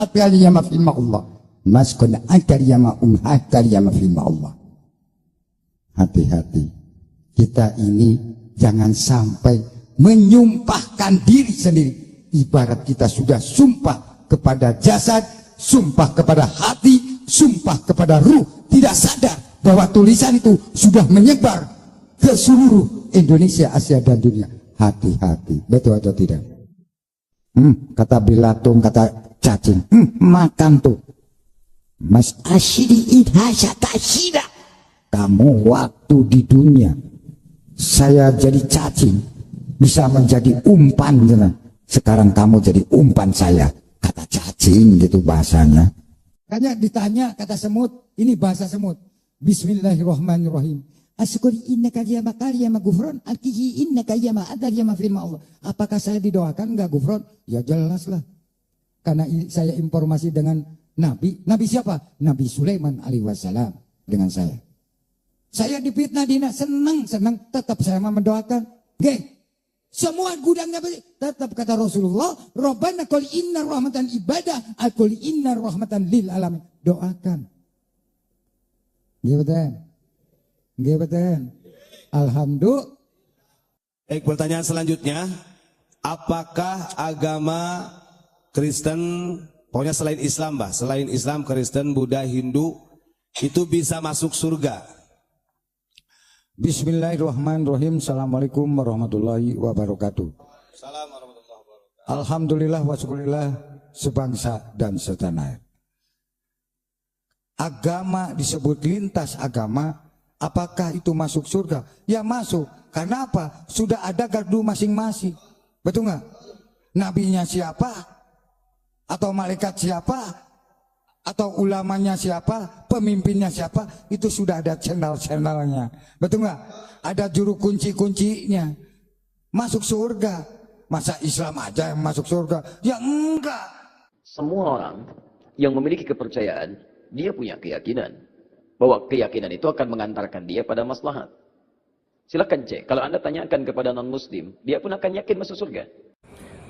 Atariyama fi Allah. Maskun atariyama atariyama fi Allah. Hati-hati. Kita ini jangan sampai menyumpahkan diri sendiri. Ibarat kita sudah sumpah kepada jasad, sumpah kepada hati, sumpah kepada ruh. Tidak sadar bahwa tulisan itu sudah menyebar ke seluruh Indonesia, Asia dan dunia. Hati-hati. Betul atau tidak? Kata belatung, kata cacing. Makan tuh. Mas asyidi idhasya tasyida. Kamu waktu di dunia saya jadi cacing, bisa menjadi umpan. Sekarang kamu jadi umpan saya. Kata cacing gitu bahasanya. Makanya ditanya kata semut, ini bahasa semut. Bismillahirrahmanirrahim. Asyukuri innaka yama kariyama gufron, alkihi innaka yama adar yama firma Allah. Apakah saya didoakan enggak gufron? Ya jelas lah. Karena saya informasi dengan Nabi. Nabi siapa? Nabi Sulaiman alaihi wassalam dengan saya. Saya difitnah dina, senang, tetap saya mendoakan. Oke. Semua gudangnya tetap kata Rasulullah, Rabbana qul inna rahmatan ibadah, qul inna rahmatan lil alamin. Doakan. Gimana? Alhamdulillah. Baik, pertanyaan selanjutnya, apakah agama Kristen, pokoknya selain Islam, Mbah, selain Islam, Kristen, Buddha, Hindu, itu bisa masuk surga? Bismillahirrahmanirrahim. Assalamualaikum warahmatullahi wabarakatuh. Alhamdulillah wa syukurillah sebangsa dan setanah. Agama disebut lintas agama. Apakah itu masuk surga? Ya masuk. Karena apa? Sudah ada gardu masing-masing. Betul nggak? Nabinya siapa? Atau malaikat siapa? Atau ulamanya siapa, pemimpinnya siapa, itu sudah ada channel-channelnya. Betul nggak? Ada juru kunci-kuncinya. Masuk surga. Masa Islam aja yang masuk surga? Ya enggak. Semua orang yang memiliki kepercayaan, dia punya keyakinan bahwa keyakinan itu akan mengantarkan dia pada maslahat. Silakan cek. Kalau Anda tanyakan kepada non-muslim, dia pun akan yakin masuk surga.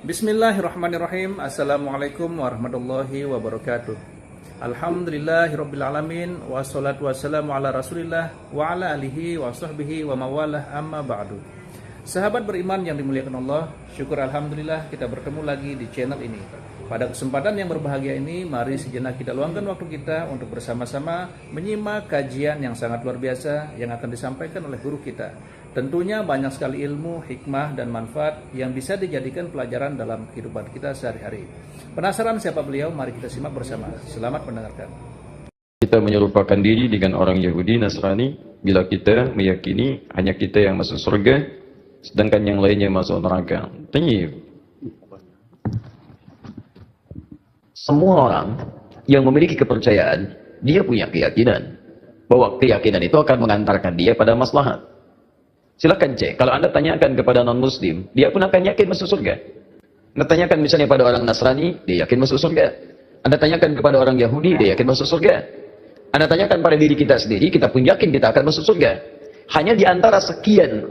Bismillahirrahmanirrahim. Assalamualaikum warahmatullahi wabarakatuh. Alhamdulillahirrabbilalamin. Wassalatu wassalamu ala rasulillah wa ala alihi wa sahbihi wa mawalah amma ba'du. Sahabat beriman yang dimuliakan Allah, syukur alhamdulillah kita bertemu lagi di channel ini. Pada kesempatan yang berbahagia ini, mari sejenak kita luangkan waktu kita untuk bersama-sama menyimak kajian yang sangat luar biasa yang akan disampaikan oleh guru kita. Tentunya banyak sekali ilmu, hikmah, dan manfaat yang bisa dijadikan pelajaran dalam kehidupan kita sehari-hari. Penasaran siapa beliau? Mari kita simak bersama. Selamat mendengarkan. Kita menyerupakan diri dengan orang Yahudi, Nasrani, bila kita meyakini hanya kita yang masuk surga, sedangkan yang lainnya masuk neraka. Tayyib. Semua orang yang memiliki kepercayaan, dia punya keyakinan bahwa keyakinan itu akan mengantarkan dia pada maslahat. Silakan cek. Kalau Anda tanyakan kepada non-muslim, dia pun akan yakin masuk surga. Anda tanyakan misalnya pada orang Nasrani, dia yakin masuk surga. Anda tanyakan kepada orang Yahudi, dia yakin masuk surga. Anda tanyakan pada diri kita sendiri, kita pun yakin kita akan masuk surga. Hanya di antara sekian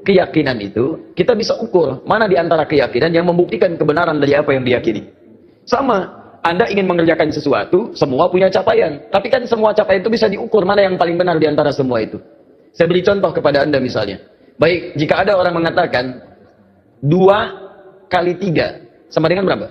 keyakinan itu, kita bisa ukur mana di antara keyakinan yang membuktikan kebenaran dari apa yang diyakini. Sama, Anda ingin mengerjakan sesuatu, semua punya capaian. Tapi kan semua capaian itu bisa diukur mana yang paling benar di antara semua itu. Saya beri contoh kepada Anda misalnya. Baik, jika ada orang mengatakan 2 kali 3 sama dengan berapa?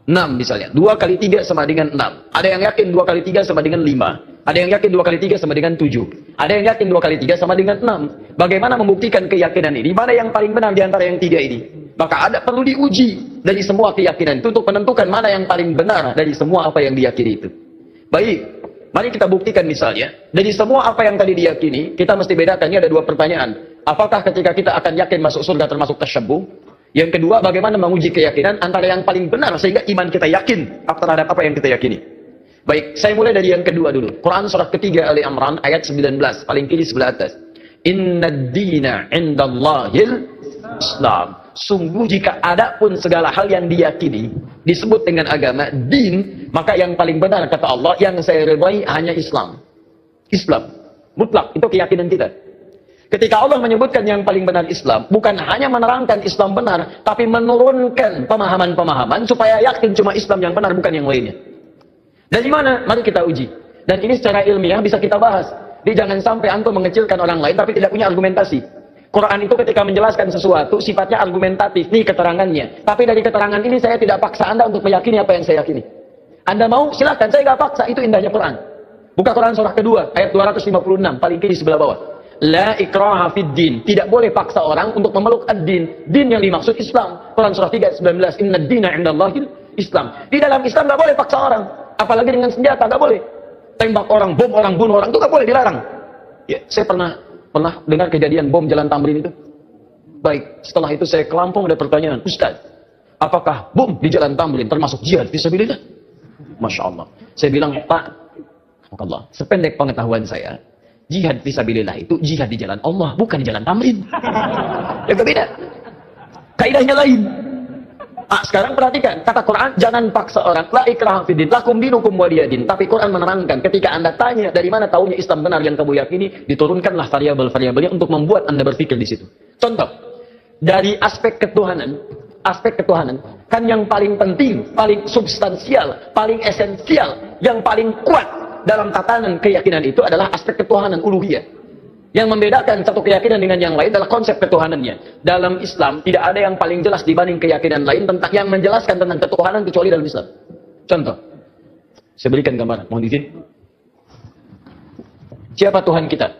6 misalnya. 2 kali 3 sama dengan 6. Ada yang yakin 2 kali 3 sama dengan 5. Ada yang yakin 2 kali 3 sama dengan 7. Ada yang yakin 2 kali 3 sama dengan 6. Bagaimana membuktikan keyakinan ini? Mana yang paling benar di antara yang 3 ini? Maka ada perlu diuji dari semua keyakinan itu untuk menentukan mana yang paling benar dari semua apa yang diyakini itu. Baik. Mari kita buktikan misalnya, dari semua apa yang tadi diyakini, kita mesti bedakan, ini ada 2 pertanyaan. Apakah ketika kita akan yakin masuk surga termasuk tasyabbuh? Yang kedua, bagaimana menguji keyakinan antara yang paling benar sehingga iman kita yakin terhadap apa yang kita yakini. Baik, saya mulai dari yang kedua dulu. Quran surah ketiga Ali Imran ayat 19, paling kiri sebelah atas. Inna dina indallahil Islam. Sungguh jika ada pun segala hal yang diyakini disebut dengan agama, din, maka yang paling benar kata Allah, yang saya ridhai hanya Islam. Islam mutlak, itu keyakinan kita. Ketika Allah menyebutkan yang paling benar Islam, bukan hanya menerangkan Islam benar, tapi menurunkan pemahaman-pemahaman supaya yakin cuma Islam yang benar, bukan yang lainnya. Dari mana? Mari kita uji. Dan ini secara ilmiah bisa kita bahas. Jadi jangan sampai antum mengecilkan orang lain tapi tidak punya argumentasi. Quran itu ketika menjelaskan sesuatu sifatnya argumentatif, nih keterangannya. Tapi dari keterangan ini saya tidak paksa Anda untuk meyakini apa yang saya yakini. Anda mau silakan, saya nggak paksa, itu indahnya Quran. Buka Quran surah kedua ayat 256 paling kiri sebelah bawah. La ikraha fid din. Tidak boleh paksa orang untuk memeluk ad-din. Din yang dimaksud Islam. Quran surah 3 ayat 19. Inna ad-dina 'indallahil Islam. Di dalam Islam nggak boleh paksa orang. Apalagi dengan senjata nggak boleh. Tembak orang, bom orang, bunuh orang itu nggak boleh, dilarang. Ya, saya pernah dengar kejadian bom Jalan Tamrin itu. Baik, setelah itu saya ke Lampung ada pertanyaan, Ustaz, apakah bom di Jalan Tamrin termasuk jihad fisabilillah? Masya Allah. Saya bilang, Pak, Allah, sependek pengetahuan saya, jihad fisabilillah itu jihad di jalan Allah, bukan di Jalan Tamrin. Ya beda. Kaidahnya lain. Sekarang perhatikan, kata Quran, jangan paksa orang. La ikraha fiddin, lakum dinukum waliyadin. Tapi Quran menerangkan, ketika Anda tanya dari mana taunya Islam benar yang kamu yakini, diturunkanlah variabel-variabelnya untuk membuat Anda berpikir di situ. Contoh, dari aspek ketuhanan, kan yang paling penting, paling substansial, paling esensial, yang paling kuat dalam tatanan keyakinan itu adalah aspek ketuhanan uluhiyah. Yang membedakan satu keyakinan dengan yang lain adalah konsep ketuhanannya. Dalam Islam tidak ada yang paling jelas dibanding keyakinan lain tentang yang menjelaskan tentang ketuhanan kecuali dalam Islam. Contoh, saya berikan gambaran, mohon izin. Siapa Tuhan kita?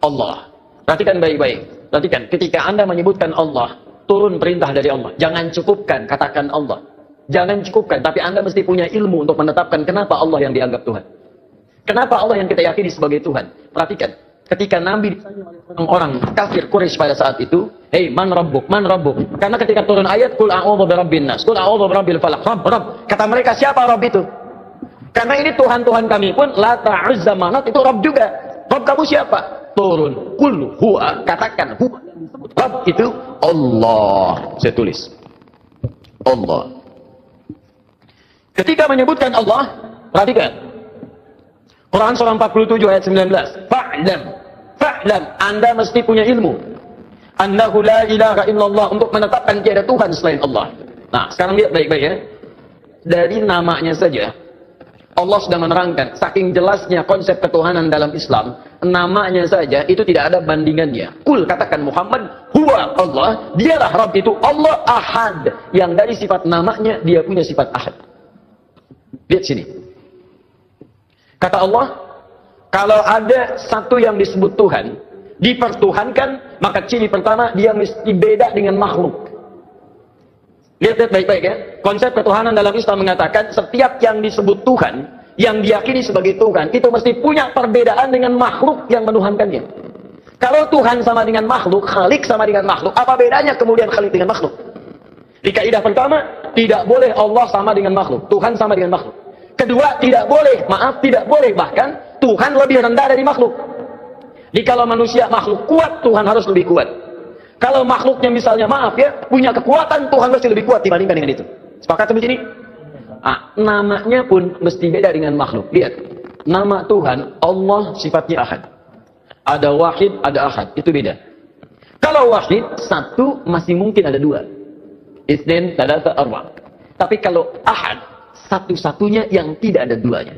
Allah. Perhatikan baik-baik. Perhatikan, ketika Anda menyebutkan Allah, turun perintah dari Allah. Jangan cukupkan, katakan Allah. Jangan cukupkan, tapi Anda mesti punya ilmu untuk menetapkan kenapa Allah yang dianggap Tuhan. Kenapa Allah yang kita yakini sebagai Tuhan? Perhatikan, ketika Nabi ditanya oleh orang kafir Quraisy pada saat itu, "Hei, man rabbuk? Man rabbuk?" Karena ketika turun ayat, "Qul a'udzu birabbin nas, qul a'udzu birabbil falaq." Rabb. Kata mereka, siapa Rabb itu? Karena ini Tuhan-Tuhan kami pun, Lata, Uzza, Manat, itu Rabb juga. Rabb kamu siapa? Turun, qul huwa, katakan huwa. Rabb itu Allah. Saya tulis. Allah. Ketika menyebutkan Allah, perhatikan. Quran surah 47 ayat 19. Fa'lam, Anda mesti punya ilmu. Annahu la ilaha illallah, untuk menetapkan tiada Tuhan selain Allah. Nah, sekarang lihat baik-baik ya. Dari namanya saja Allah sudah menerangkan, saking jelasnya konsep ketuhanan dalam Islam, namanya saja itu tidak ada bandingannya. Kul, katakan Muhammad, huwa Allah, dialah Rabb itu Allah Ahad, yang dari sifat namanya dia punya sifat Ahad. Lihat sini. Kata Allah, kalau ada satu yang disebut Tuhan, dipertuhankan, maka ciri pertama, dia mesti beda dengan makhluk. Lihat baik-baik ya. Konsep ketuhanan dalam Islam mengatakan, setiap yang disebut Tuhan, yang diyakini sebagai Tuhan, itu mesti punya perbedaan dengan makhluk yang menuhankannya. Kalau Tuhan sama dengan makhluk, Khalik sama dengan makhluk, apa bedanya kemudian Khalik dengan makhluk? Di kaidah pertama, tidak boleh Allah sama dengan makhluk, Tuhan sama dengan makhluk. Kedua, tidak boleh bahkan Tuhan lebih rendah dari makhluk. Jadi kalau manusia makhluk kuat, Tuhan harus lebih kuat. Kalau makhluknya misalnya punya kekuatan, Tuhan mesti lebih kuat dibandingkan dengan itu. Sepakat sampai sini? Namanya pun mesti beda dengan makhluk. Lihat, nama Tuhan Allah sifatnya Ahad. Ada Wahid, ada Ahad, itu beda. Kalau Wahid, satu masih mungkin ada dua. Itsnain, tsalatsa, arba'. Tapi kalau Ahad, satu-satunya yang tidak ada duanya.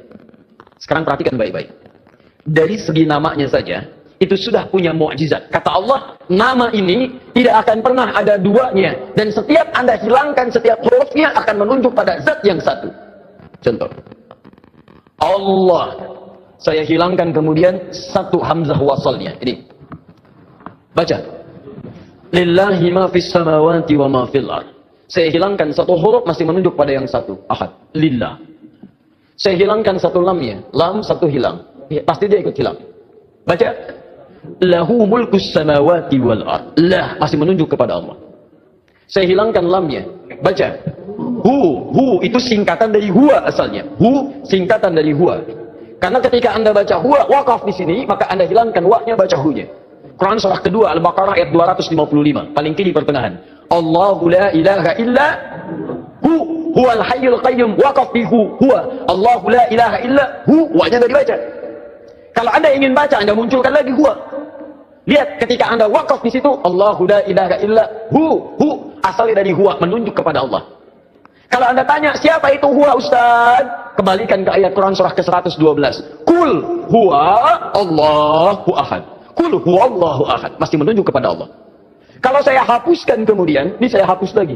Sekarang perhatikan baik-baik. Dari segi namanya saja, itu sudah punya mukjizat. Kata Allah, nama ini tidak akan pernah ada duanya. Dan setiap Anda hilangkan setiap hurufnya akan menunjuk pada zat yang satu. Contoh. Allah. Saya hilangkan kemudian satu hamzah wasalnya. Ini. Baca. Lillahi ma fis samawati wa ma fil ardh. Saya hilangkan satu huruf masih menunjuk pada yang satu. Ahad. Lillah. Saya hilangkan satu lamnya. Lam satu hilang. Ya, pasti dia ikut hilang. Baca. Lahu mulkus samawati wal ard. Lah masih menunjuk kepada Allah. Saya hilangkan lamnya. Baca. Hu itu singkatan dari huwa asalnya. Hu singkatan dari huwa. Karena ketika Anda baca huwa waqaf di sini, maka Anda hilangkan wa-nya, baca hu-nya. Quran surah kedua Al-Baqarah ayat 255, paling kiri pertengahan. Allahu la ilaha illa huwal hayyul qayyum, waqaf bi huwa. Allahu la ilaha illa wa-nya enggak dibaca. Kalau Anda ingin baca, Anda munculkan lagi huwa. Lihat ketika Anda wakaf di situ, Allahu la ilaha illa hu asalnya dari huwa, menunjuk kepada Allah. Kalau Anda tanya siapa itu huwa Ustaz, kembalikan ke ayat Quran surah ke-112. Kul huwa Allahu ahad. Kul huwa Allahu ahad, masih menunjuk kepada Allah. Kalau saya hapuskan kemudian, ini saya hapus lagi.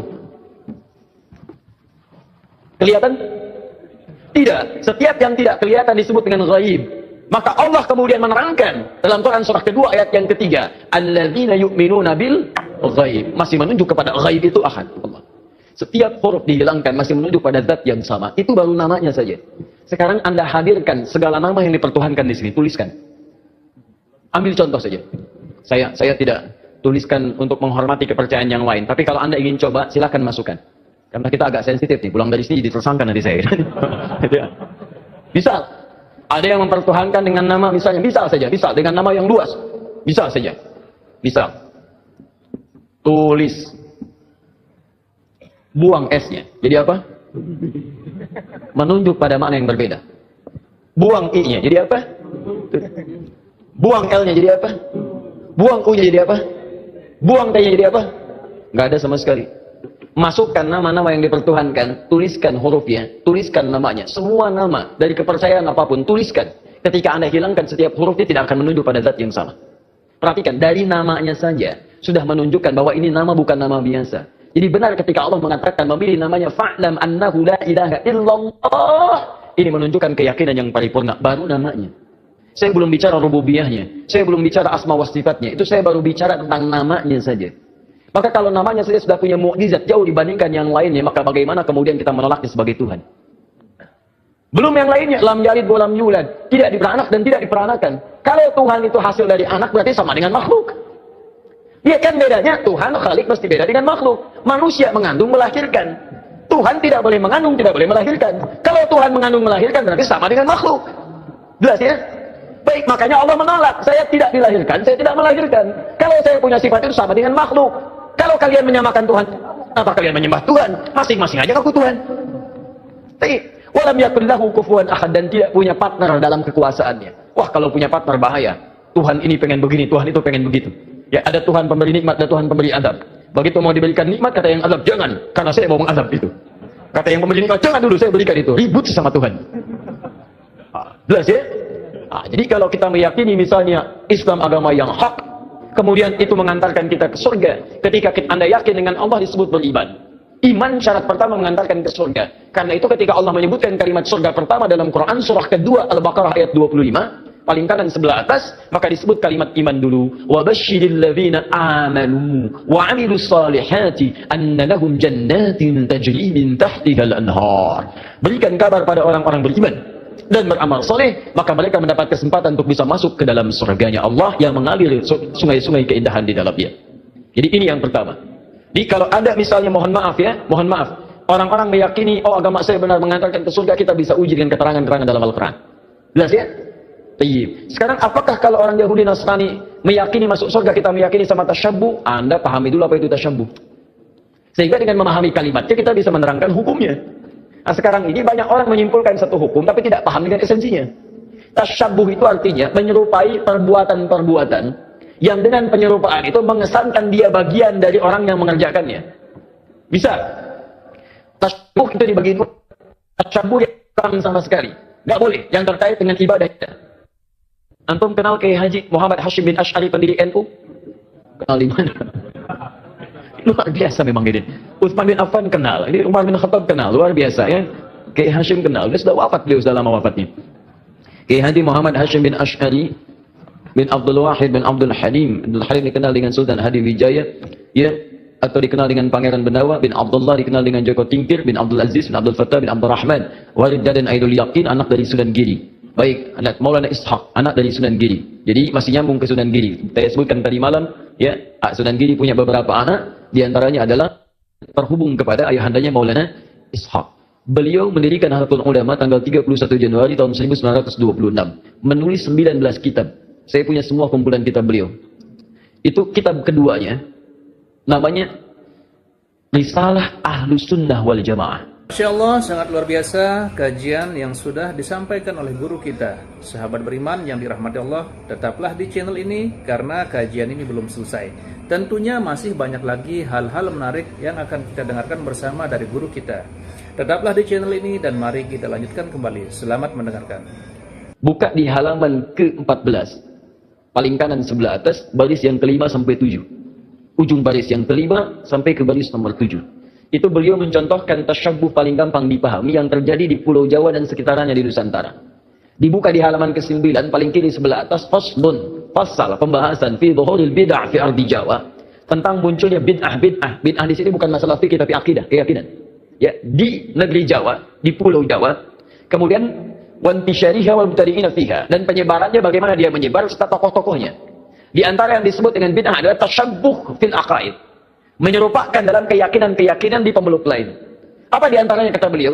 Kelihatan? Tidak. Setiap yang tidak kelihatan disebut dengan ghaib. Maka Allah kemudian menerangkan dalam Quran surah kedua ayat yang ketiga, alladzina yu'minuna bil ghaib, masih menunjuk kepada ghaib itu ahad, Allah. Setiap huruf dihilangkan masih menunjuk pada zat yang sama. Itu baru namanya saja. Sekarang Anda hadirkan segala nama yang dipertuhankan di sini, tuliskan. Ambil contoh saja. Saya tidak tuliskan untuk menghormati kepercayaan yang lain, tapi kalau Anda ingin coba silakan masukkan. Karena kita agak sensitif nih, pulang dari sini jadi tersangka nanti saya. Bisa. Ada yang mempertuhankan dengan nama misalnya, bisa saja, bisa dengan nama yang luas. Bisa saja. Bisa. Tulis. Buang S-nya. Jadi apa? Menunjuk pada makna yang berbeda. Buang I-nya. Jadi apa? Buang L-nya jadi apa? Buang U-nya jadi apa? Buang T-nya jadi apa? Nggak ada sama sekali. Masukkan nama-nama yang dipertuhankan, tuliskan hurufnya, tuliskan namanya. Semua nama dari kepercayaan apapun, tuliskan. Ketika Anda hilangkan setiap hurufnya tidak akan menunjuk pada zat yang sama. Perhatikan, dari namanya saja sudah menunjukkan bahwa ini nama bukan nama biasa. Jadi benar ketika Allah mengatakan memilih namanya fa'lam annahu la ilaha illallah. Ini menunjukkan keyakinan yang paripurna, baru namanya. Saya belum bicara rububiyahnya, saya belum bicara asma wa sifatnya, itu saya baru bicara tentang namanya saja. Maka kalau namanya saja sudah punya mukjizat jauh dibandingkan yang lainnya, maka bagaimana kemudian kita menolaknya sebagai Tuhan? Belum yang lainnya, lam yalid wa lam yulad, tidak diberanak dan tidak diperanakan. Kalau Tuhan itu hasil dari anak berarti sama dengan makhluk. Dia kan bedanya, Tuhan Khalik mesti beda dengan makhluk. Manusia mengandung melahirkan. Tuhan tidak boleh mengandung, tidak boleh melahirkan. Kalau Tuhan mengandung melahirkan berarti sama dengan makhluk. Jelas ya? Baik, makanya Allah menolak. Saya tidak dilahirkan, saya tidak melahirkan. Kalau saya punya sifat itu sama dengan makhluk. Kalau kalian menyamakan Tuhan, apa kalian menyembah Tuhan? Masing-masing aja ngaku Tuhan. Baik, walam yakul lahu kufuwan ahad, dan tidak punya partner dalam kekuasaannya. Wah, kalau punya partner bahaya. Tuhan ini pengen begini, Tuhan itu pengen begitu. Ya, ada Tuhan pemberi nikmat, ada Tuhan pemberi azab. Begitu mau diberikan nikmat, kata yang azab, jangan, karena saya mau mengazab itu. Kata yang pemberi nikmat, jangan dulu, saya berikan itu. Ribut sama Tuhan. Jelas ya? Jadi kalau kita meyakini misalnya Islam agama yang hak, kemudian itu mengantarkan kita ke surga. Ketika Anda yakin dengan Allah disebut beriman. Iman syarat pertama mengantarkan ke surga. Karena itu ketika Allah menyebutkan kalimat surga pertama dalam Quran surah kedua Al-Baqarah ayat 25, paling kanan sebelah atas, maka disebut kalimat iman dulu. Wa basyiril ladzina amanu wa 'amilus salihati anna lahum jannatin tajri min tahtihal anhar. Berikan kabar pada orang-orang beriman dan beramal soleh, maka mereka mendapat kesempatan untuk bisa masuk ke dalam surganya Allah yang mengalir sungai-sungai keindahan di dalamnya. Jadi ini yang pertama. Jadi kalau ada misalnya, mohon maaf ya, mohon maaf, orang-orang meyakini, oh agama saya benar mengantarkan ke surga, kita bisa uji dengan keterangan-keterangan dalam Al-Quran. Jelas ya? Tayyib. Sekarang apakah kalau orang Yahudi Nasrani meyakini masuk surga, kita meyakini sama tasyabbuh? Anda pahami dulu apa itu tasyabbuh. Sehingga dengan memahami kalimatnya kita bisa menerangkan hukumnya. Nah, sekarang ini banyak orang menyimpulkan satu hukum tapi tidak paham dengan esensinya. Tasyabbuh itu artinya menyerupai perbuatan-perbuatan yang dengan penyerupaan itu mengesankan dia bagian dari orang yang mengerjakannya. Bisa. Tasyabbuh itu dibagi dua. Tasyabbuh yang sama sekali. Nggak boleh. Yang terkait dengan ibadah kita. Antum kenal Kiai Haji Muhammad Hashim bin Asy'ari pendiri NU? Kenal di mana? Luar biasa memang ini. Utsman bin Affan kenal, ini Umar bin Khattab kenal, luar biasa ya. Kiai Hashim kenal, dia sudah wafat, beliau sudah lama wafatnya. Kiai Haji Muhammad Hashim bin Asy'ari bin Abdul Wahid bin Abdul Halim. Abdul Halim dikenal dengan Sultan Hadi Wijaya, ya, atau dikenal dengan Pangeran Benawa bin Abdullah, dikenal dengan Joko Tingkir bin Abdul Aziz bin Abdul Fattah bin Abdul Rahman, Walid Dadan Aidul Yaqin, anak dari Sunan Giri. Baik, anak Maulana Ishaq, anak dari Sunan Giri. Jadi masih nyambung ke Sunan Giri. Saya sebutkan tadi malam, ya, Sunan Giri punya beberapa anak. Di antaranya adalah terhubung kepada ayahandanya Maulana Ishaq. Beliau mendirikan Nahdlatul Ulama tanggal 31 Januari tahun 1926. Menulis 19 kitab. Saya punya semua kumpulan kitab beliau. Itu kitab keduanya. Namanya Risalah Ahlus Sunnah wal Jamaah. Masya Allah, sangat luar biasa kajian yang sudah disampaikan oleh guru kita. Sahabat beriman yang dirahmati Allah, tetaplah di channel ini karena kajian ini belum selesai. Tentunya masih banyak lagi hal-hal menarik yang akan kita dengarkan bersama dari guru kita. Tetaplah di channel ini dan mari kita lanjutkan kembali. Selamat mendengarkan. Buka di halaman ke-14. Paling kanan sebelah atas, baris yang kelima sampai 7. Ujung baris yang kelima sampai ke baris nomor 7. Itu beliau mencontohkan tasyabbuh paling gampang dipahami yang terjadi di Pulau Jawa dan sekitarnya di Nusantara. Dibuka di halaman ke-9 paling kiri sebelah atas, faslun, fasal pembahasan fi dhuhuril bid'ah fi ardi Jawa, tentang munculnya bid'ah. Bid'ah di sini bukan masalah fikih tapi akidah, keyakinan. Ya, di negeri Jawa, di Pulau Jawa. Kemudian wantisyariha wal mubtadi'ina fiha, dan penyebarannya bagaimana dia menyebar serta tokoh-tokohnya. Di antara yang disebut dengan bid'ah adalah tasyabbuh fil aqaid. Menyerupakan dalam keyakinan-keyakinan di pemeluk lain. Apa di antaranya kata beliau?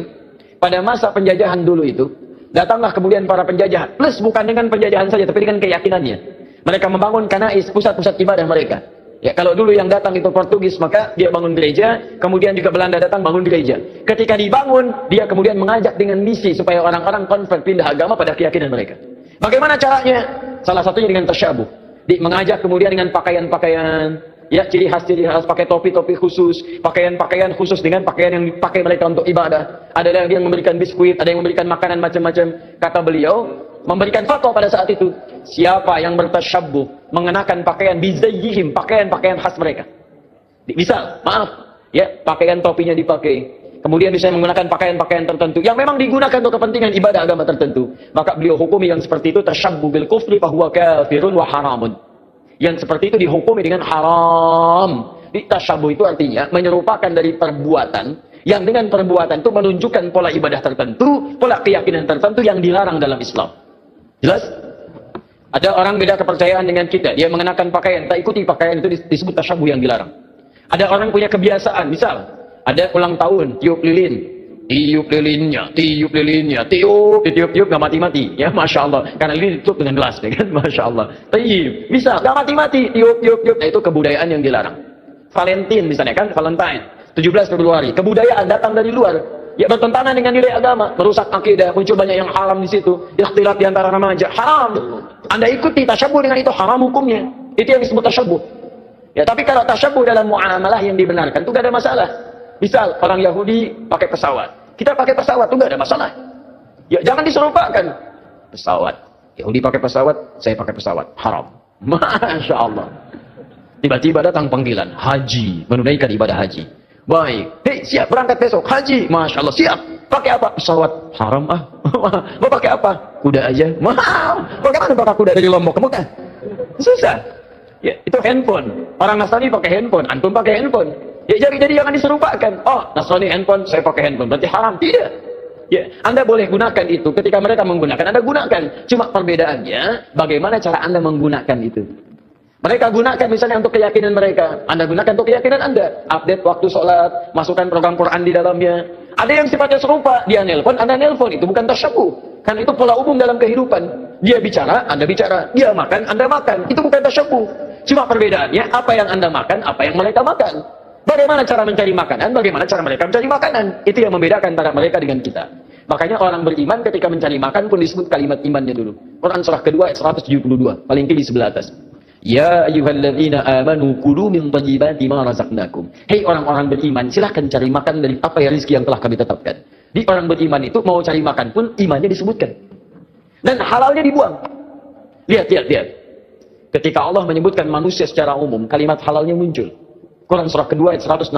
Pada masa penjajahan dulu itu, datanglah kemudian para penjajah, plus bukan dengan penjajahan saja, tapi dengan keyakinannya. Mereka membangun kanais, pusat-pusat ibadah mereka. Ya, kalau dulu yang datang itu Portugis, maka dia bangun gereja, kemudian juga Belanda datang bangun gereja. Ketika dibangun, dia kemudian mengajak dengan misi supaya orang-orang konvert pindah agama pada keyakinan mereka. Bagaimana caranya? Salah satunya dengan tasyabuh. Mengajak kemudian dengan pakaian-pakaian, ya, ciri khas pakai topi-topi khusus, pakaian-pakaian khusus dengan pakaian yang dipakai mereka untuk ibadah. Ada yang memberikan biskuit, ada yang memberikan makanan macam-macam. Kata beliau, memberikan fatwa pada saat itu, siapa yang bertasyabbuh mengenakan pakaian bizayyihim, pakaian-pakaian khas mereka. Misal, maaf, ya, pakaian topinya dipakai. Kemudian bisa menggunakan pakaian-pakaian tertentu yang memang digunakan untuk kepentingan ibadah agama tertentu. Maka beliau hukumi yang seperti itu tasyabbuh bil kufri fahuwa kafirun wa haramun. Yang seperti itu dihukumi dengan haram. Tasyabuh itu artinya menyerupakan dari perbuatan yang dengan perbuatan itu menunjukkan pola ibadah tertentu, pola keyakinan tertentu yang dilarang dalam Islam. Jelas? Ada orang beda kepercayaan dengan kita, dia mengenakan pakaian, tak ikuti pakaian itu disebut tasyabuh yang dilarang. Ada orang punya kebiasaan, misal ada ulang tahun, tiup lilin. Tiup lilinnya, tiup nggak mati-mati, ya, masya Allah. Karena ini ditutup dengan gelas, ya kan, masya Allah. Tiup, bisa nggak mati-mati, tiup. Nah, itu kebudayaan yang dilarang. Valentine misalnya kan, Valentine, 17 Februari, kebudayaan datang dari luar, ya bertentangan dengan nilai agama, merusak akidah, muncul banyak yang haram di situ, ikhtilat di antara remaja, haram. Anda ikuti tasyabuh dengan itu, haram hukumnya. Itu yang disebut tasyabuh. Ya, tapi kalau tasyabuh dalam muamalah yang dibenarkan, itu gak ada masalah. Misal orang Yahudi pakai pesawat, kita pakai pesawat itu nggak ada masalah. Ya, jangan diserupakan. Pesawat, Yahudi pakai pesawat, saya pakai pesawat, haram. Masya Allah. Tiba-tiba datang panggilan haji, menunaikan ibadah haji. Baik, hei, siap berangkat besok haji, masya Allah, siap. Pakai apa? Pesawat, haram ah. Mau pakai apa? Kuda aja. Mahal. Bagaimana pakai kuda dari Lombok ke Mekah? Susah. Ya, itu handphone. Orang Nasrani pakai handphone, antum pakai handphone. Ya, jadi jangan diserupakan. Oh, Nasrani handphone, saya pakai handphone, berarti haram. Tidak. Ya, Anda boleh gunakan itu ketika mereka menggunakan, Anda gunakan. Cuma perbedaannya bagaimana cara Anda menggunakan itu. Mereka gunakan misalnya untuk keyakinan mereka, Anda gunakan untuk keyakinan Anda. Update waktu sholat, masukkan program Quran di dalamnya. Ada yang sifatnya serupa, dia nelpon, Anda nelpon, itu bukan tasyabuh. Kan itu pola umum dalam kehidupan. Dia bicara, Anda bicara. Dia makan, Anda makan. Itu bukan tasyabuh. Cuma perbedaannya apa yang Anda makan, apa yang mereka makan. Bagaimana cara mencari makanan, bagaimana cara mereka mencari makanan. Itu yang membedakan antara mereka dengan kita. Makanya orang beriman ketika mencari makan pun disebut kalimat imannya dulu. Quran surah kedua ayat 172, paling kiri sebelah atas. Ya ayyuhalladzina amanu kulu min thayyibati ma razaqnakum. Hei orang-orang beriman, silahkan cari makan dari apa ya rezeki yang telah kami tetapkan. Di orang beriman itu mau cari makan pun imannya disebutkan. Dan halalnya dibuang. Lihat. Ketika Allah menyebutkan manusia secara umum, kalimat halalnya muncul. Quran surah kedua ayat 168,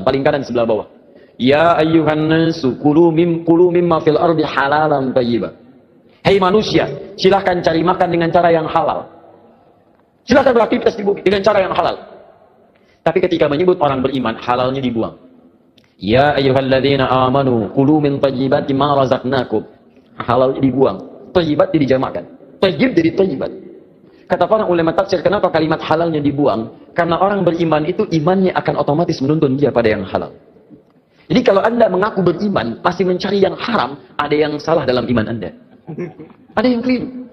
paling kanan sebelah bawah. Ya ayyuhan nasu kulu mimma fil ardi halalan thayyiba. Hei manusia, silahkan cari makan dengan cara yang halal. Silahkan beraktivitas di bumi dengan cara yang halal. Tapi ketika menyebut orang beriman, halalnya dibuang. Ya ayyuhalladzina amanu kulu min thayyibati ma razaqnakum. Halalnya dibuang. Thayyibat dijamakkan. Thayyib jadi thayyibat. Kata para ulama tafsir, kenapa kalimat halalnya dibuang? Karena orang beriman itu imannya akan otomatis menuntun dia pada yang halal. Jadi kalau Anda mengaku beriman, masih mencari yang haram, ada yang salah dalam iman Anda. Ada yang keliru.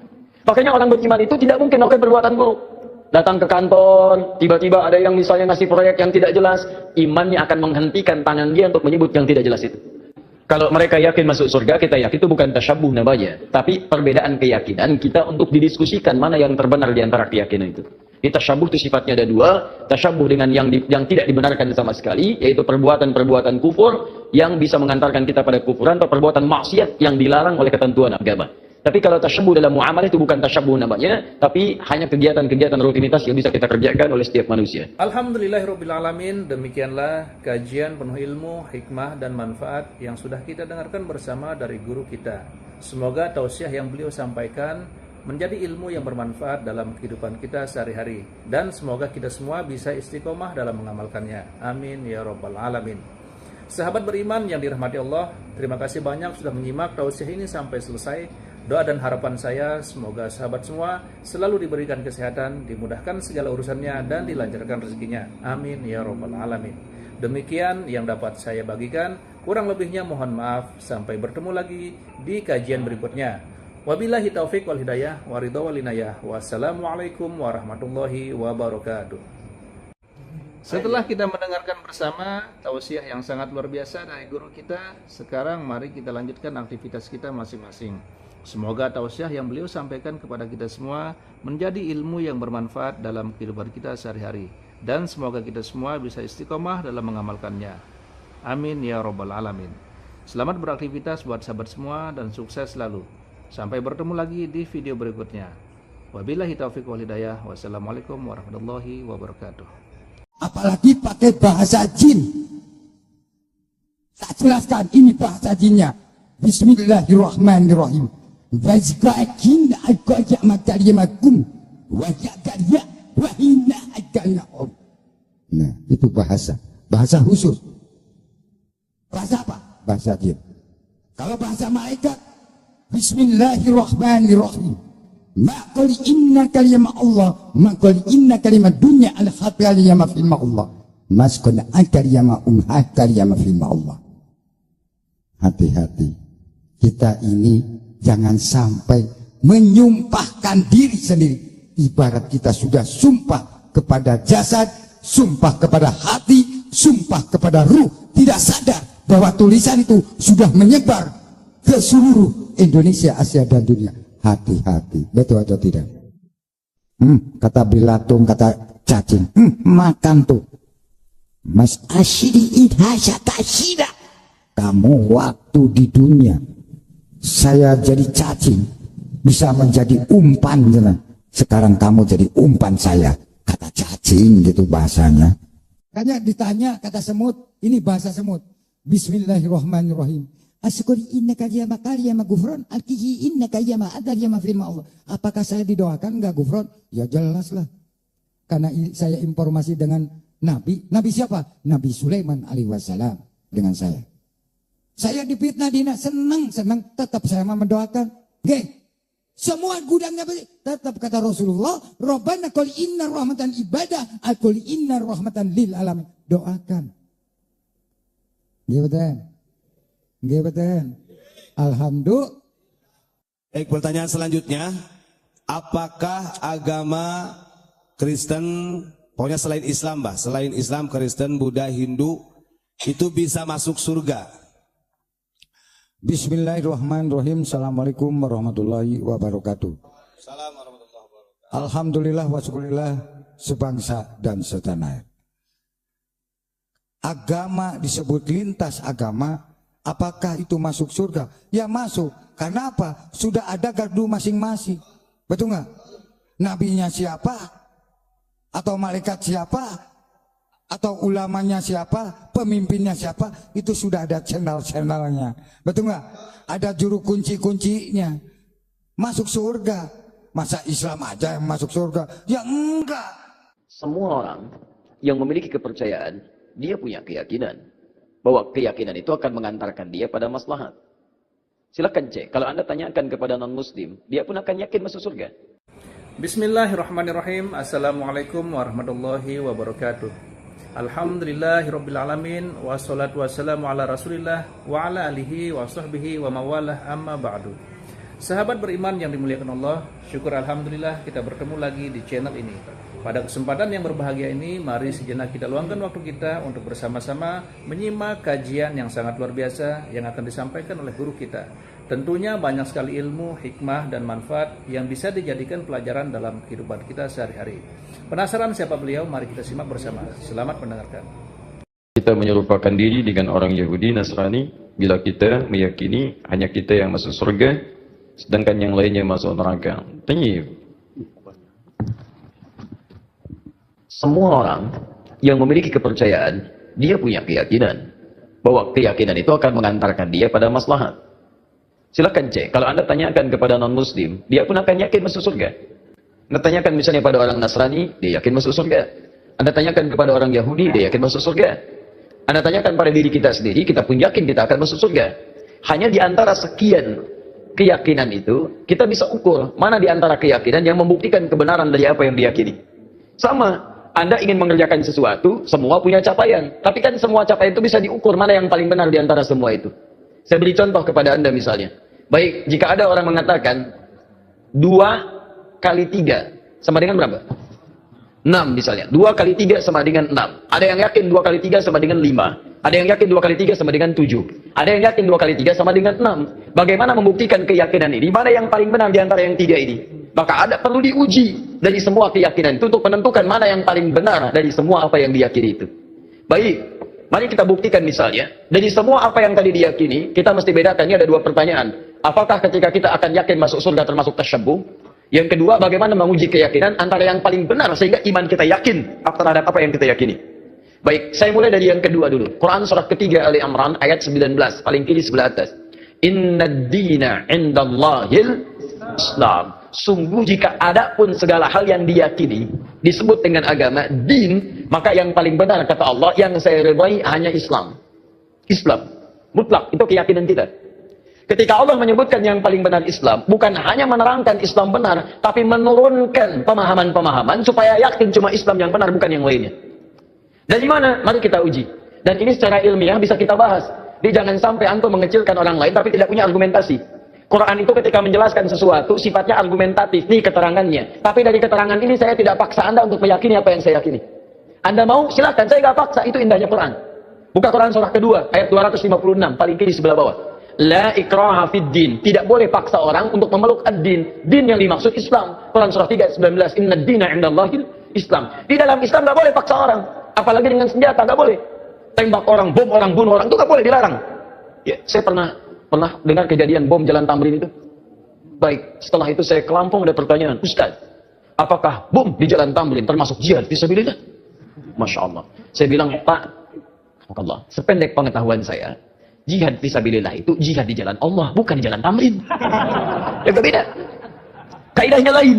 Makanya orang beriman itu tidak mungkin melakukan perbuatan buruk. Datang ke kantor, tiba-tiba ada yang misalnya ngasih proyek yang tidak jelas, imannya akan menghentikan tangan dia untuk menyebut yang tidak jelas itu. Kalau mereka yakin masuk surga, kita yakin itu bukan tasyabuh namanya. Tapi perbedaan keyakinan kita untuk didiskusikan mana yang terbenar di antara keyakinan itu. Di tasyabuh itu sifatnya ada dua. Tasyabuh dengan yang tidak dibenarkan sama sekali, yaitu perbuatan-perbuatan kufur yang bisa mengantarkan kita pada kufuran, atau perbuatan maksiat yang dilarang oleh ketentuan agama. Tapi kalau tasyabuh dalam muamalah itu bukan tasyabuh namanya, tapi hanya kegiatan-kegiatan rutinitas yang bisa kita kerjakan oleh setiap manusia. Alhamdulillahirrabbilalamin, demikianlah kajian penuh ilmu, hikmah, dan manfaat yang sudah kita dengarkan bersama dari guru kita. Semoga tausiah yang beliau sampaikan menjadi ilmu yang bermanfaat dalam kehidupan kita sehari-hari. Dan semoga kita semua bisa istiqomah dalam mengamalkannya. Amin ya rabbal alamin. Sahabat beriman yang dirahmati Allah, terima kasih banyak sudah menyimak tausiah ini sampai selesai. Doa dan harapan saya semoga sahabat semua selalu diberikan kesehatan, dimudahkan segala urusannya, dan dilancarkan rezekinya. Amin ya rabbal alamin. Demikian yang dapat saya bagikan. Kurang lebihnya mohon maaf. Sampai bertemu lagi di kajian berikutnya. Wabillahi taufiq wal hidayah wa ridha wal inayah. Wassalamualaikum warahmatullahi wabarakatuh. Setelah kita mendengarkan bersama tausiah yang sangat luar biasa dari guru kita, sekarang mari kita lanjutkan aktivitas kita masing-masing. Semoga tausiah yang beliau sampaikan kepada kita semua menjadi ilmu yang bermanfaat dalam kehidupan kita sehari-hari, dan semoga kita semua bisa istiqomah dalam mengamalkannya. Amin ya rabbal alamin. Selamat beraktivitas buat sahabat semua dan sukses selalu. Sampai bertemu lagi di video berikutnya. Wabillahi taufiq wal hidayah. Wassalamualaikum warahmatullahi wabarakatuh. Apalagi pakai bahasa jin. Tak jelaskan ini bahasa jinnya. Bismillahirrahmanirrahim. Wazqakin aqaja makarimakum wa yaqya wa inna ajanaum. Nah, itu bahasa khusus. Bahasa apa? Bahasa jin. Kalau bahasa malaikat, Bismillahirrahmanirrahim. Ma qali inna kalimah Allah, ma qali inna kalimah dunya al khataliyama fi Allah. Maskun akaryama akaryama fi Allah. Hati-hati. Kita ini jangan sampai menyumpahkan diri sendiri. Ibarat kita sudah sumpah kepada jasad, sumpah kepada hati, sumpah kepada ruh, tidak sadar bahwa tulisan itu sudah menyebar ke seluruh Indonesia, Asia, dan dunia. Hati-hati, betul atau tidak? Kata Bilatung, kata cacing, makan tuh. Mas asyidi idhasya tasyida. Kamu waktu di dunia saya jadi cacing, bisa menjadi umpan. Sekarang kamu jadi umpan saya. Kata cacing gitu bahasanya. Makanya ditanya kata semut, ini bahasa semut. Bismillahirrahmanirrahim. Asyukuri innaka yama karyama gufron, alkihi innaka yama adar yama firma Allah. Apakah saya didoakan enggak gufron? Ya jelas lah. Karena saya informasi dengan Nabi. Nabi siapa? Nabi Sulaiman alaihi wassalam dengan saya. Saya difitnah dina, senang, tetap saya mendoakan. Oke. Semua gudangnya tetap kata Rasulullah, Rabbana qul inna rahmatan ibadah, qul inna rahmatan lil alamin. Doakan. Gimana? Alhamdulillah. Baik, pertanyaan selanjutnya, apakah agama Kristen, pokoknya selain Islam, selain Islam, Kristen, Buddha, Hindu, itu bisa masuk surga? Bismillahirrahmanirrahim. Assalamualaikum warahmatullahi wabarakatuh. Alhamdulillah wa syukurillah sebangsa dan setanah air. Agama disebut lintas agama. Apakah itu masuk surga? Ya masuk. Karena apa? Sudah ada gardu masing-masing. Betul nggak? Nabinya siapa? Atau malaikat siapa? Atau ulamanya siapa, pemimpinnya siapa, itu sudah ada channel-channelnya. Betul nggak? Ada juru kunci-kuncinya. Masuk surga. Masa Islam aja yang masuk surga? Ya enggak. Semua orang yang memiliki kepercayaan, dia punya keyakinan bahwa keyakinan itu akan mengantarkan dia pada maslahat. Silakan cek, kalau Anda tanyakan kepada non-muslim, dia pun akan yakin masuk surga. Bismillahirrahmanirrahim. Assalamualaikum warahmatullahi wabarakatuh. Alhamdulillahirrabbilalamin. Wassalatu wassalamu ala rasulillah wa ala alihi wa sahbihi wa mawalah amma ba'du. Sahabat beriman yang dimuliakan Allah, syukur alhamdulillah kita bertemu lagi di channel ini Pada kesempatan yang berbahagia ini, mari sejenak kita luangkan waktu kita untuk bersama-sama menyimak kajian yang sangat luar biasa yang akan disampaikan oleh guru kita. Tentunya banyak sekali ilmu, hikmah, dan manfaat yang bisa dijadikan pelajaran dalam kehidupan kita sehari-hari. Penasaran siapa beliau? Mari kita simak bersama. Selamat mendengarkan. Kita menyerupakan diri dengan orang Yahudi Nasrani bila kita meyakini hanya kita yang masuk surga sedangkan yang lainnya masuk neraka. Tayyib. Semua orang yang memiliki kepercayaan, dia punya keyakinan bahwa keyakinan itu akan mengantarkan dia pada maslahat. Silakan cek, kalau Anda tanyakan kepada non-muslim, dia pun akan yakin masuk surga. Anda tanyakan misalnya pada orang Nasrani, dia yakin masuk surga. Anda tanyakan kepada orang Yahudi, dia yakin masuk surga. Anda tanyakan pada diri kita sendiri, kita pun yakin kita akan masuk surga. Hanya di antara sekian keyakinan itu, kita bisa ukur mana di antara keyakinan yang membuktikan kebenaran dari apa yang diyakini. Sama, Anda ingin mengerjakan sesuatu, semua punya capaian. Tapi kan semua capaian itu bisa diukur mana yang paling benar di antara semua itu. Saya beri contoh kepada Anda misalnya. Baik, jika ada orang mengatakan 2 kali 3 sama dengan berapa? 6 misalnya. 2 kali 3 sama dengan 6. Ada yang yakin 2 kali 3 sama dengan 5. Ada yang yakin 2 kali 3 sama dengan 7. Ada yang yakin 2 kali 3 sama dengan 6. Bagaimana membuktikan keyakinan ini? Mana yang paling benar di antara yang 3 ini? Maka ada perlu diuji dari semua keyakinan itu untuk menentukan mana yang paling benar dari semua apa yang diyakini itu. Baik, mari kita buktikan misalnya. Dari semua apa yang tadi diyakini, kita mesti bedakan. Ini ada 2 pertanyaan. Apakah ketika kita akan yakin masuk surga termasuk tasyabbuh? Yang kedua, bagaimana menguji keyakinan antara yang paling benar sehingga iman kita yakin terhadap apa yang kita yakini. Baik, saya mulai dari yang kedua dulu. Quran surah ketiga Ali Imran ayat 19, paling kiri sebelah atas. Innad dina indallahil Islam. Sungguh jika ada pun segala hal yang diyakini disebut dengan agama, din, maka yang paling benar kata Allah, yang saya ridai hanya Islam. Islam. Mutlak, itu keyakinan kita. Ketika Allah menyebutkan yang paling benar Islam, bukan hanya menerangkan Islam benar, tapi menurunkan pemahaman-pemahaman supaya yakin cuma Islam yang benar, bukan yang lainnya. Dari mana? Mari kita uji. Dan ini secara ilmiah bisa kita bahas. Jadi jangan sampai antum mengecilkan orang lain tapi tidak punya argumentasi. Quran itu ketika menjelaskan sesuatu sifatnya argumentatif, nih keterangannya. Tapi dari keterangan ini saya tidak paksa Anda untuk meyakini apa yang saya yakini. Anda mau? Silakan, saya nggak paksa. Itu indahnya Quran. Buka Quran surah kedua ayat 256 paling kiri sebelah bawah. La ikraha fid din. Tidak boleh paksa orang untuk memeluk ad-din. Din yang dimaksud Islam. Quran surah 3 ayat 19. Innad dina indallahil Islam. Di dalam Islam nggak boleh paksa orang. Apalagi dengan senjata nggak boleh. Tembak orang, bom orang, bunuh orang itu nggak boleh, dilarang. Ya, saya pernah dengar kejadian bom Jalan Tamrin itu. Baik, setelah itu saya ke Lampung, ada pertanyaan, Ustaz, apakah bom di Jalan Tamrin termasuk jihad fisabilillah? Masya Allah. Saya bilang, Pak, Allah, sependek pengetahuan saya, jihad fisabilillah itu jihad di jalan Allah, bukan di Jalan Tamrin. Ya berbeda. Kaidahnya lain.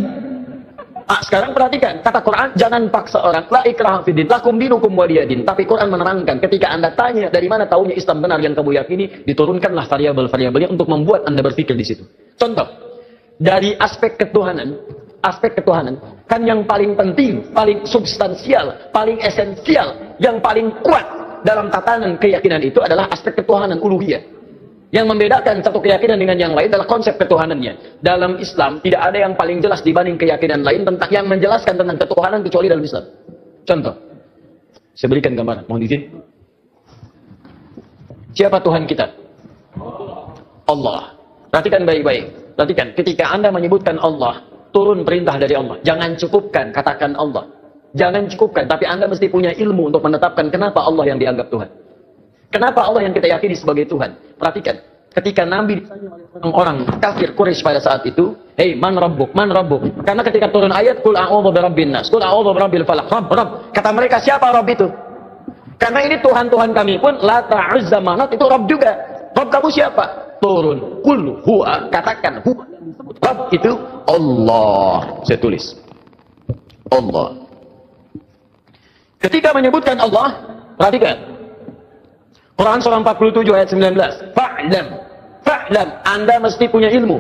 Sekarang perhatikan, kata Quran, jangan paksa orang. La ikraha fiddin, lakum dinukum waliyadin. Tapi Quran menerangkan, ketika Anda tanya dari mana tahunya Islam benar yang kamu yakini, diturunkanlah variabel-variabelnya untuk membuat Anda berpikir di situ. Contoh, dari aspek ketuhanan, kan yang paling penting, paling substansial, paling esensial, yang paling kuat dalam tatanan keyakinan itu adalah aspek ketuhanan uluhiyah. Yang membedakan satu keyakinan dengan yang lain adalah konsep ketuhanannya. Dalam Islam tidak ada yang paling jelas dibanding keyakinan lain tentang yang menjelaskan tentang ketuhanan kecuali dalam Islam. Contoh, saya berikan gambaran. Mohon izin. Siapa Tuhan kita? Allah. Perhatikan baik-baik. Perhatikan, ketika Anda menyebutkan Allah, turun perintah dari Allah. Jangan cukupkan, katakan Allah. Jangan cukupkan, tapi Anda mesti punya ilmu untuk menetapkan kenapa Allah yang dianggap Tuhan. Kenapa Allah yang kita yakini sebagai Tuhan? Perhatikan, ketika Nabi ditanya oleh orang kafir Quraisy pada saat itu, "Hei, man rabbuk? Man rabbuk?" Karena ketika turun ayat, "Qul a'udzu birabbin nas, qul a'udzu birabbil falaq." Rabb. Kata mereka, siapa Rabb itu? Karena ini Tuhan-Tuhan kami pun, Lata, Uzza, Manat, itu Rabb juga. Rabb kamu siapa? Turun, qul huwa, katakan huwa. Rabb itu Allah. Saya tulis. Allah. Ketika menyebutkan Allah, perhatikan. Quran surah 47 ayat 19. Fa'lam, Anda mesti punya ilmu.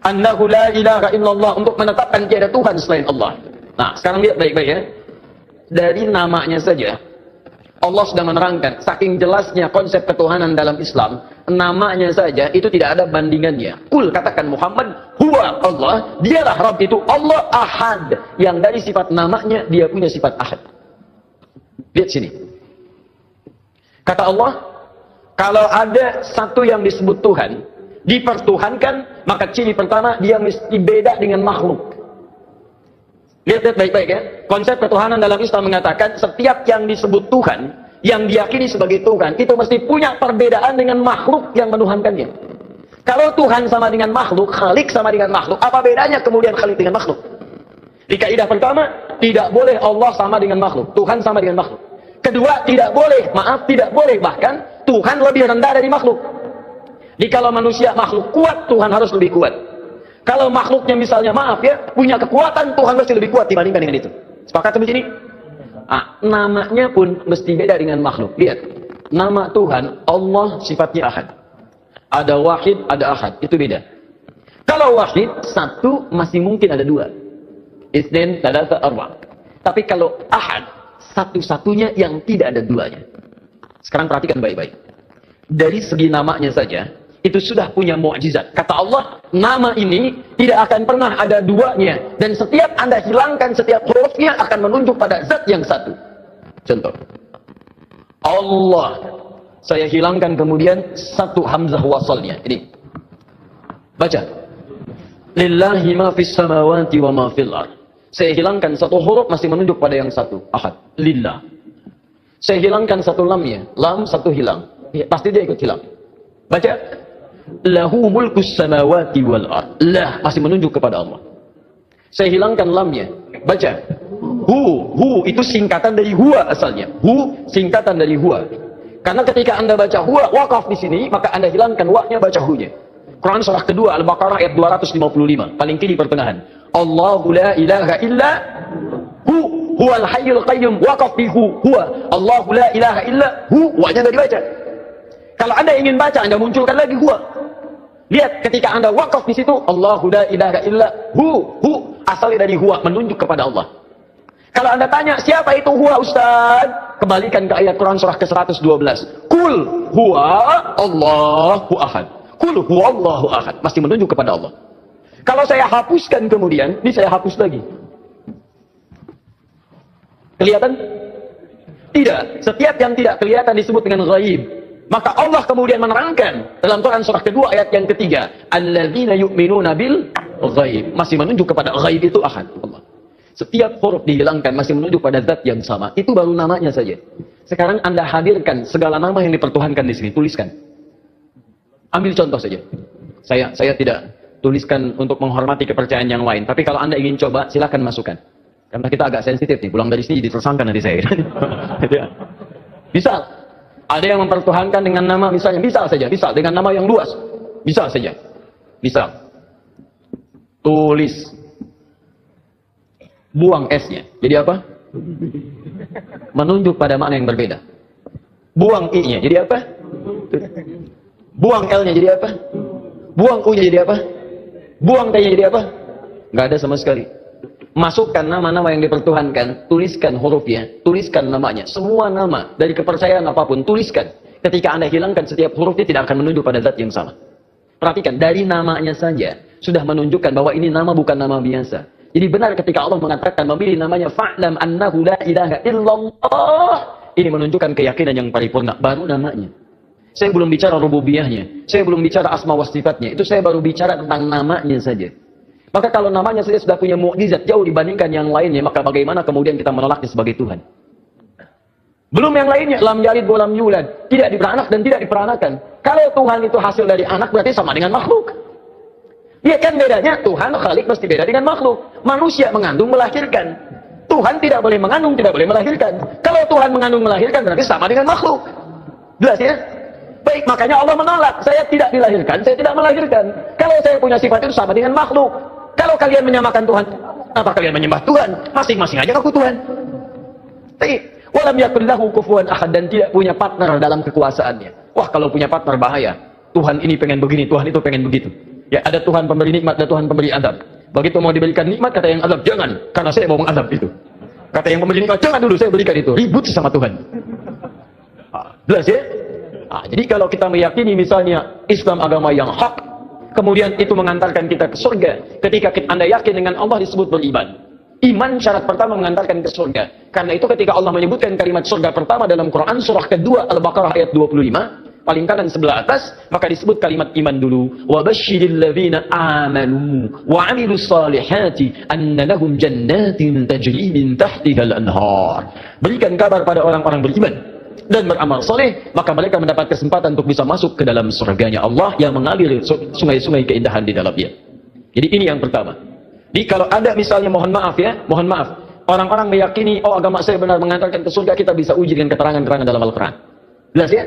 Annahu la ilaha illallah, untuk menetapkan tiada Tuhan selain Allah. Nah, sekarang lihat baik-baik ya. Dari namanya saja, Allah sudah menerangkan, saking jelasnya konsep ketuhanan dalam Islam, namanya saja itu tidak ada bandingannya. Kul, katakan Muhammad, Huwa Allah, dialah Rabb itu Allah Ahad, yang dari sifat namanya dia punya sifat Ahad. Lihat sini. Kata Allah, kalau ada satu yang disebut Tuhan, dipertuhankan, maka ciri pertama dia mesti beda dengan makhluk. Lihat baik-baik ya. Konsep ketuhanan dalam Islam mengatakan setiap yang disebut Tuhan, yang diyakini sebagai Tuhan, itu mesti punya perbedaan dengan makhluk yang menuhankannya. Kalau Tuhan sama dengan makhluk, Khalik sama dengan makhluk, apa bedanya kemudian Khalik dengan makhluk? Di kaidah pertama, tidak boleh Allah sama dengan makhluk, Tuhan sama dengan makhluk. Kedua, tidak boleh bahkan Tuhan lebih rendah dari makhluk. Jadi kalau manusia makhluk kuat, Tuhan harus lebih kuat. Kalau makhluknya misalnya punya kekuatan, Tuhan mesti lebih kuat dibandingkan dengan itu. Sepakat sampai sini? Namanya pun mesti beda dengan makhluk. Lihat, nama Tuhan Allah sifatnya Ahad. Ada Wahid, ada Ahad, itu beda. Kalau Wahid satu masih mungkin ada dua. Itsnain, tsalatsa, arba'. Tapi kalau Ahad satu-satunya yang tidak ada duanya. Sekarang perhatikan baik-baik. Dari segi namanya saja itu sudah punya mukjizat. Kata Allah, nama ini tidak akan pernah ada duanya, dan setiap Anda hilangkan setiap hurufnya akan menunjuk pada zat yang satu. Contoh, Allah, saya hilangkan kemudian satu hamzah wasalnya. Ini baca, lillahi ma fis samawati wa ma fil ard. Saya hilangkan satu huruf masih menunjuk pada yang satu, Ahad, lillah. Saya hilangkan satu lamnya, lam satu hilang, pasti dia ikut hilang. Baca, lahu mulkus samawati wal ard. Lah masih menunjuk kepada Allah. Saya hilangkan lamnya. Baca, hu itu singkatan dari huwa asalnya. Hu singkatan dari huwa. Karena ketika Anda baca huwa wakaf di sini, maka Anda hilangkan wa-nya, baca hu-nya. Quran surah kedua Al-Baqarah ayat 255, paling kiri pertengahan. Allahu la ilaha illa huwal hayyul qayyum, wakaf di huwa. Allahu la ilaha illa wa-nya tidak dibaca. Kalau Anda ingin baca, Anda munculkan lagi huwa. Lihat, ketika Anda wakaf di situ, Allahu la ilaha illa asalnya dari huwa, menunjuk kepada Allah. Kalau Anda tanya, siapa itu huwa Ustaz? Kembalikan ke ayat Quran surah ke-112. Kul huwa Allahu ahad. Kul huwa Allahu ahad. Masih menunjuk kepada Allah. Kalau saya hapuskan kemudian, ini saya hapus lagi. Kelihatan? Tidak. Setiap yang tidak kelihatan disebut dengan ghaib. Maka Allah kemudian menerangkan dalam Quran surah kedua ayat yang ketiga, alladzina yu'minuna bil ghaib. Masih menunjuk kepada ghaib itu ahad, Allah. Setiap huruf dihilangkan masih menunjuk pada zat yang sama. Itu baru namanya saja. Sekarang Anda hadirkan segala nama yang dipertuhankan di sini, tuliskan. Ambil contoh saja. Saya tidak tuliskan untuk menghormati kepercayaan yang lain, tapi kalau Anda ingin coba, silakan masukkan. Karena kita agak sensitif nih, pulang dari sini jadi tersangka nanti saya. Misal, ada yang mempertuhankan dengan nama misalnya, misal dengan nama yang luas. Misal saja. Misal, tulis, buang S-nya. Jadi apa? Menunjuk pada makna yang berbeda. Buang I-nya. Jadi apa? Buang L-nya jadi apa? Buang U-nya jadi apa? Buang T-nya jadi apa? Nggak ada sama sekali. Masukkan nama-nama yang dipertuhankan, tuliskan hurufnya, tuliskan namanya. Semua nama dari kepercayaan apapun, tuliskan. Ketika Anda hilangkan setiap hurufnya, tidak akan menunjuk pada zat yang sama. Perhatikan, dari namanya saja sudah menunjukkan bahwa ini nama bukan nama biasa. Jadi benar ketika Allah mengatakan memilih namanya fa'lam annahu la ilaha illallah. Ini menunjukkan keyakinan yang paripurna, baru namanya. Saya belum bicara rububiyahnya, saya belum bicara asma wa sifatnya. Itu saya baru bicara tentang namanya saja. Maka kalau namanya saja sudah punya mukjizat jauh dibandingkan yang lainnya, maka bagaimana kemudian kita menolaknya sebagai Tuhan? Belum yang lainnya, lam yalid wa lam yulad, tidak diberanak dan tidak diperanakan. Kalau Tuhan itu hasil dari anak, berarti sama dengan makhluk. Ya kan bedanya, Tuhan Khalik mesti beda dengan makhluk. Manusia mengandung melahirkan. Tuhan tidak boleh mengandung, tidak boleh melahirkan. Kalau Tuhan mengandung melahirkan, berarti sama dengan makhluk. Jelas ya? Baik, makanya Allah menolak. Saya tidak dilahirkan, saya tidak melahirkan. Kalau saya punya sifat itu sama dengan makhluk. Kalau kalian menyamakan Tuhan, apa kalian menyembah Tuhan? Masing-masing aja aku Tuhan. Walam yakun lahu kufuwan ahad, dan tidak punya partner dalam kekuasaannya. Wah, kalau punya partner bahaya. Tuhan ini pengen begini, Tuhan itu pengen begitu. Ya, ada Tuhan pemberi nikmat, ada Tuhan pemberi azab. Begitu mau diberikan nikmat, kata yang azab, jangan, karena saya mau mengazab itu. Kata yang pemberi nikmat, jangan dulu, saya berikan itu. Ribut sama Tuhan. Jelas ya? Jadi kalau kita meyakini misalnya Islam agama yang hak, kemudian itu mengantarkan kita ke surga. Ketika Anda yakin dengan Allah disebut beriman. Iman syarat pertama mengantarkan ke surga. Karena itu ketika Allah menyebutkan kalimat surga pertama dalam Quran surah kedua Al-Baqarah ayat 25, paling kanan sebelah atas, maka disebut kalimat iman dulu. Wa basyiril ladzina amanu wa 'amilus solihati anna lahum jannatin tajri min tahtihal anhar. Berikan kabar pada orang-orang beriman dan beramal soleh, maka mereka mendapat kesempatan untuk bisa masuk ke dalam surganya Allah yang mengalir sungai-sungai keindahan di dalamnya. Jadi ini yang pertama. Jadi kalau ada misalnya mohon maaf, orang-orang meyakini oh agama saya benar mengantarkan ke surga, kita bisa uji dengan keterangan-keterangan dalam Al-Quran. Jelas ya?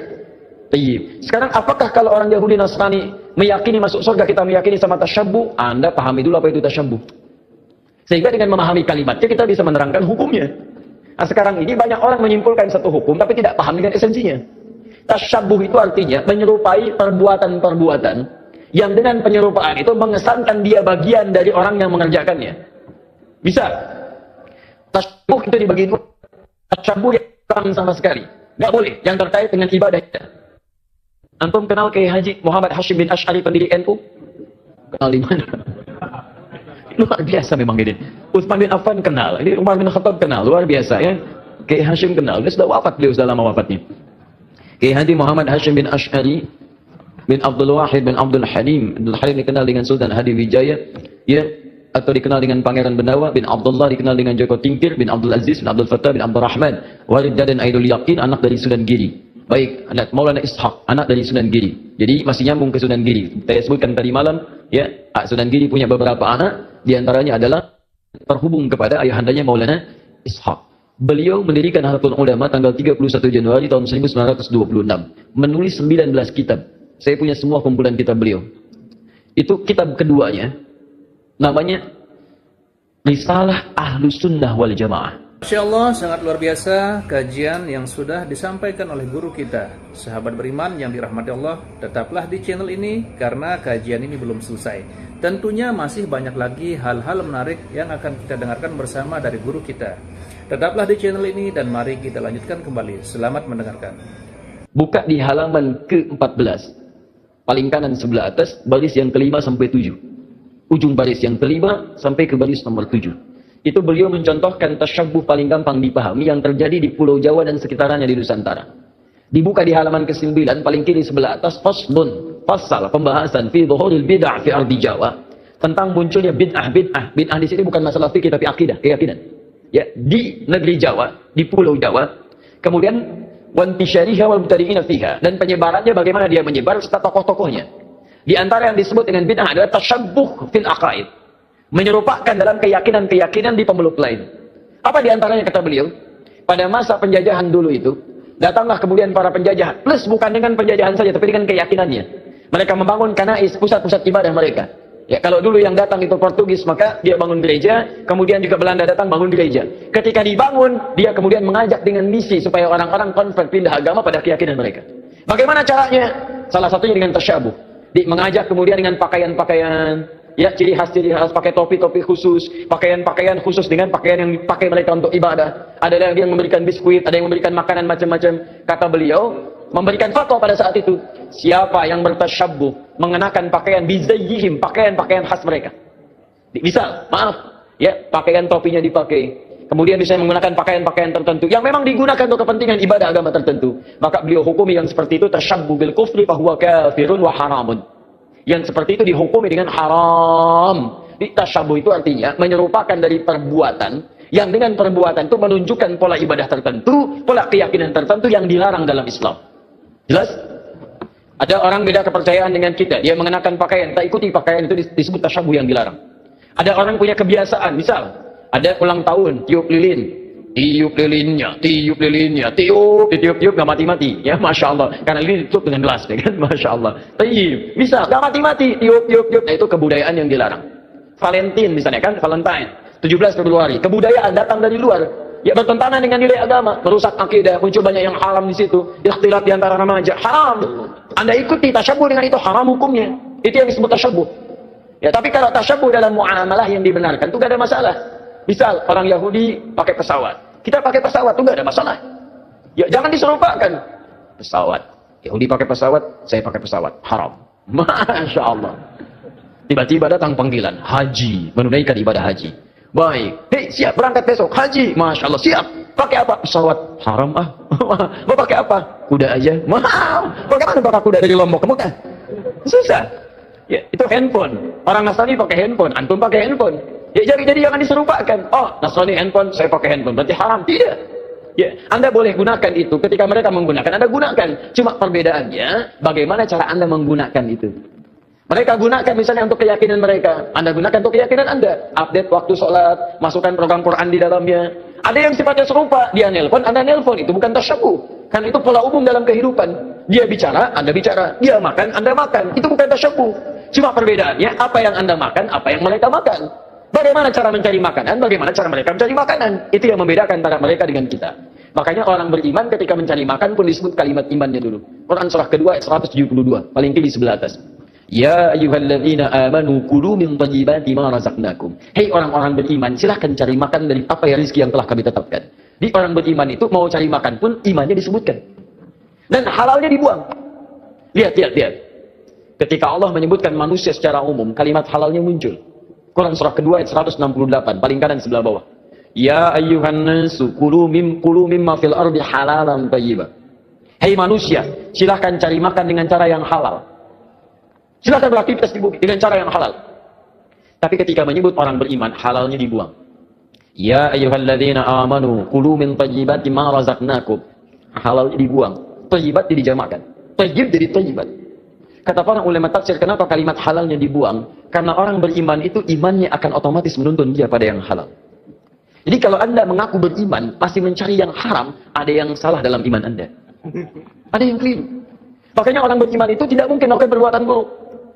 Tayyib. Sekarang apakah kalau orang Yahudi Nasrani meyakini masuk surga, kita meyakini sama tasyabbuh? Anda pahami dulu apa itu tasyabbuh. Sehingga dengan memahami kalimatnya kita bisa menerangkan hukumnya. Nah, sekarang ini banyak orang menyimpulkan satu hukum tapi tidak paham dengan esensinya. Tasyabbuh itu artinya menyerupai perbuatan-perbuatan yang dengan penyerupaan itu mengesankan dia bagian dari orang yang mengerjakannya. Bisa. Tasyabbuh itu dibagi dua. Tasyabbuh yang sama sekali. Nggak boleh. Yang terkait dengan ibadah kita. Antum kenal Kiai Haji Muhammad Hashim bin Asy'ari pendiri NU? Kenal di mana? Luar biasa memang ini. Utsman bin Affan kenal, ini Umar bin Khattab kenal, luar biasa ya. Kiai Hashim kenal, dia sudah wafat, beliau sudah lama wafatnya. Kiai Haji Muhammad Hashim bin Asy'ari bin Abdul Wahid bin Abdul Halim. Abdul Halim dikenal dengan Sultan Hadi Wijaya, ya, atau dikenal dengan Pangeran Benawa bin Abdullah, dikenal dengan Joko Tingkir bin Abdul Aziz bin Abdul Fattah bin Abdul Rahman, Walid dan Aidul Yaqin, anak dari Sunan Giri. Baik, anak Maulana Ishaq, anak dari Sunan Giri. Jadi masih nyambung ke Sunan Giri. Saya sebutkan tadi malam, ya, Sunan Giri punya beberapa anak, di antaranya adalah terhubung kepada ayahandanya Maulana Ishaq. Beliau mendirikan Nahdlatul Ulama tanggal 31 Januari tahun 1926. Menulis 19 kitab. Saya punya semua kumpulan kitab beliau. Itu kitab keduanya, namanya Risalah Ahlus Sunnah wal Jamaah. Masya Allah, sangat luar biasa kajian yang sudah disampaikan oleh guru kita. Sahabat beriman yang dirahmati Allah, tetaplah di channel ini karena kajian ini belum selesai. Tentunya masih banyak lagi hal-hal menarik yang akan kita dengarkan bersama dari guru kita. Tetaplah di channel ini dan mari kita lanjutkan kembali. Selamat mendengarkan. Buka di halaman ke-14. Paling kanan sebelah atas, baris yang ke-5 sampai 7. Ujung baris yang ke-5 sampai ke baris nomor 7. Itu beliau mencontohkan tasyabbuh paling gampang dipahami yang terjadi di Pulau Jawa dan sekitarnya di Nusantara. Dibuka di halaman ke-9 paling kiri sebelah atas, faslun, fasal pembahasan fi dhuhuril bid'ah fi ardi Jawa, tentang munculnya bid'ah. Bid'ah di sini bukan masalah fikih tapi akidah, keyakinan. Ya, di negeri Jawa, di Pulau Jawa. Kemudian wantisyariha wal mubtadi'ina fiha, dan penyebarannya bagaimana dia menyebar serta tokoh-tokohnya. Di antara yang disebut dengan bid'ah adalah tasyabbuh fil aqaid. Menyerupakan dalam keyakinan-keyakinan di pemeluk lain. Apa di antaranya kata beliau? Pada masa penjajahan dulu itu, datanglah kemudian para penjajah, plus bukan dengan penjajahan saja, tapi dengan keyakinannya. Mereka membangun kanais, pusat-pusat ibadah mereka. Ya, kalau dulu yang datang itu Portugis, maka dia bangun gereja, kemudian juga Belanda datang bangun gereja. Ketika dibangun, dia kemudian mengajak dengan misi supaya orang-orang konvert pindah agama pada keyakinan mereka. Bagaimana caranya? Salah satunya dengan tasyabuh. Mengajak kemudian dengan pakaian-pakaian, ya, ciri khas pakai topi-topi khusus, pakaian-pakaian khusus dengan pakaian yang dipakai mereka untuk ibadah. Ada yang memberikan biskuit, ada yang memberikan makanan macam-macam. Kata beliau, memberikan fatwa pada saat itu, siapa yang bertasyabbuh mengenakan pakaian bizayyihim, pakaian-pakaian khas mereka. Misal, maaf, ya, pakaian topinya dipakai. Kemudian bisa menggunakan pakaian-pakaian tertentu yang memang digunakan untuk kepentingan ibadah agama tertentu. Maka beliau hukumi yang seperti itu tasyabbuh bil kufri fa huwa kafirun wa haramun. Yang seperti itu dihukumi dengan haram. Tasyabbuh itu artinya menyerupakan dari perbuatan yang dengan perbuatan itu menunjukkan pola ibadah tertentu, pola keyakinan tertentu yang dilarang dalam Islam. Jelas? Ada orang beda kepercayaan dengan kita, dia mengenakan pakaian, tak ikuti pakaian itu disebut tasyabbuh yang dilarang. Ada orang punya kebiasaan, misal ada ulang tahun, tiup lilin. Tiup lilinnya, ditiup-tiup nggak mati-mati, ya, masya Allah. Karena lilin ditutup dengan gelas, ya kan, masya Allah. Tiup, bisa, nggak mati-mati, tiup. Nah, itu kebudayaan yang dilarang. Valentine misalnya kan, Valentine, 17 Februari, kebudayaan datang dari luar, ya, bertentangan dengan nilai agama, merusak akidah, muncul banyak yang haram di situ, ikhtilat di antara remaja, haram. Anda ikuti tasyabbuh dengan itu, haram hukumnya. Itu yang disebut tasyabbuh. Ya, tapi kalau tasyabbuh dalam muamalah yang dibenarkan, itu nggak ada masalah. Misal orang Yahudi pakai pesawat, kita pakai pesawat itu nggak ada masalah. Ya, jangan diserupakan. Pesawat, Yahudi pakai pesawat, saya pakai pesawat, haram. Masya Allah. Tiba-tiba datang panggilan, haji, menunaikan ibadah haji. Baik, hei siap berangkat besok, haji. Masya Allah, siap. Pakai apa? Pesawat. Haram ah. Mau pakai apa? Kuda aja. Mahal. Bagaimana pakai kuda dari Lombok ke Mekah? Susah. Ya, itu handphone. Orang Nasrani pakai handphone, antum pakai handphone. Ya jadi jangan diserupakan. Oh, Nasrani handphone, saya pakai handphone. Berarti haram. Tidak. Ya, Anda boleh gunakan itu ketika mereka menggunakan, Anda gunakan. Cuma perbedaannya, bagaimana cara Anda menggunakan itu. Mereka gunakan misalnya untuk keyakinan mereka, Anda gunakan untuk keyakinan Anda. Update waktu sholat, masukkan program Quran di dalamnya. Ada yang sifatnya serupa, dia nelpon, Anda nelpon, itu bukan tasyabuh. Karena itu pola umum dalam kehidupan. Dia bicara, Anda bicara. Dia makan, Anda makan. Itu bukan tasyabuh. Cuma perbedaannya, apa yang Anda makan, apa yang mereka makan. Bagaimana cara mencari makanan, bagaimana cara mereka mencari makanan. Itu yang membedakan antara mereka dengan kita. Makanya orang beriman ketika mencari makan pun disebut kalimat imannya dulu. Quran surah kedua ayat 172, paling tinggi sebelah atas. Ya ayyuhalladzina amanu kulu min thayyibati ma razaqnakum. Hei orang-orang beriman, silakan cari makan dari apa ya rezeki yang telah kami tetapkan. Di orang beriman itu mau cari makan pun imannya disebutkan. Dan halalnya dibuang. Lihat. Ketika Allah menyebutkan manusia secara umum, kalimat halalnya muncul. Quran surah kedua ayat 168, paling kanan sebelah bawah. Ya ayyuhan nasu kulu mimma fil ardi halalan thayyiban. Hei manusia, silakan cari makan dengan cara yang halal. Silakan beraktivitas di bumi dengan cara yang halal. Tapi ketika menyebut orang beriman, halalnya dibuang. Ya ayyuhalladzina amanu kulu min thayyibati ma razaqnakum. Halalnya dibuang. Thayyibat dijamakkan. Thayyib jadi thayyibat. Kata para ulama tafsir, kenapa kalimat halalnya dibuang? Karena orang beriman itu imannya akan otomatis menuntun dia pada yang halal. Jadi kalau Anda mengaku beriman, pasti mencari yang haram, ada yang salah dalam iman Anda. Ada yang keliru. Makanya orang beriman itu tidak mungkin melakukan perbuatan buruk.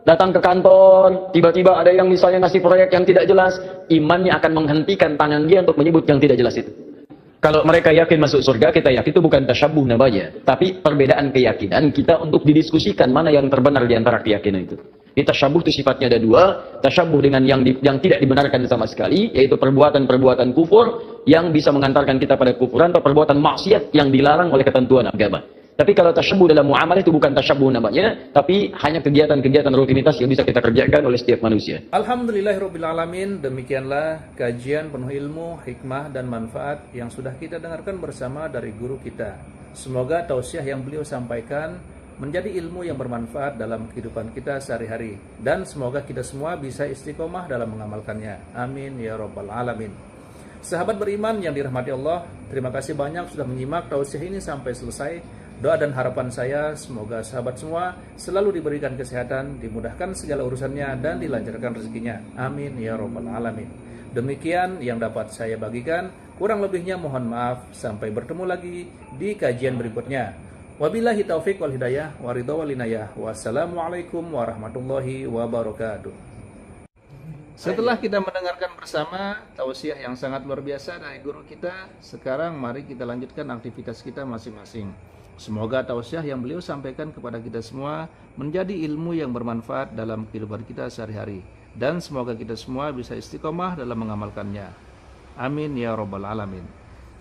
Datang ke kantor, tiba-tiba ada yang misalnya ngasih proyek yang tidak jelas, imannya akan menghentikan tangan dia untuk menyebut yang tidak jelas itu. Kalau mereka yakin masuk surga, kita yakin itu bukan tasyabuh namanya. Tapi perbedaan keyakinan kita untuk didiskusikan mana yang terbenar di antara keyakinan itu. Di tasyabuh itu sifatnya ada dua. Tasyabuh dengan yang tidak dibenarkan sama sekali, yaitu perbuatan-perbuatan kufur yang bisa mengantarkan kita pada kufuran, atau perbuatan maksiat yang dilarang oleh ketentuan agama. Tapi kalau tasyabuh dalam muamalah itu bukan tasyabuh namanya, tapi hanya kegiatan-kegiatan rutinitas yang bisa kita kerjakan oleh setiap manusia. Alhamdulillahirrabbilalamin, demikianlah kajian penuh ilmu, hikmah, dan manfaat yang sudah kita dengarkan bersama dari guru kita. Semoga tausiah yang beliau sampaikan menjadi ilmu yang bermanfaat dalam kehidupan kita sehari-hari. Dan semoga kita semua bisa istiqomah dalam mengamalkannya. Amin ya rabbal alamin. Sahabat beriman yang dirahmati Allah, terima kasih banyak sudah menyimak tausiah ini sampai selesai. Doa dan harapan saya, semoga sahabat semua selalu diberikan kesehatan, dimudahkan segala urusannya, dan dilancarkan rezekinya. Amin ya rabbal alamin. Demikian yang dapat saya bagikan. Kurang lebihnya mohon maaf. Sampai bertemu lagi di kajian berikutnya. Wabillahi taufiq wal hidayah, waridha wal inayah. Wassalamualaikum warahmatullahi wabarakatuh. Setelah kita mendengarkan bersama tausiah yang sangat luar biasa dari guru kita, sekarang mari kita lanjutkan aktivitas kita masing-masing. Semoga tausiah yang beliau sampaikan kepada kita semua menjadi ilmu yang bermanfaat dalam kehidupan kita sehari-hari. Dan semoga kita semua bisa istiqomah dalam mengamalkannya. Amin ya rabbal alamin.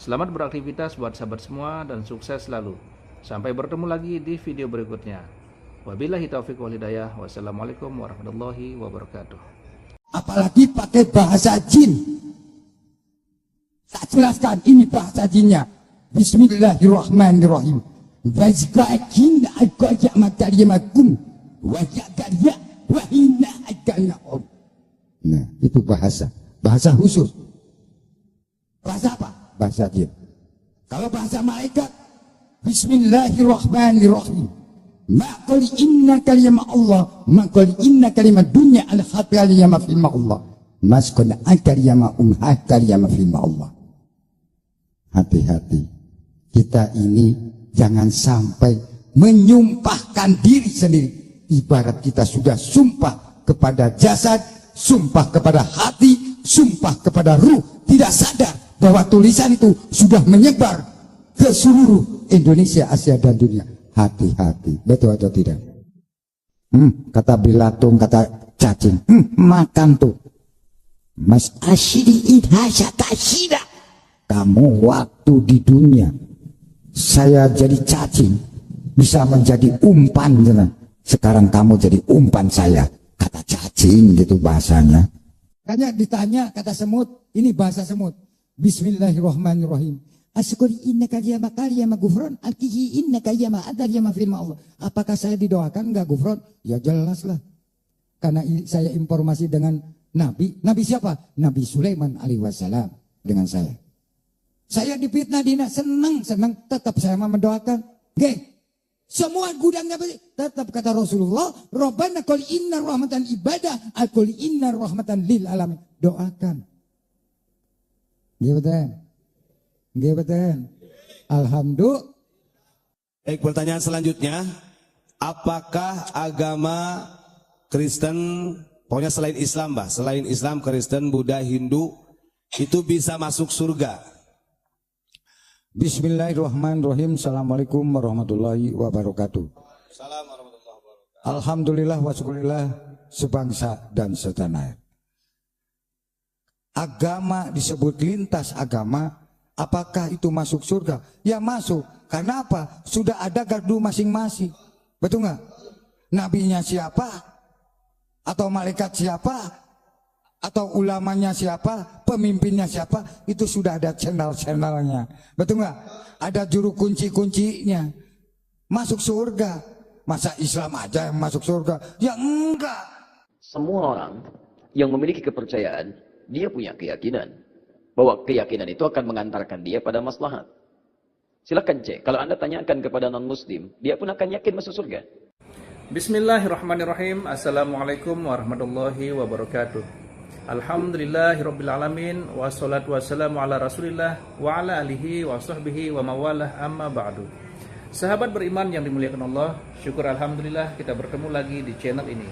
Selamat beraktivitas buat sahabat semua dan sukses selalu. Sampai bertemu lagi di video berikutnya. Wabillahi taufiq wal hidayah. Wassalamualaikum warahmatullahi wabarakatuh. Apalagi pakai bahasa jin. Tak jelaskan ini bahasa jinnya. Bismillahirrahmanirrahim. Wazqa'akin aqaja makariyamakum wajaqariya wahina akana'um. Nah, itu bahasa khusus. Bahasa apa? Bahasa jin. Kalau bahasa malaikat, Bismillahirrahmanirrahim. Maqali inna kalimah Allah, maqali inna kalimah dunya al-khataliyama filma Allah. Maskun akariyama akariyama filma Allah. Hati-hati. Kita ini jangan sampai menyumpahkan diri sendiri. Ibarat kita sudah sumpah kepada jasad, sumpah kepada hati, sumpah kepada ruh. Tidak sadar bahwa tulisan itu sudah menyebar ke seluruh Indonesia, Asia, dan dunia. Hati-hati. Betul atau tidak? Kata belatung, kata cacing. Makan tuh. Mas asyidi idhasya tasyida. Kamu waktu di dunia saya jadi cacing, bisa menjadi umpan. Sekarang kamu jadi umpan saya, kata cacing. kucing gitu bahasanya. Makanya ditanya kata semut, ini bahasa semut. Bismillahirrahmanirrahim. Asyukuri innaka yama qaryama gufron alkihi innaka yama adar yama firma Allah. Apakah saya didoakan enggak gufron? Ya jelas lah. Karena saya informasi dengan Nabi. Nabi siapa? Nabi Sulaiman alaihi wassalam dengan saya. Saya difitnah dina senang tetap saya mendoakan. Oke. Semua gudangnya tetap kata Rasulullah, Rabbana qul inna rahmatan ibadah, qul inna rahmatan lil alamin. Doakan. Gimana? Alhamdulillah. Baik, pertanyaan selanjutnya, apakah agama Kristen, pokoknya selain Islam, Mbah, selain Islam, Kristen, Buddha, Hindu, itu bisa masuk surga? Bismillahirrahmanirrahim. Assalamualaikum warahmatullahi wabarakatuh. Alhamdulillah wa syukurillah sebangsa dan setanah air. Agama disebut lintas agama. Apakah itu masuk surga? Ya masuk. Karena apa? Sudah ada gardu masing-masing. Betul nggak? Nabinya siapa? Atau malaikat siapa? Atau ulamanya siapa? Pemimpinnya siapa? Itu sudah ada channel-channelnya. Betul nggak? Ada juru kunci-kuncinya. Masuk surga. Masa Islam aja yang masuk surga? Ya enggak. Semua orang yang memiliki kepercayaan, dia punya keyakinan bahwa keyakinan itu akan mengantarkan dia pada maslahat. Silakan cek. Kalau Anda tanyakan kepada non-muslim, dia pun akan yakin masuk surga. Bismillahirrahmanirrahim. Assalamualaikum warahmatullahi wabarakatuh. Alhamdulillahirabbil alamin wassalatu wassalamu ala Rasulillah wa ala alihi wa sahbihi wa mawalah amma ba'du. Sahabat beriman yang dimuliakan Allah, syukur alhamdulillah kita bertemu lagi di channel ini.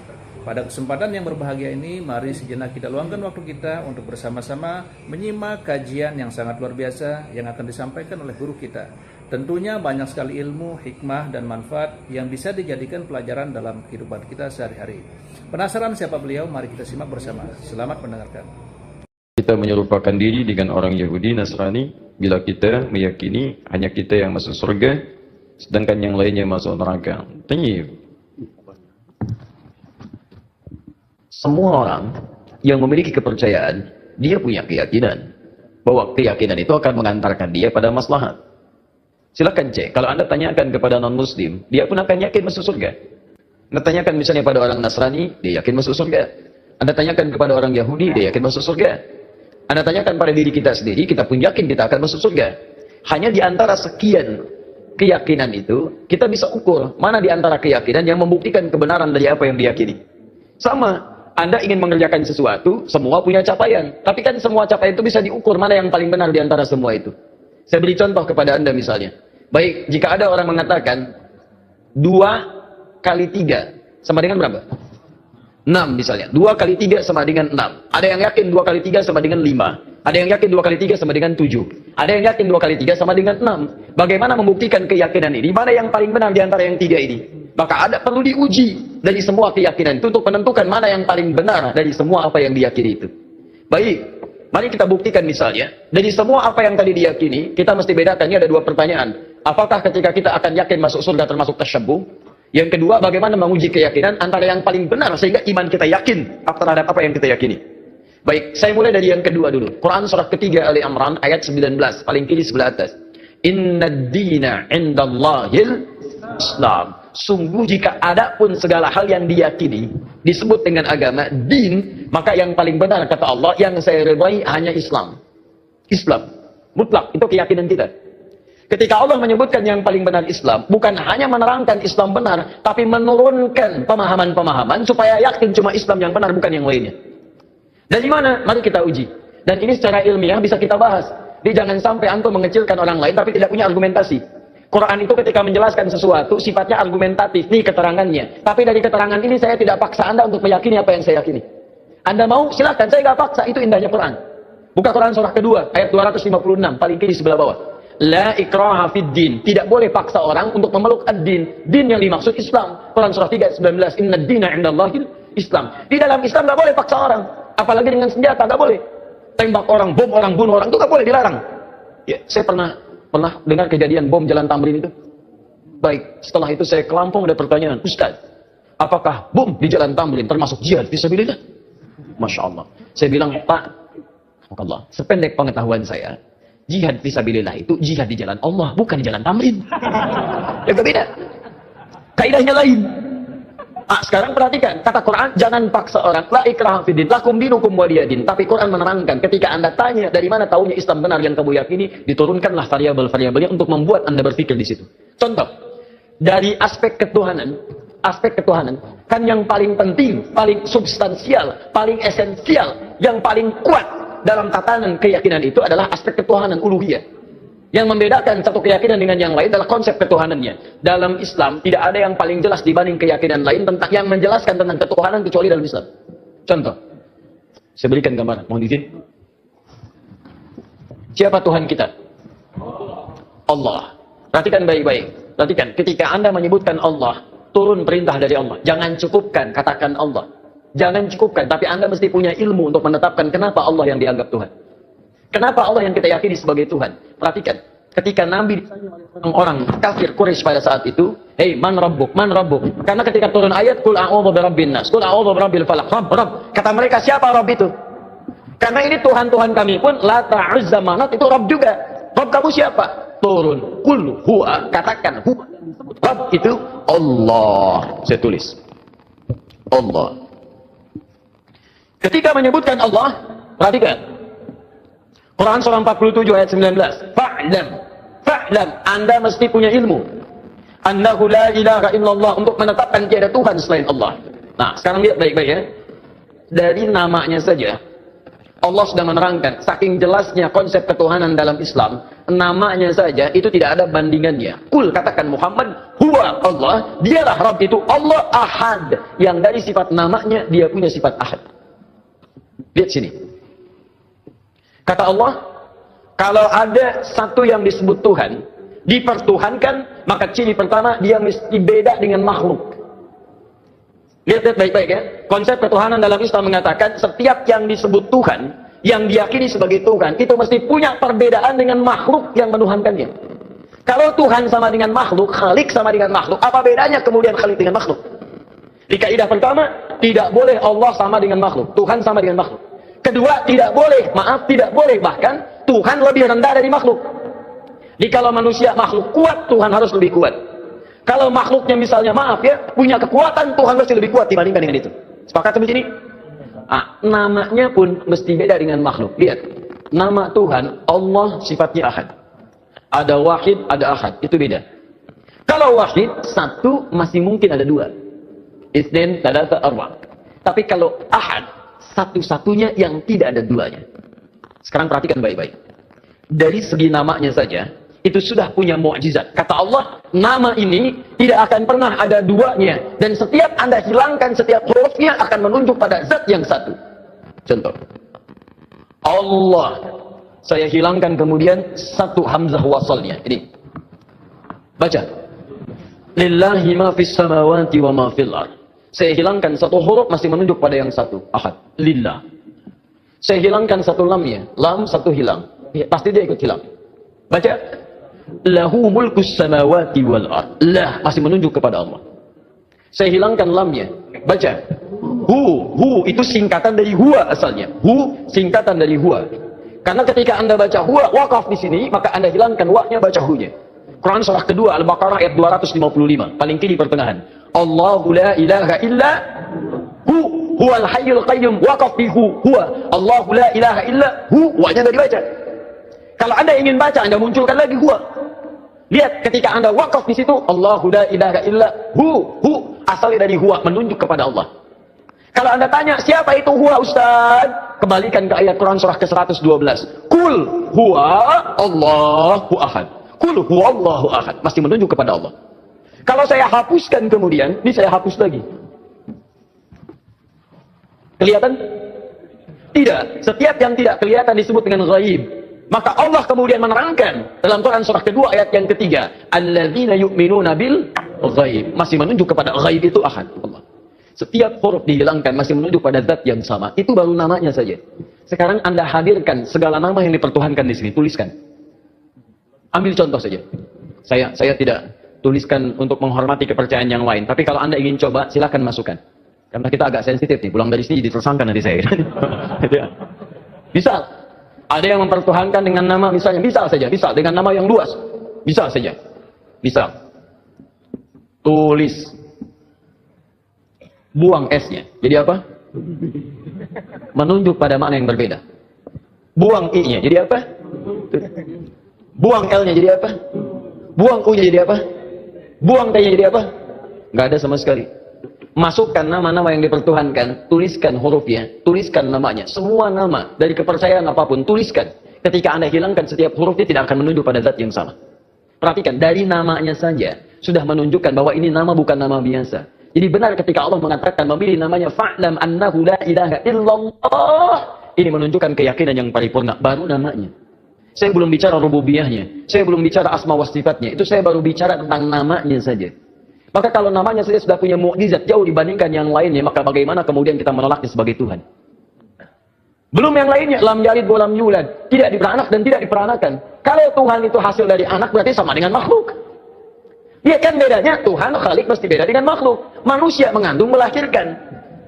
Pada kesempatan yang berbahagia ini, mari sejenak kita luangkan waktu kita untuk bersama-sama menyimak kajian yang sangat luar biasa yang akan disampaikan oleh guru kita. Tentunya banyak sekali ilmu, hikmah, dan manfaat yang bisa dijadikan pelajaran dalam kehidupan kita sehari-hari. Penasaran siapa beliau? Mari kita simak bersama. Selamat mendengarkan. Kita menyerupakan diri dengan orang Yahudi, Nasrani, bila kita meyakini hanya kita yang masuk surga, sedangkan yang lainnya masuk neraka. Tayyib. Semua orang yang memiliki kepercayaan, dia punya keyakinan bahwa keyakinan itu akan mengantarkan dia pada maslahat. Silakan cek. Kalau Anda tanyakan kepada non-muslim, dia pun akan yakin masuk surga. Anda tanyakan misalnya pada orang Nasrani, dia yakin masuk surga. Anda tanyakan kepada orang Yahudi, dia yakin masuk surga. Anda tanyakan pada diri kita sendiri, kita pun yakin kita akan masuk surga. Hanya di antara sekian keyakinan itu, kita bisa ukur mana di antara keyakinan yang membuktikan kebenaran dari apa yang diyakini. Sama. Anda ingin mengerjakan sesuatu, semua punya capaian. Tapi kan semua capaian itu bisa diukur mana yang paling benar di antara semua itu. Saya beri contoh kepada Anda misalnya. Baik, jika ada orang mengatakan 2 kali 3 sama dengan berapa? 6 misalnya. 2 kali 3 sama dengan 6. Ada yang yakin 2 kali 3 sama dengan 5. Ada yang yakin 2 kali 3 sama dengan 7. Ada yang yakin 2 kali 3 sama dengan 6. Bagaimana membuktikan keyakinan ini? Mana yang paling benar di antara yang 3 ini? Maka ada perlu diuji dari semua keyakinan itu untuk menentukan mana yang paling benar dari semua apa yang diyakini itu. Baik, mari kita buktikan misalnya. Dari semua apa yang tadi diyakini, kita mesti bedakan. Ini ada 2 pertanyaan. Apakah ketika kita akan yakin masuk surga termasuk tasyabbuh? Yang kedua, bagaimana menguji keyakinan antara yang paling benar sehingga iman kita yakin terhadap apa yang kita yakini. Baik, saya mulai dari yang kedua dulu. Quran surah ketiga Ali Imran ayat 19, paling kiri sebelah atas. Inna ad-dina 'indallahil Islam. Sungguh jika ada pun segala hal yang diyakini disebut dengan agama, din, maka yang paling benar kata Allah, yang saya ridhai hanya Islam. Islam, mutlak, itu keyakinan kita. Ketika Allah menyebutkan yang paling benar Islam, bukan hanya menerangkan Islam benar, tapi menurunkan pemahaman-pemahaman supaya yakin cuma Islam yang benar, bukan yang lainnya. Dari mana? Mari kita uji. Dan ini secara ilmiah bisa kita bahas. Jadi jangan sampai antum mengecilkan orang lain tapi tidak punya argumentasi. Quran itu ketika menjelaskan sesuatu sifatnya argumentatif, nih keterangannya. Tapi dari keterangan ini saya tidak paksa Anda untuk meyakini apa yang saya yakini. Anda mau silakan, saya nggak paksa, itu indahnya Quran. Buka Quran surah kedua ayat 256 paling kiri sebelah bawah. La ikraha fid din. Tidak boleh paksa orang untuk memeluk ad-din. Din yang dimaksud Islam. Quran surah 3 ayat 19. Inna ad-dina 'indallahil Islam. Di dalam Islam nggak boleh paksa orang, apalagi dengan senjata nggak boleh. Tembak orang, bom orang, bunuh orang itu nggak boleh, dilarang. Ya, saya pernah dengar kejadian bom Jalan Tamrin itu. Baik, setelah itu saya ke Lampung, ada pertanyaan, Ustaz, Apakah bom di Jalan Tamrin termasuk jihad fisabilillah? Masya Allah. Saya bilang, Pak, Allah, sependek pengetahuan saya, jihad fisabilillah itu jihad di jalan Allah, bukan di Jalan Tamrin. Ya beda. Kaidahnya lain. Sekarang perhatikan, kata Quran, jangan paksa orang, la ikraha fiddin, lakum dinukum waliyadin. Tapi Quran menerangkan, ketika Anda tanya dari mana taunya Islam benar yang kamu yakini, diturunkanlah variabel-variabelnya untuk membuat Anda berpikir di situ. Contoh, dari aspek ketuhanan, kan yang paling penting, paling substansial, paling esensial, yang paling kuat dalam tatanan keyakinan itu adalah aspek ketuhanan uluhiyah. Yang membedakan satu keyakinan dengan yang lain adalah konsep ketuhanannya. Dalam Islam tidak ada yang paling jelas dibanding keyakinan lain tentang yang menjelaskan tentang ketuhanan kecuali dalam Islam. Contoh, saya berikan gambaran, mohon izin. Siapa Tuhan kita? Allah. Perhatikan baik-baik. Perhatikan, ketika Anda menyebutkan Allah, turun perintah dari Allah. Jangan cukupkan, katakan Allah. Jangan cukupkan, tapi Anda mesti punya ilmu untuk menetapkan kenapa Allah yang dianggap Tuhan. Kenapa Allah yang kita yakini sebagai Tuhan? Perhatikan, ketika Nabi ditanya oleh orang kafir Quraisy pada saat itu, "Hei, man rabbuk? Man rabbuk?" Karena ketika turun ayat, "Qul a'udzu birabbin nas, qul a'udzu birabbil falaq." Rabb. Kata mereka, siapa Rabb itu? Karena ini Tuhan-Tuhan kami pun, Lata, Uzza, Manat, itu Rabb juga. Rabb kamu siapa? Turun, qul huwa, katakan huwa. Rabb itu Allah. Saya tulis. Allah. Ketika menyebutkan Allah, perhatikan. Quran surah 47 ayat 19. Fa'lam, Anda mesti punya ilmu. Annahu la ilaha illallah, untuk menetapkan tiada Tuhan selain Allah. Nah, sekarang lihat baik-baik ya. Dari namanya saja, Allah sudah menerangkan, saking jelasnya konsep ketuhanan dalam Islam, namanya saja itu tidak ada bandingannya. Kul, katakan Muhammad, huwa Allah, dialah Rabb itu Allah Ahad. Yang dari sifat namanya, dia punya sifat Ahad. Lihat sini. Kata Allah, kalau ada satu yang disebut Tuhan, dipertuhankan, maka ciri pertama, dia mesti beda dengan makhluk. Lihat baik-baik ya. Konsep ketuhanan dalam Islam mengatakan, setiap yang disebut Tuhan, yang diyakini sebagai Tuhan, itu mesti punya perbedaan dengan makhluk yang menuhankannya. Kalau Tuhan sama dengan makhluk, Khalik sama dengan makhluk, apa bedanya kemudian Khalik dengan makhluk? Di kaidah pertama, tidak boleh Allah sama dengan makhluk, Tuhan sama dengan makhluk. Kedua, tidak boleh bahkan Tuhan lebih rendah dari makhluk. Jadi kalau manusia makhluk kuat, Tuhan harus lebih kuat. Kalau makhluknya misalnya punya kekuatan, Tuhan mesti lebih kuat dibandingkan dengan itu. Sepakat sampai sini? Namanya pun mesti beda dengan makhluk. Lihat, nama Tuhan Allah sifatnya Ahad. Ada Wahid, ada Ahad, itu beda. Kalau Wahid, satu masih mungkin ada dua. Itsnain, tsalatsa, arba'. Tapi kalau Ahad, satu-satunya yang tidak ada duanya. Sekarang perhatikan baik-baik. Dari segi namanya saja, itu sudah punya mukjizat. Kata Allah, nama ini tidak akan pernah ada duanya. Dan setiap Anda hilangkan setiap hurufnya akan menunjuk pada zat yang satu. Contoh. Allah. Saya hilangkan kemudian satu hamzah wasalnya. Ini. Baca. Lillahi ma fis samawati wa ma fil ardh. Saya hilangkan satu huruf masih menunjuk pada yang satu. Ahad. Lillah. Saya hilangkan satu lamnya. Lam satu hilang. Ya, pasti dia ikut hilang. Baca. Lahu mulkus samawati wal ard. Lah masih menunjuk kepada Allah. Saya hilangkan lamnya. Baca. Hu itu singkatan dari huwa asalnya. Hu singkatan dari huwa. Karena ketika Anda baca huwa wakaf di sini, maka Anda hilangkan wa-nya, baca hu-nya. Quran surah kedua Al-Baqarah ayat 255, paling kiri pertengahan. Allahu la ilaha illa huwal hayyul qayyum, waqaf bi huwa. Allahu la ilaha illa wa-nya sudah dibaca. Kalau Anda ingin baca, Anda munculkan lagi huwa. Lihat, ketika Anda waqaf di situ, Allahu la ilaha illa asalnya dari huwa, menunjuk kepada Allah. Kalau Anda tanya, siapa itu huwa Ustaz? Kembalikan ke ayat Quran surah ke-112. Kul huwa Allahu ahad. Kul huwa Allahu ahad. Masih menunjuk kepada Allah. Kalau saya hapuskan kemudian, ini saya hapus lagi. Kelihatan? Tidak. Setiap yang tidak kelihatan disebut dengan ghaib. Maka Allah kemudian menerangkan dalam Quran surah kedua ayat yang ketiga, alladzina yu'minuna bil ghaib. Masih menunjuk kepada ghaib itu ahad. Allah. Setiap huruf dihilangkan masih menunjuk pada zat yang sama. Itu baru namanya saja. Sekarang Anda hadirkan segala nama yang dipertuhankan di sini, tuliskan. Ambil contoh saja. Saya tidak tuliskan untuk menghormati kepercayaan yang lain. Tapi kalau Anda ingin coba, silakan masukkan. Karena kita agak sensitif nih, pulang dari sini jadi tersangka nanti saya. Bisa. Ada yang mempertuhankan dengan nama misalnya, bisa saja, bisa dengan nama yang luas. Bisa saja. Bisa. Tulis. Buang S-nya. Jadi apa? Menunjuk pada makna yang berbeda. Buang I-nya. Jadi apa? Buang L-nya jadi apa? Buang U-nya jadi apa? Buang T-nya jadi apa? Nggak ada sama sekali. Masukkan nama-nama yang dipertuhankan, tuliskan hurufnya, tuliskan namanya. Semua nama dari kepercayaan apapun, tuliskan. Ketika Anda hilangkan setiap hurufnya tidak akan menunjuk pada zat yang sama. Perhatikan, dari namanya saja sudah menunjukkan bahwa ini nama bukan nama biasa. Jadi benar ketika Allah mengatakan memilih namanya fa'lam annahu la ilaha illallah. Ini menunjukkan keyakinan yang paripurna, baru namanya. Saya belum bicara rububiyahnya, saya belum bicara asma wa sifatnya, itu saya baru bicara tentang namanya saja. Maka kalau namanya saja sudah punya mukjizat jauh dibandingkan yang lainnya, maka bagaimana kemudian kita menolaknya sebagai Tuhan? Belum yang lainnya, lam yalid wa lam yulad, tidak diperanak dan tidak diperanakan. Kalau Tuhan itu hasil dari anak berarti sama dengan makhluk. Dia kan bedanya, Tuhan Khalik mesti beda dengan makhluk. Manusia mengandung melahirkan.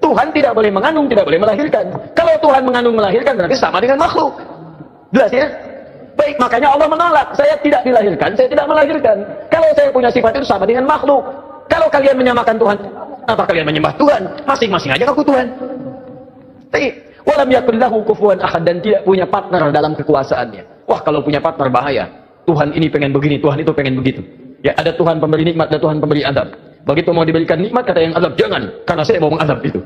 Tuhan tidak boleh mengandung, tidak boleh melahirkan. Kalau Tuhan mengandung melahirkan berarti sama dengan makhluk. Jelas ya? Baik, makanya Allah menolak. Saya tidak dilahirkan, saya tidak melahirkan. Kalau saya punya sifat itu sama dengan makhluk. Kalau kalian menyamakan Tuhan, apa kalian menyembah Tuhan? Masing-masing aja aku Tuhan. Walam yakul lahu kufuwan ahad, dan tidak punya partner dalam kekuasaannya. Wah, kalau punya partner bahaya. Tuhan ini pengen begini, Tuhan itu pengen begitu. Ya, ada Tuhan pemberi nikmat, ada Tuhan pemberi azab. Begitu mau diberikan nikmat, kata yang azab, jangan, karena saya mau mengazab itu.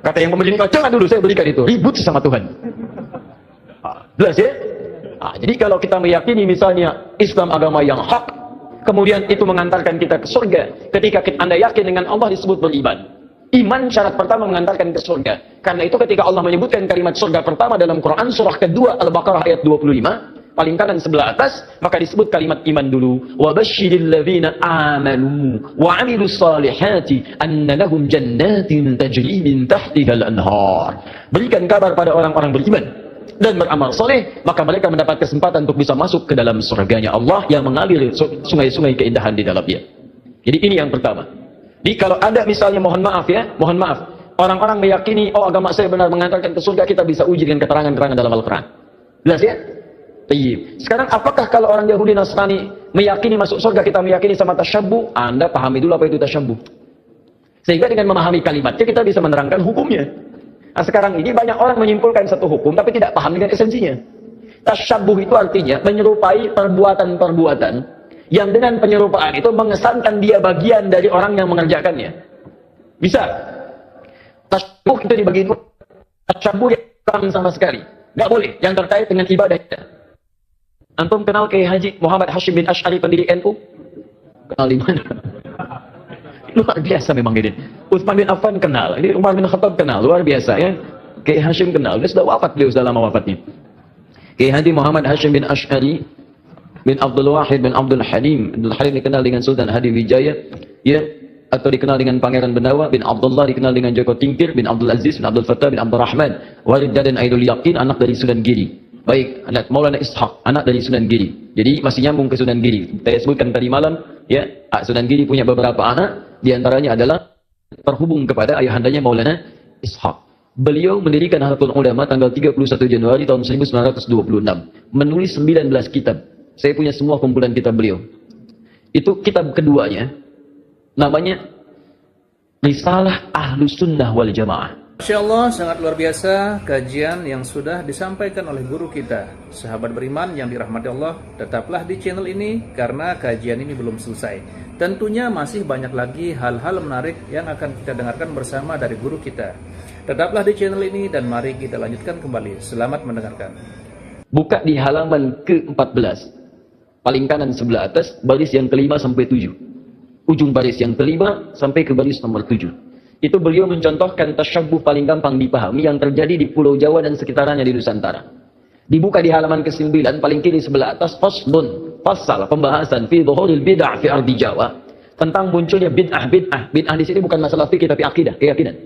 Kata yang pemberi nikmat, jangan dulu, saya berikan itu. Ribut sama Tuhan. Jelas ya? Jadi kalau kita meyakini misalnya Islam agama yang hak, kemudian itu mengantarkan kita ke surga. Ketika Anda yakin dengan Allah disebut beriman. Iman syarat pertama mengantarkan ke surga. Karena itu ketika Allah menyebutkan kalimat surga pertama dalam Quran surah kedua Al-Baqarah ayat 25, paling kanan sebelah atas, maka disebut kalimat iman dulu. Wa basyiril ladzina amanu wa 'amilus solihati anna lahum jannatin tajri min tahtiha al-anhar. Berikan kabar pada orang-orang beriman dan beramal soleh, maka mereka mendapat kesempatan untuk bisa masuk ke dalam surganya Allah yang mengalir sungai-sungai keindahan di dalamnya. Jadi ini yang pertama. Jadi kalau ada misalnya, mohon maaf ya, mohon maaf, orang-orang meyakini, oh agama saya benar mengantarkan ke surga, kita bisa uji dengan keterangan-keterangan dalam Al-Quran. Jelas ya? Tayyib. Sekarang apakah kalau orang Yahudi Nasrani meyakini masuk surga, kita meyakini sama tasyabbuh? Anda pahami dulu apa itu tasyabbuh. Sehingga dengan memahami kalimatnya kita bisa menerangkan hukumnya. Nah, sekarang ini banyak orang menyimpulkan satu hukum tapi tidak paham dengan esensinya. Tasyabbuh itu artinya menyerupai perbuatan-perbuatan yang dengan penyerupaan itu mengesankan dia bagian dari orang yang mengerjakannya. Bisa. Tasyabbuh itu dibagi dua. Tasyabbuh yang sama sekali. Nggak boleh. Yang terkait dengan ibadah kita. Antum kenal Kiai Haji Muhammad Hashim bin Asy'ari pendiri NU? Kenal di mana? Luar biasa memang ini. Utsman bin Affan kenal, ini Umar bin Khattab kenal, luar biasa ya. Kiai Hashim kenal, dia sudah wafat, beliau sudah lama wafatnya. Kiai Haji Muhammad Hashim bin Asy'ari bin Abdul Wahid bin Abdul Halim. Abdul Halim dikenal dengan Sultan Hadi Wijaya, ya, atau dikenal dengan Pangeran Benawa bin Abdullah, dikenal dengan Joko Tingkir bin Abdul Aziz bin Abdul Fattah bin Abdul Rahman, Walid dan Aidul Yaqin, anak dari Sunan Giri. Baik, anak Maulana Ishaq, anak dari Sunan Giri. Jadi masih nyambung ke Sunan Giri. Saya sebutkan tadi malam, ya, Sunan Giri punya beberapa anak, di antaranya adalah terhubung kepada ayahandanya Maulana Ishaq. Beliau mendirikan Nahdlatul Ulama tanggal 31 Januari tahun 1926, menulis 19 kitab. Saya punya semua kumpulan kitab beliau. Itu kitab keduanya, namanya Risalah Ahlus Sunnah wal Jamaah. Masya Allah, sangat luar biasa kajian yang sudah disampaikan oleh guru kita. Sahabat beriman yang dirahmati Allah, tetaplah di channel ini karena kajian ini belum selesai. Tentunya masih banyak lagi hal-hal menarik yang akan kita dengarkan bersama dari guru kita. Tetaplah di channel ini dan mari kita lanjutkan kembali. Selamat mendengarkan. Buka di halaman ke-14. Paling kanan sebelah atas, baris yang kelima sampai 7. Ujung baris yang kelima sampai ke baris nomor 7. Itu beliau mencontohkan tasyabbuh paling gampang dipahami yang terjadi di Pulau Jawa dan sekitarnya di Nusantara. Dibuka di halaman ke-9 paling kiri sebelah atas, faslun, fasal pembahasan fi dhuhuril bid'ah fi ardi Jawa, tentang munculnya bid'ah. Bid'ah di sini bukan masalah fikih tapi akidah, keyakinan.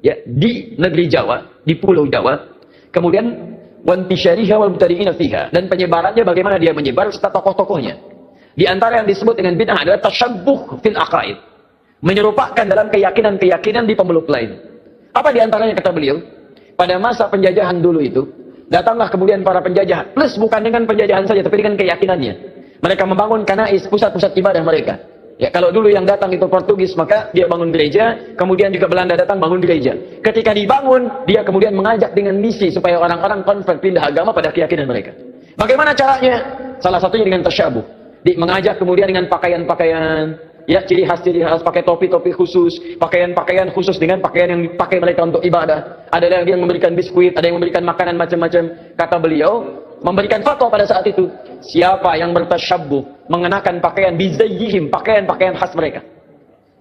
Ya, di negeri Jawa, di Pulau Jawa. Kemudian wantisyariha wal mubtadi'ina fiha, dan penyebarannya bagaimana dia menyebar serta tokoh-tokohnya. Di antara yang disebut dengan bid'ah adalah tasyabbuh fil aqaid. Menyerupakan dalam keyakinan-keyakinan di pemeluk lain. Apa di antaranya kata beliau? Pada masa penjajahan dulu itu, datanglah kemudian para penjajah, plus bukan dengan penjajahan saja, tapi dengan keyakinannya. Mereka membangun kanais, pusat-pusat ibadah mereka. Ya, kalau dulu yang datang itu Portugis, maka dia bangun gereja, kemudian juga Belanda datang bangun gereja. Ketika dibangun, dia kemudian mengajak dengan misi supaya orang-orang konvert pindah agama pada keyakinan mereka. Bagaimana caranya? Salah satunya dengan tasyabuh. Mengajak kemudian dengan pakaian-pakaian, ya, ciri khas pakai topi-topi khusus, pakaian-pakaian khusus dengan pakaian yang dipakai mereka untuk ibadah. Ada yang memberikan biskuit, ada yang memberikan makanan macam-macam. Kata beliau, memberikan fatwa pada saat itu, siapa yang bertasyabbuh mengenakan pakaian bizayyihim, pakaian-pakaian khas mereka.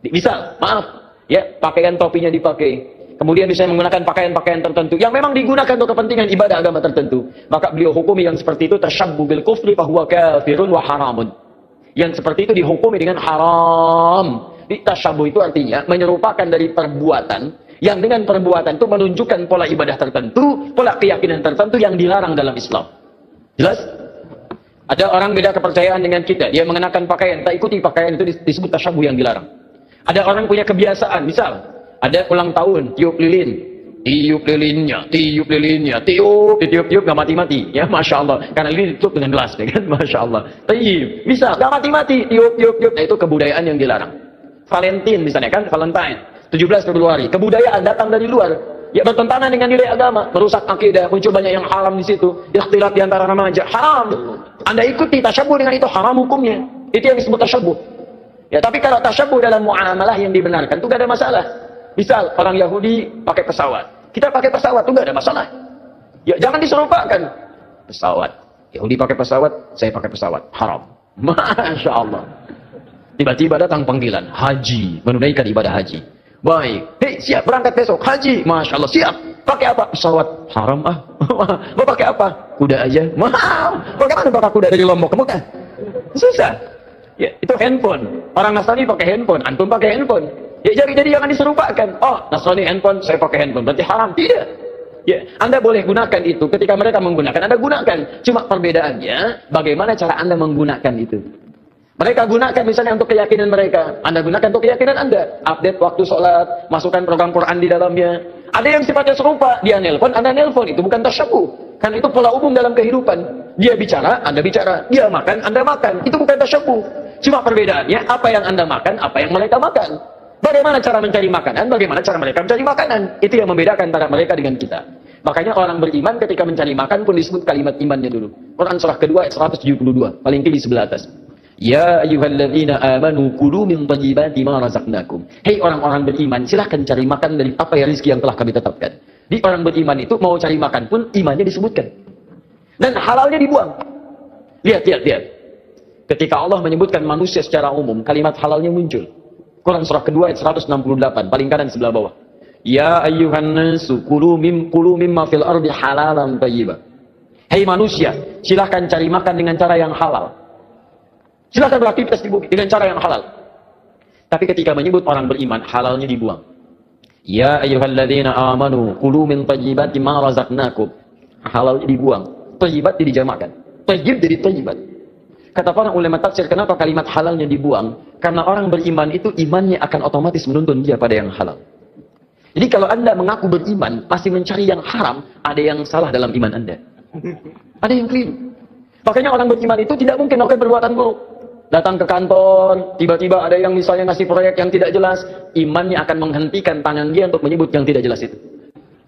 Misal, maaf, ya, pakaian topinya dipakai. Kemudian bisa menggunakan pakaian-pakaian tertentu yang memang digunakan untuk kepentingan ibadah agama tertentu. Maka beliau hukumi yang seperti itu tasyabbuh bil kufri fahuwa kafirun wa haramun. Yang seperti itu dihukumi dengan haram. Tasyabbuh itu artinya menyerupakan dari perbuatan yang dengan perbuatan itu menunjukkan pola ibadah tertentu, pola keyakinan tertentu yang dilarang dalam Islam. Jelas? Ada orang beda kepercayaan dengan kita, dia mengenakan pakaian, tak ikuti pakaian itu disebut tasyabbuh yang dilarang. Ada orang punya kebiasaan, misal ada ulang tahun, tiup lilin, tiup lilinnya, tiup nggak mati-mati, ya, masya Allah, karena lilin ditutup dengan gelas, ya kan, masya Allah. Tiup, bisa, nggak mati-mati, tiup, nah itu kebudayaan yang dilarang. Valentine misalnya kan, Valentine, 17 Februari, kebudayaan datang dari luar, ya bertentangan dengan nilai agama, merusak akidah, muncul banyak yang haram di situ, ikhtilat di antara remaja, haram. Anda ikuti tasyabbuh dengan itu, haram hukumnya, itu yang disebut tasyabbuh. Ya, tapi kalau tasyabbuh dalam muamalah yang dibenarkan, itu gak ada masalah. Misal orang Yahudi pakai pesawat, kita pakai pesawat itu nggak ada masalah. Ya jangan diserupakan. Pesawat, Yahudi pakai pesawat, saya pakai pesawat, haram. Masya Allah. Tiba-tiba datang panggilan haji, menunaikan ibadah haji. Baik, hei siap berangkat besok haji, masya Allah siap. Pakai apa? Pesawat, haram ah. Mau pakai apa? Kuda aja. Mahal. Bagaimana pakai kuda dari Lombok ke Mekah? Susah. Ya itu handphone. Orang Nasrani pakai handphone, antum pakai handphone. Ya jadi jangan diserupakan. Oh, Nasrani handphone, saya pakai handphone, berarti haram. Tidak. Ya, Anda boleh gunakan itu ketika mereka menggunakan, Anda gunakan. Cuma perbedaannya bagaimana cara Anda menggunakan itu. Mereka gunakan misalnya untuk keyakinan mereka, Anda gunakan untuk keyakinan Anda. Update waktu sholat, masukkan program Quran di dalamnya. Ada yang sifatnya serupa, dia nelpon, Anda nelpon, itu bukan tasyabbuh. Kan itu pola umum dalam kehidupan. Dia bicara, Anda bicara. Dia makan, Anda makan. Itu bukan tasyabbuh. Cuma perbedaannya apa yang Anda makan, apa yang mereka makan. Bagaimana cara mencari makanan, bagaimana cara mereka mencari makanan. Itu yang membedakan antara mereka dengan kita. Makanya orang beriman ketika mencari makan pun disebut kalimat imannya dulu. Quran surah kedua ayat 172, paling tinggi sebelah atas. Ya ayyuhalladzina amanu kulu min thayyibati ma razaqnakum. Hei orang-orang beriman, silahkan cari makan dari apa ya rezeki yang telah kami tetapkan. Di orang beriman itu mau cari makan pun imannya disebutkan. Dan halalnya dibuang. Lihat. Ketika Allah menyebutkan manusia secara umum, kalimat halalnya muncul. Quran surah kedua ayat 168, paling kanan sebelah bawah. Ya ayyuhan nasu kulu mimma fil ardi halalan thayyiba. Hei manusia, silahkan cari makan dengan cara yang halal. Silahkan beraktivitas di bumi dengan cara yang halal. Tapi ketika menyebut orang beriman, halalnya dibuang. Ya ayyuhalladzina amanu kulu min thayyibati ma razaqnakum. Halalnya dibuang. Thayyibat dijamakkan. Thayyib jadi thayyibat. Kata para ulama tafsir, kenapa kalimat halalnya dibuang? Karena orang beriman itu imannya akan otomatis menuntun dia pada yang halal. Jadi kalau Anda mengaku beriman, masih mencari yang haram, ada yang salah dalam iman Anda. Ada yang keliru. Makanya orang beriman itu tidak mungkin melakukan perbuatan buruk. Datang ke kantor, tiba-tiba ada yang misalnya ngasih proyek yang tidak jelas, imannya akan menghentikan tangan dia untuk menyebut yang tidak jelas itu.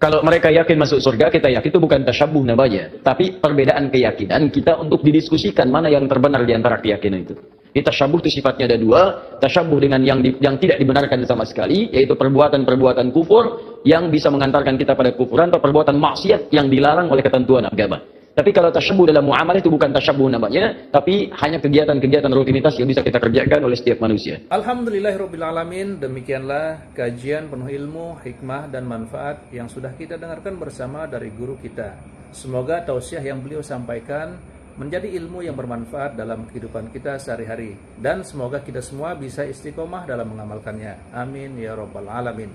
Kalau mereka yakin masuk surga, kita yakin itu bukan tasyabbuh namanya. Tapi perbedaan keyakinan kita untuk didiskusikan mana yang terbenar di antara keyakinan itu. Di tasyabbuh itu sifatnya ada dua. Tasyabbuh dengan yang tidak dibenarkan sama sekali, yaitu perbuatan-perbuatan kufur yang bisa mengantarkan kita pada kufuran, atau perbuatan maksiat yang dilarang oleh ketentuan agama. Tapi kalau tasyabbuh dalam muamalah itu bukan tasyabbuh namanya, tapi hanya kegiatan-kegiatan rutinitas yang bisa kita kerjakan oleh setiap manusia. Alhamdulillahirrabbilalamin, demikianlah kajian penuh ilmu, hikmah, dan manfaat yang sudah kita dengarkan bersama dari guru kita. Semoga tausiah yang beliau sampaikan menjadi ilmu yang bermanfaat dalam kehidupan kita sehari-hari. Dan semoga kita semua bisa istiqomah dalam mengamalkannya. Amin ya rabbal alamin.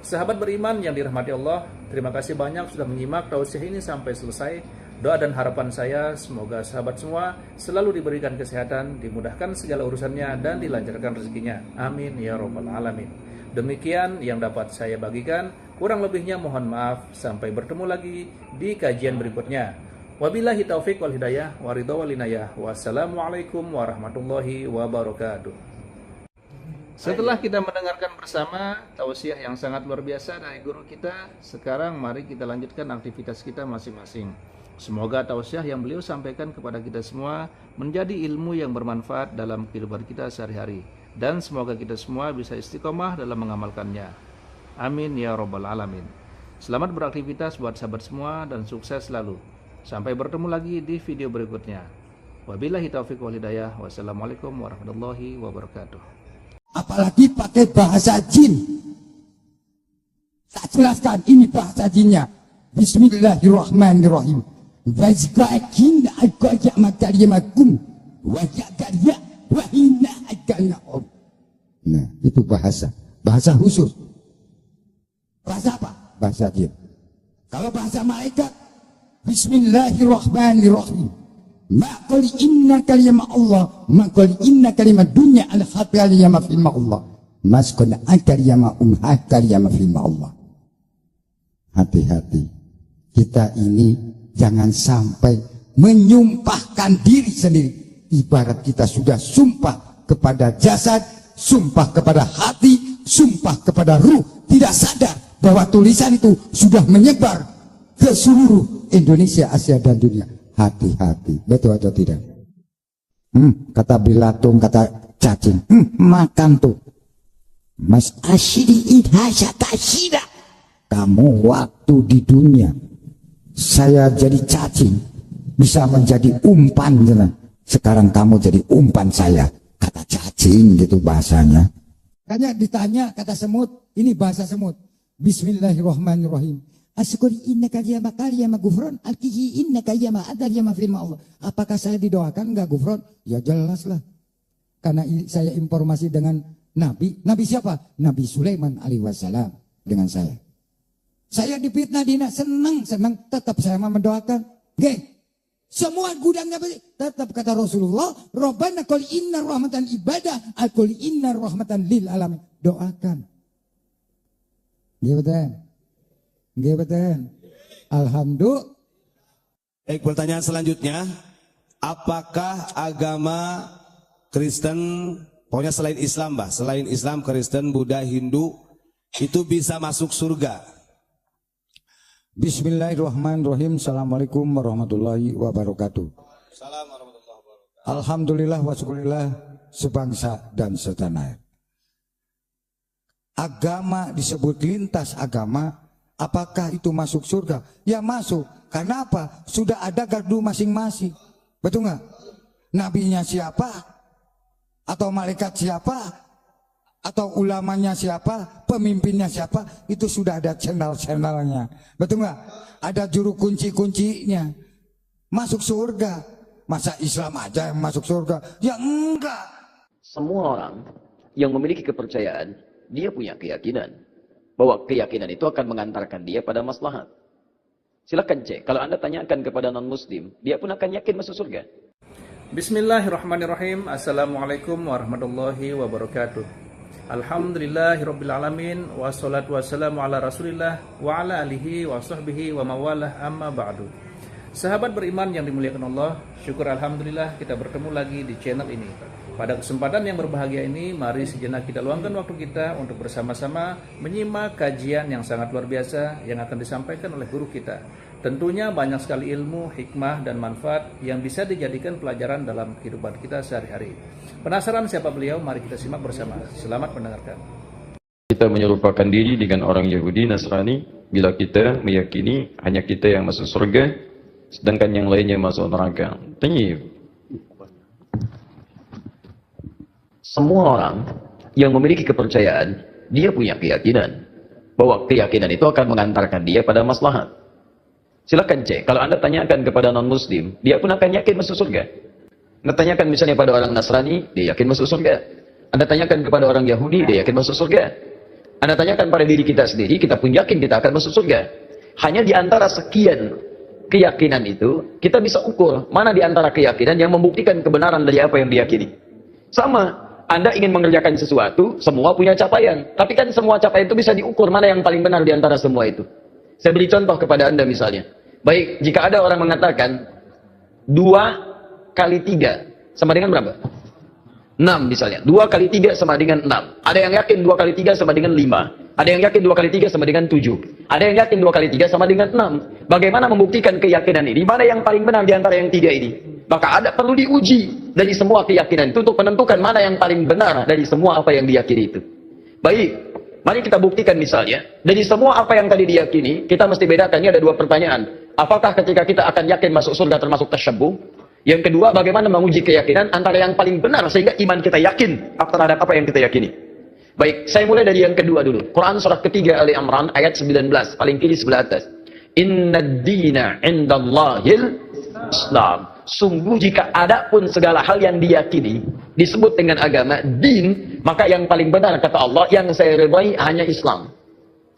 Sahabat beriman yang dirahmati Allah, terima kasih banyak sudah menyimak tausiah ini sampai selesai. Doa dan harapan saya semoga sahabat semua selalu diberikan kesehatan, dimudahkan segala urusannya, dan dilancarkan rezekinya. Amin ya robbal alamin. Demikian yang dapat saya bagikan. Kurang lebihnya mohon maaf. Sampai bertemu lagi di kajian berikutnya. Wabillahi taufiq wal hidayah wa ridha wal inayah. Wassalamualaikum warahmatullahi wabarakatuh. Setelah kita mendengarkan bersama tausiah yang sangat luar biasa dari guru kita, sekarang mari kita lanjutkan aktivitas kita masing-masing. Semoga tausiah yang beliau sampaikan kepada kita semua menjadi ilmu yang bermanfaat dalam kehidupan kita sehari-hari, dan semoga kita semua bisa istiqomah dalam mengamalkannya. Amin ya robbal alamin. Selamat beraktivitas buat sahabat semua dan sukses selalu. Sampai bertemu lagi di video berikutnya. Wabillahi taufiq wal hidayah. Wassalamualaikum warahmatullahi wabarakatuh. Apalagi pakai bahasa jin. Tak jelaskan ini bahasa jinnya. Bismillahirrahmanirrahim. Wazqakin aqaja makarimakum wa yaqya wa inna ajanaum. Nah, itu bahasa khusus. Bahasa apa? Bahasa jin. Kalau bahasa malaikat, Bismillahirrahmanirrahim. Maqali inna kalimah Allah, maqali inna kalimah dunya al-khataliyama fi Allah. Maskun akariyama kalimah fi Allah. Hati-hati. Kita ini jangan sampai menyumpahkan diri sendiri. Ibarat kita sudah sumpah kepada jasad, sumpah kepada hati, sumpah kepada ruh, tidak sadar bahwa tulisan itu sudah menyebar ke seluruh Indonesia, Asia dan dunia. Hati-hati, betul atau tidak? Kata Bilatung, kata cacing, makan tuh. Mas asyidi idhasya tasyida. Kamu waktu di dunia saya jadi cacing, bisa menjadi umpan. Sekarang kamu jadi umpan saya. Kata cacing gitu bahasanya. Makanya ditanya kata semut, ini bahasa semut. Bismillahirrahmanirrahim. Asyukuri innaka yama kaliyama gufron alkihi innaka yama adar yama firma Allah. Apakah saya didoakan enggak gufron? Ya jelas lah. Karena saya informasi dengan Nabi. Nabi siapa? Nabi Sulaiman alaihi wassalam dengan saya. Saya difitnah dina, senang tetap saya mendoakan. Oke. Semua gudangnya tetap kata Rasulullah, Rabbana qul inna rahmatan ibadah, qul inna rahmatan lil alamin. Doakan. Gimana? Alhamdulillah. Baik, pertanyaan selanjutnya, apakah agama Kristen, pokoknya selain Islam, selain Islam, Kristen, Buddha, Hindu, itu bisa masuk surga? Bismillahirrahmanirrahim. Assalamualaikum warahmatullahi wabarakatuh. Alhamdulillah wa syukurillah sebangsa dan setanah air. Agama disebut lintas agama. Apakah itu masuk surga? Ya masuk. Karena apa? Sudah ada gardu masing-masing. Betul nggak? Nabinya siapa? Atau malaikat siapa? Atau ulamanya siapa, pemimpinnya siapa, itu sudah ada channel-channelnya. Betul nggak? Ada juru kunci-kuncinya. Masuk surga. Masa Islam aja yang masuk surga? Ya enggak. Semua orang yang memiliki kepercayaan, dia punya keyakinan bahwa keyakinan itu akan mengantarkan dia pada maslahat. Silakan cek, kalau Anda tanyakan kepada non-muslim, dia pun akan yakin masuk surga. Bismillahirrahmanirrahim. Assalamualaikum warahmatullahi wabarakatuh. Alhamdulillahirrabbilalamin. Wassalatu wassalamu ala rasulillah wa ala alihi wa sahbihi wa mawalah amma ba'du. Sahabat beriman yang dimuliakan Allah, syukur alhamdulillah kita bertemu lagi di channel ini. Pada kesempatan yang berbahagia ini, mari sejenak kita luangkan waktu kita untuk bersama-sama menyimak kajian yang sangat luar biasa yang akan disampaikan oleh guru kita. Tentunya banyak sekali ilmu, hikmah, dan manfaat yang bisa dijadikan pelajaran dalam kehidupan kita sehari-hari. Penasaran siapa beliau? Mari kita simak bersama. Selamat mendengarkan. Kita menyerupakan diri dengan orang Yahudi Nasrani bila kita meyakini hanya kita yang masuk surga, sedangkan yang lainnya masuk neraka. Tayyib. Semua orang yang memiliki kepercayaan, dia punya keyakinan bahwa keyakinan itu akan mengantarkan dia pada maslahat. Silakan cek, kalau Anda tanyakan kepada non-muslim, dia pun akan yakin masuk surga. Anda tanyakan misalnya pada orang Nasrani, dia yakin masuk surga. Anda tanyakan kepada orang Yahudi, dia yakin masuk surga. Anda tanyakan pada diri kita sendiri, kita pun yakin kita akan masuk surga. Hanya di antara sekian keyakinan itu, kita bisa ukur mana di antara keyakinan yang membuktikan kebenaran dari apa yang diyakini. Sama, Anda ingin mengerjakan sesuatu, semua punya capaian. Tapi kan semua capaian itu bisa diukur mana yang paling benar di antara semua itu. Saya beri contoh kepada Anda misalnya. Baik, jika ada orang mengatakan 2 kali 3 sama dengan berapa? 6 misalnya. 2 kali 3 sama dengan 6. Ada yang yakin 2 kali 3 sama dengan 5. Ada yang yakin 2 kali 3 sama dengan 7. Ada yang yakin 2 kali 3 sama dengan 6. Bagaimana membuktikan keyakinan ini? Mana yang paling benar di antara yang 3 ini? Maka ada perlu diuji dari semua keyakinan itu untuk menentukan mana yang paling benar dari semua apa yang diyakini itu. Baik, mari kita buktikan misalnya. Dari semua apa yang tadi diyakini, kita mesti bedakan. Ini ada 2 pertanyaan. Apakah ketika kita akan yakin masuk surga termasuk tasyabbuh? Yang kedua, bagaimana menguji keyakinan antara yang paling benar sehingga iman kita yakin terhadap apa yang kita yakini. Baik, saya mulai dari yang kedua dulu. Quran surah ketiga Ali Imran ayat 19, paling kiri sebelah atas. Innad dina indallahil Islam. Sungguh jika ada pun segala hal yang diyakini disebut dengan agama, din, maka yang paling benar kata Allah, yang saya ridhai hanya Islam.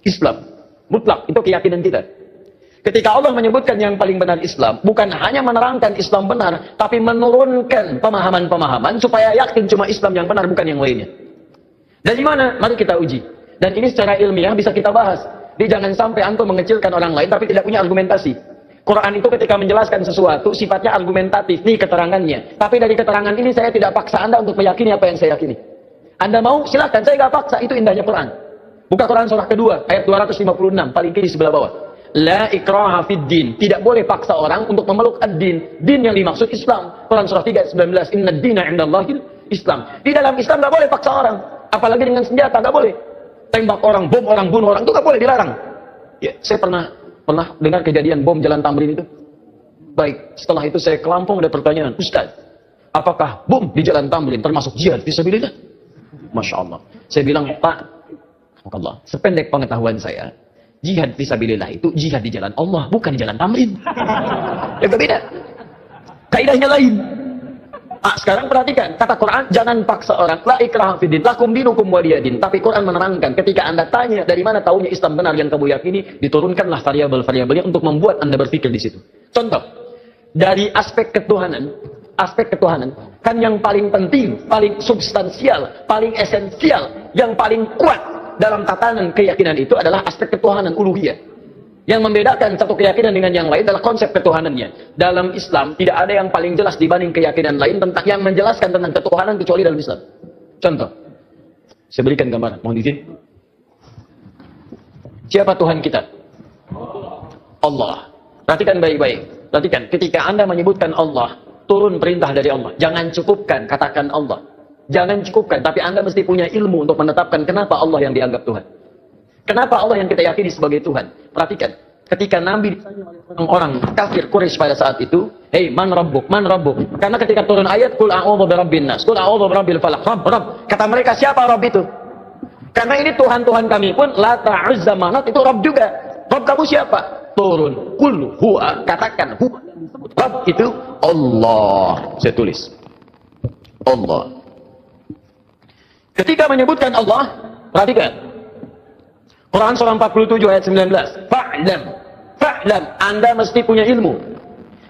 Islam. Mutlak, itu keyakinan kita. Ketika Allah menyebutkan yang paling benar Islam, bukan hanya menerangkan Islam benar, tapi menurunkan pemahaman-pemahaman supaya yakin cuma Islam yang benar, bukan yang lainnya. Dari mana? Mari kita uji. Dan ini secara ilmiah bisa kita bahas. Jadi jangan sampai antum mengecilkan orang lain tapi tidak punya argumentasi. Quran itu ketika menjelaskan sesuatu sifatnya argumentatif, nih keterangannya. Tapi dari keterangan ini saya tidak paksa Anda untuk meyakini apa yang saya yakini. Anda mau? Silahkan, saya nggak paksa. Itu indahnya Quran. Buka Quran surah kedua, ayat 256, paling kiri sebelah bawah. La ikraha fid din. Tidak boleh paksa orang untuk memeluk ad-din. Din yang dimaksud Islam. Quran surah 3 ayat 19. Inna dina indallahil Islam. Di dalam Islam nggak boleh paksa orang. Apalagi dengan senjata, nggak boleh. Tembak orang, bom orang, bunuh orang, itu nggak boleh, dilarang. Ya, saya pernah dengar kejadian bom Jalan Tamrin itu. Baik, setelah itu saya ke Lampung, ada pertanyaan, Ustaz, apakah bom di Jalan Tamrin termasuk jihad fisabilillah? Masya Allah. Saya bilang, Pak, Allah, sependek pengetahuan saya, jihad fisabilillah itu jihad di jalan Allah, bukan di Jalan Tamrin. Ya berbeda. Kaidahnya lain. Sekarang perhatikan, kata Quran, jangan paksa orang. La ikraha fiddin, lakum dinukum waliyadin. Tapi Quran menerangkan, ketika Anda tanya dari mana tahunya Islam benar yang kamu yakini, diturunkanlah variabel-variabelnya untuk membuat Anda berpikir di situ. Contoh, dari aspek ketuhanan, kan yang paling penting, paling substansial, paling esensial, yang paling kuat dalam tatanan keyakinan itu adalah aspek ketuhanan uluhiyah. Yang membedakan satu keyakinan dengan yang lain adalah konsep ketuhanannya. Dalam Islam tidak ada yang paling jelas dibanding keyakinan lain tentang yang menjelaskan tentang ketuhanan kecuali dalam Islam. Contoh, saya berikan gambaran, mohon izin. Siapa Tuhan kita? Allah. Perhatikan baik-baik. Perhatikan, ketika Anda menyebutkan Allah, turun perintah dari Allah. Jangan cukupkan, katakan Allah. Jangan cukupkan, tapi Anda mesti punya ilmu untuk menetapkan kenapa Allah yang dianggap Tuhan. Kenapa Allah yang kita yakini sebagai Tuhan? Perhatikan, ketika Nabi ditanya oleh orang kafir Quraisy pada saat itu, "Hei, man rabbuk? Man rabbuk?" Karena ketika turun ayat, "Qul a'udzu birabbin nas, qul a'udzu birabbil falaq." Rabb. Kata mereka, siapa Rabb itu? Karena ini Tuhan-Tuhan kami pun, Lata, Uzza, Manat, itu Rabb juga. Rabb kamu siapa? Turun, qul huwa, katakan huwa yang disebut Rabb itu Allah. Saya tulis. Allah. Ketika menyebutkan Allah, perhatikan. Quran surah 47 ayat 19. Fa'lam, Anda mesti punya ilmu.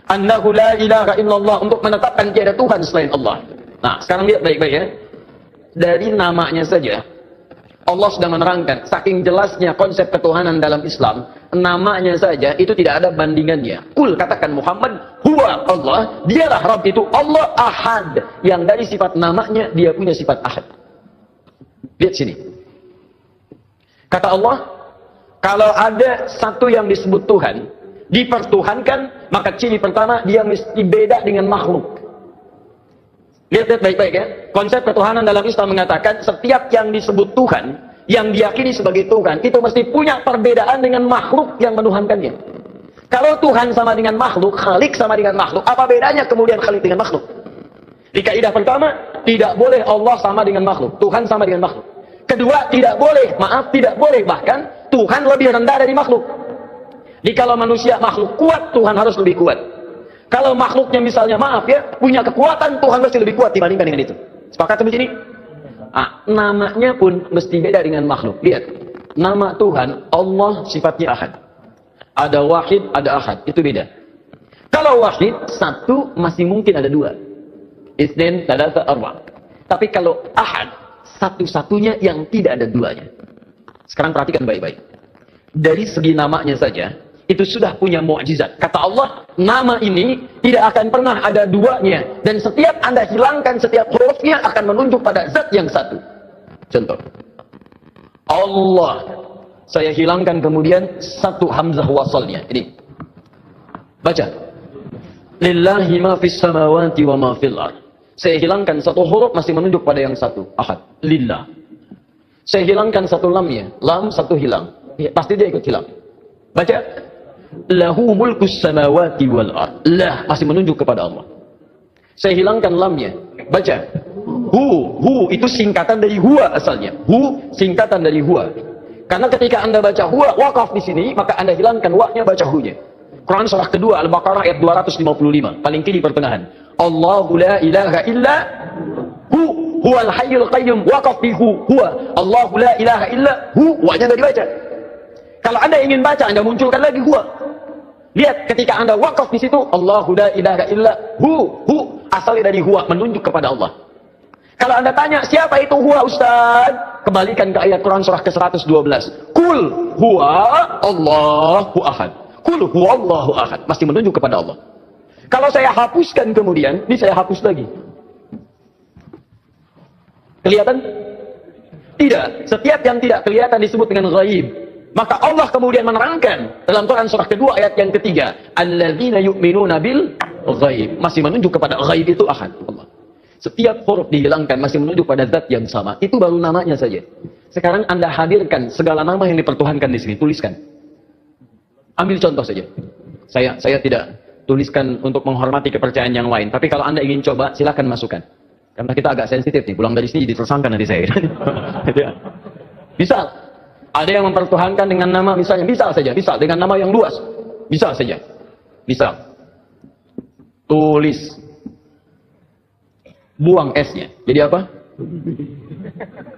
Annahu la ilaha illallah, untuk menetapkan tiada Tuhan selain Allah. Nah, sekarang lihat baik-baik ya. Dari namanya saja, Allah sudah menerangkan, saking jelasnya konsep ketuhanan dalam Islam, namanya saja itu tidak ada bandingannya. Kul, katakan Muhammad, huwa Allah, dialah Rabb itu Allah Ahad. Yang dari sifat namanya, dia punya sifat Ahad. Lihat sini. Kata Allah, kalau ada satu yang disebut Tuhan, dipertuhankan, maka ciri pertama, dia mesti beda dengan makhluk. Lihat baik-baik ya. Konsep ketuhanan dalam Islam mengatakan, setiap yang disebut Tuhan, yang diyakini sebagai Tuhan, itu mesti punya perbedaan dengan makhluk yang menuhankannya. Kalau Tuhan sama dengan makhluk, Khalik sama dengan makhluk, apa bedanya kemudian Khalik dengan makhluk? Di kaidah pertama, tidak boleh Allah sama dengan makhluk, Tuhan sama dengan makhluk. Kedua, tidak boleh bahkan Tuhan lebih rendah dari makhluk. Jadi kalau manusia makhluk kuat, Tuhan harus lebih kuat. Kalau makhluknya misalnya punya kekuatan, Tuhan mesti lebih kuat dibandingkan dengan itu. Sepakat sampai sini? Namanya pun mesti beda dengan makhluk. Lihat, nama Tuhan Allah sifatnya Ahad. Ada Wahid, ada Ahad, itu beda. Kalau wahid, satu masih mungkin ada dua. Itsnain, tsalatsa, arba'. Tapi kalau ahad, satu-satunya yang tidak ada duanya. Sekarang perhatikan baik-baik. Dari segi namanya saja, itu sudah punya mukjizat. Kata Allah, nama ini tidak akan pernah ada duanya. Dan setiap Anda hilangkan setiap hurufnya akan menunjuk pada zat yang satu. Contoh. Allah. Saya hilangkan kemudian satu hamzah wasalnya. Ini. Baca. Lillahi ma fis samawati wa ma fil ard. Saya hilangkan satu huruf masih menunjuk pada yang satu. Ahad. Lillah. Saya hilangkan satu lamnya. Lam satu hilang. Ya, pasti dia ikut hilang. Baca. Lahu mulkus samawati wal ard. Lah masih menunjuk kepada Allah. Saya hilangkan lamnya. Baca. Hu itu singkatan dari huwa asalnya. Hu singkatan dari huwa. Karena ketika Anda baca huwa waqaf di sini, maka Anda hilangkan wa-nya, baca hu-nya. Quran surah kedua Al-Baqarah ayat 255, paling kiri pertengahan. Allahu la ilaha illa huwal hayyul qayyum, waqaf di huwa. Allahu la ilaha illa wa-nya enggak dibaca. Kalau Anda ingin baca, Anda munculkan lagi huwa. Lihat ketika Anda waqaf di situ, Allahu la ilaha illa asalnya dari huwa, menunjuk kepada Allah. Kalau Anda tanya, siapa itu huwa Ustaz? Kembalikan ke ayat Quran surah ke-112. Kul huwa Allahu ahad. Kul huwa Allahu ahad. Masih menunjuk kepada Allah. Kalau saya hapuskan kemudian, ini saya hapus lagi. Kelihatan? Tidak. Setiap yang tidak kelihatan disebut dengan ghaib. Maka Allah kemudian menerangkan dalam Quran surah kedua ayat yang ketiga, alladzina yu'minuna bil ghaib. Masih menunjuk kepada ghaib itu ahad. Allah. Setiap huruf dihilangkan masih menunjuk pada zat yang sama. Itu baru namanya saja. Sekarang Anda hadirkan segala nama yang dipertuhankan di sini, tuliskan. Ambil contoh saja. Saya tidak tuliskan untuk menghormati kepercayaan yang lain. Tapi kalau Anda ingin coba, silakan masukkan. Karena kita agak sensitif nih. Pulang dari sini jadi tersangka nanti saya. Bisa. Ada yang mempertuhankan dengan nama misalnya, bisa saja. Bisa dengan nama yang luas. Bisa saja. Bisa. Tulis. Buang S-nya. Jadi apa?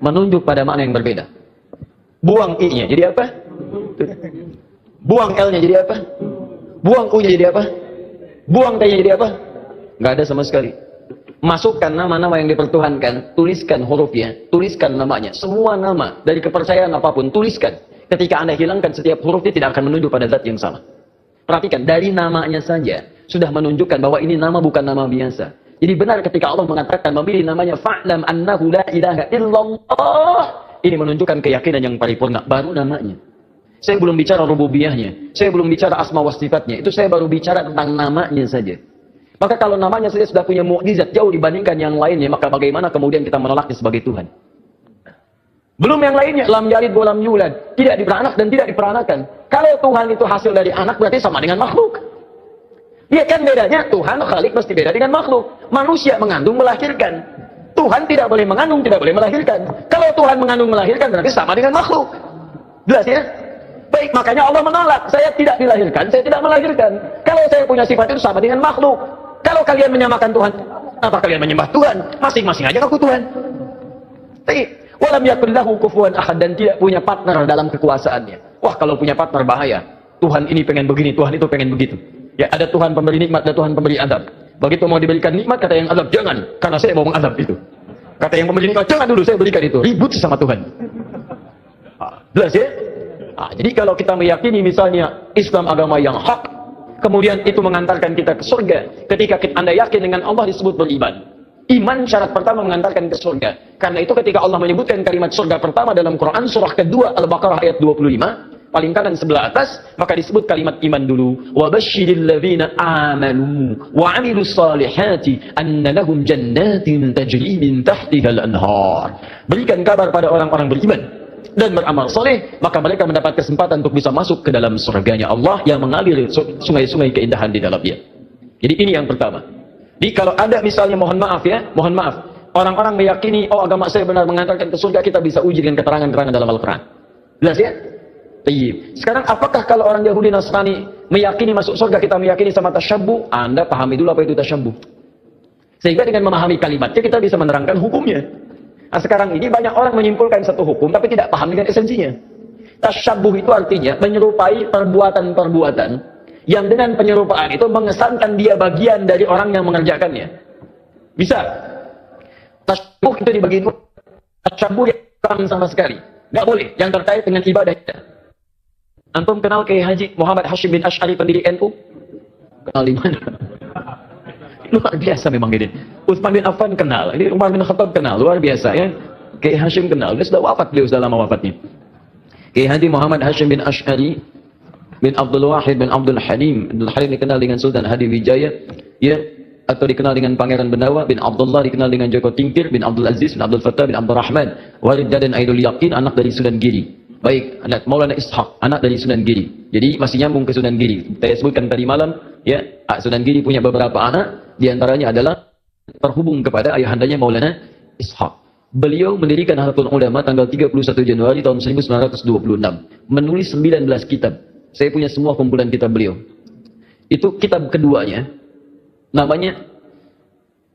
Menunjuk pada makna yang berbeda. Buang I-nya. Jadi apa? Buang L-nya jadi apa? Buang U-nya jadi apa? Buang T-nya jadi apa? Nggak ada sama sekali. Masukkan nama-nama yang dipertuhankan, tuliskan hurufnya, tuliskan namanya. Semua nama dari kepercayaan apapun, tuliskan. Ketika Anda hilangkan setiap hurufnya tidak akan menunjuk pada zat yang sama. Perhatikan, dari namanya saja sudah menunjukkan bahwa ini nama bukan nama biasa. Jadi benar ketika Allah mengatakan memilih namanya fa'lam annahu la ilaha illallah. Ini menunjukkan keyakinan yang paripurna, baru namanya. Saya belum bicara rububiyahnya, saya belum bicara asma wa sifatnya. Itu saya baru bicara tentang namanya saja. Maka kalau namanya saja sudah punya mukjizat jauh dibandingkan yang lainnya, maka bagaimana kemudian kita menolaknya sebagai Tuhan? Belum yang lainnya, lam yalid wa lam yulad, tidak diberanak dan tidak diperanakan. Kalau Tuhan itu hasil dari anak berarti sama dengan makhluk. Dia kan bedanya, Tuhan Khalik mesti beda dengan makhluk. Manusia mengandung melahirkan. Tuhan tidak boleh mengandung, tidak boleh melahirkan. Kalau Tuhan mengandung melahirkan berarti sama dengan makhluk. Jelas ya? Baik, makanya Allah menolak. Saya tidak dilahirkan, saya tidak melahirkan. Kalau saya punya sifat itu sama dengan makhluk. Kalau kalian menyamakan Tuhan, apa kalian menyembah Tuhan? Masing-masing aja aku Tuhan. Baik. Walam yakul lahu kufuwan ahad, dan tidak punya partner dalam kekuasaannya. Wah, kalau punya partner bahaya. Tuhan ini pengen begini, Tuhan itu pengen begitu. Ya, ada Tuhan pemberi nikmat, ada Tuhan pemberi azab. Begitu mau diberikan nikmat, kata yang azab, jangan, karena saya mau mengazab itu. Kata yang pemberi nikmat, jangan dulu, saya berikan itu. Ribut sama Tuhan. Jelas ya? Jadi kalau kita meyakini misalnya Islam agama yang hak, kemudian itu mengantarkan kita ke surga. Ketika Anda yakin dengan Allah disebut beriman. Iman syarat pertama mengantarkan ke surga. Karena itu ketika Allah menyebutkan kalimat surga pertama dalam Quran surah kedua Al-Baqarah ayat 25, paling kanan sebelah atas, maka disebut kalimat iman dulu. Wa basyiril ladzina amanu wa 'amilus salihati anna lahum jannatin tajri min tahtihal anhar. Berikan kabar pada orang-orang beriman dan beramal soleh, maka mereka mendapat kesempatan untuk bisa masuk ke dalam surganya Allah yang mengalir sungai-sungai keindahan di dalamnya. Jadi ini yang pertama. Jadi kalau ada misalnya, mohon maaf ya, mohon maaf, orang-orang meyakini, oh agama saya benar mengantarkan ke surga, kita bisa uji dengan keterangan-keterangan dalam Al-Quran. Jelas ya? Tayyib. Sekarang apakah kalau orang Yahudi Nasrani meyakini masuk surga, kita meyakini sama tasyabbuh? Anda pahami dulu apa itu tasyabbuh. Sehingga dengan memahami kalimatnya kita bisa menerangkan hukumnya. Nah, sekarang ini banyak orang menyimpulkan satu hukum tapi tidak paham dengan esensinya. Tasyabbuh itu artinya menyerupai perbuatan-perbuatan yang dengan penyerupaan itu mengesankan dia bagian dari orang yang mengerjakannya. Bisa. Tasyabuh itu dibagi dua. Tasyabuh yang sama sekali. Nggak boleh. Yang terkait dengan ibadah kita. Antum kenal Kiai Haji Muhammad Hashim bin Asy'ari pendiri NU? Kenal di mana? Luar biasa memang ini. Utsman bin Affan kenal. Ini Umar bin Khattab kenal. Luar biasa ya. Kiai Hashim kenal. Dia sudah wafat, beliau sudah lama wafatnya. Kiai Haji Muhammad Hashim bin Asy'ari bin Abdul Wahid bin Abdul Halim. Abdul Halim dikenal dengan Sultan Hadi Wijaya, ya, atau dikenal dengan Pangeran Benawa. Bin Abdullah dikenal dengan Joko Tingkir. Bin Abdul Aziz bin Abdul Fattah bin Abdul Rahman. Walid dan Aidul Yaqin, anak dari Sunan Giri. Baik, anak Maulana Ishaq, anak dari Sunan Giri. Jadi masih nyambung ke Sunan Giri. Saya sebutkan tadi malam, ya, Sunan Giri punya beberapa anak, diantaranya adalah terhubung kepada ayahandanya Maulana Ishaq. Beliau mendirikan Nahdlatul Ulama tanggal 31 Januari tahun 1926. Menulis 19 kitab. Saya punya semua kumpulan kitab beliau. Itu kitab keduanya, namanya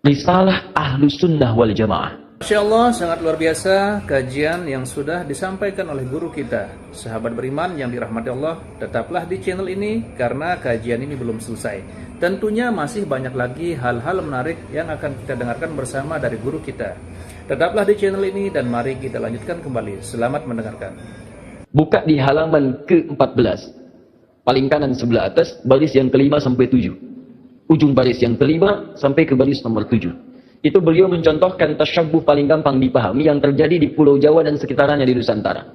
Risalah Ahlus Sunnah wal Jamaah. Masya Allah, sangat luar biasa kajian yang sudah disampaikan oleh guru kita. Sahabat beriman yang dirahmati Allah, tetaplah di channel ini karena kajian ini belum selesai. Tentunya masih banyak lagi hal-hal menarik yang akan kita dengarkan bersama dari guru kita. Tetaplah di channel ini dan mari kita lanjutkan kembali. Selamat mendengarkan. Buka di halaman ke-14. Paling kanan sebelah atas, baris yang ke-5 sampai 7. Ujung baris yang ke-5 sampai ke baris nomor 7. Itu beliau mencontohkan tasyabbuh paling gampang dipahami yang terjadi di Pulau Jawa dan sekitarnya di Nusantara.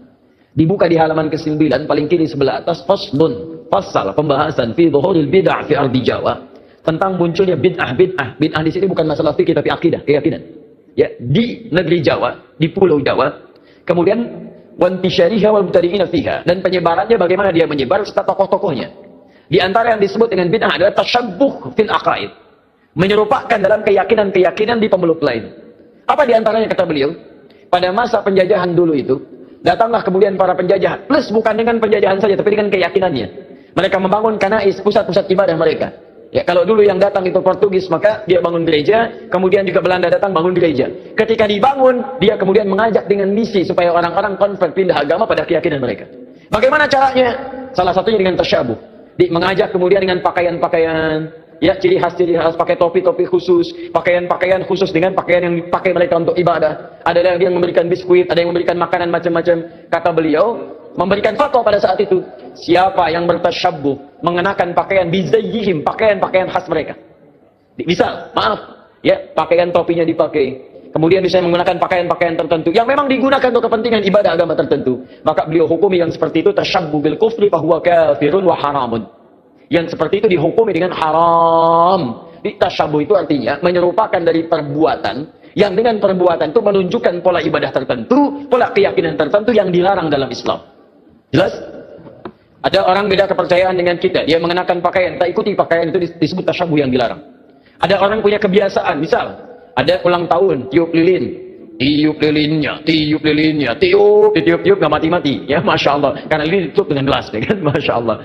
Dibuka di halaman ke-9, paling kiri sebelah atas, faslun, fasal, pembahasan fi dhuhuril bid'ah fi ardi Jawa. Tentang munculnya bid'ah. Bid'ah di sini bukan masalah fikih tapi akidah, keyakinan. Ya, di negeri Jawa, di Pulau Jawa. Kemudian wantisyariha wal mubtadi'ina fiha, dan penyebarannya bagaimana dia menyebar serta tokoh-tokohnya. Di antara yang disebut dengan bid'ah adalah tasyabbuh fil aqaid, menyerupakan dalam keyakinan-keyakinan di pemeluk lain. Apa di antaranya kata beliau? Pada masa penjajahan dulu itu, datanglah kemudian para penjajah, plus bukan dengan penjajahan saja tapi dengan keyakinannya. Mereka membangun kanais, pusat-pusat ibadah mereka. Ya, kalau dulu yang datang itu Portugis, maka dia bangun gereja, kemudian juga Belanda datang bangun gereja. Ketika dibangun, dia kemudian mengajak dengan misi supaya orang-orang convert pindah agama pada keyakinan mereka. Bagaimana caranya? Salah satunya dengan tasyabuh. Mengajak kemudian dengan pakaian-pakaian, ya, ciri khas pakai topi-topi khusus, pakaian-pakaian khusus dengan pakaian yang dipakai mereka untuk ibadah. Ada yang memberikan biskuit, ada yang memberikan makanan macam-macam. Kata beliau, memberikan fatwa pada saat itu, siapa yang bertasyabbuh mengenakan pakaian bizayyihim, pakaian-pakaian khas mereka. Misal, maaf, ya, pakaian topinya dipakai, kemudian bisa menggunakan pakaian-pakaian tertentu yang memang digunakan untuk kepentingan ibadah agama tertentu, maka beliau hukumi yang seperti itu tasyabbuh bil kufri fahuwa kafirun wa haramun. Yang seperti itu dihukumi dengan haram. Tasyabbuh itu artinya menyerupakan dari perbuatan yang dengan perbuatan itu menunjukkan pola ibadah tertentu, pola keyakinan tertentu yang dilarang dalam Islam. Jelas? Ada orang beda kepercayaan dengan kita, dia mengenakan pakaian, tak ikuti pakaian itu disebut tasyabbuh yang dilarang. Ada orang punya kebiasaan, misal ada ulang tahun, tiup lilin, tiup lilinnya, tiup nggak mati-mati, ya, masya Allah, karena lilin ditutup dengan gelas, ya kan, masya Allah.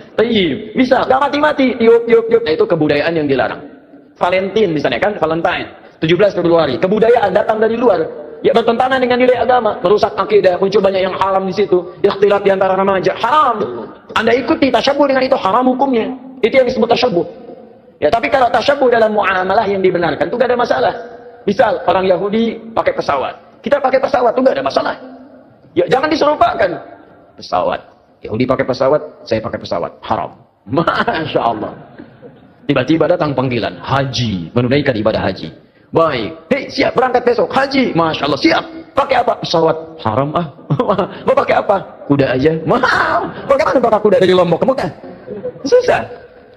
Bisa nggak mati-mati, tiup, nah itu kebudayaan yang dilarang. Valentine misalnya kan, Valentine, 17 Februari, kebudayaan datang dari luar. Ya, bertentangan dengan nilai agama, merusak akidah, muncul banyak yang haram di situ, ikhtilat di antara remaja, haram. Anda ikuti tasyabbuh dengan itu, haram hukumnya. Itu yang disebut tasyabbuh. Ya, tapi kalau tasyabbuh dalam muamalah yang dibenarkan itu gak ada masalah. Misal orang Yahudi pakai pesawat, kita pakai pesawat itu gak ada masalah. Ya, jangan diserupakan. Pesawat, Yahudi pakai pesawat, saya pakai pesawat, haram. Masya Allah. Tiba-tiba datang panggilan haji, menunaikan ibadah haji. Baik, hei, siap berangkat besok haji, masya Allah, siap. Pakai apa? Pesawat, haram ah. Mau pakai apa? Kuda aja, mahal. Bagaimana pakai kuda dari Lombok ke Mekah? Susah.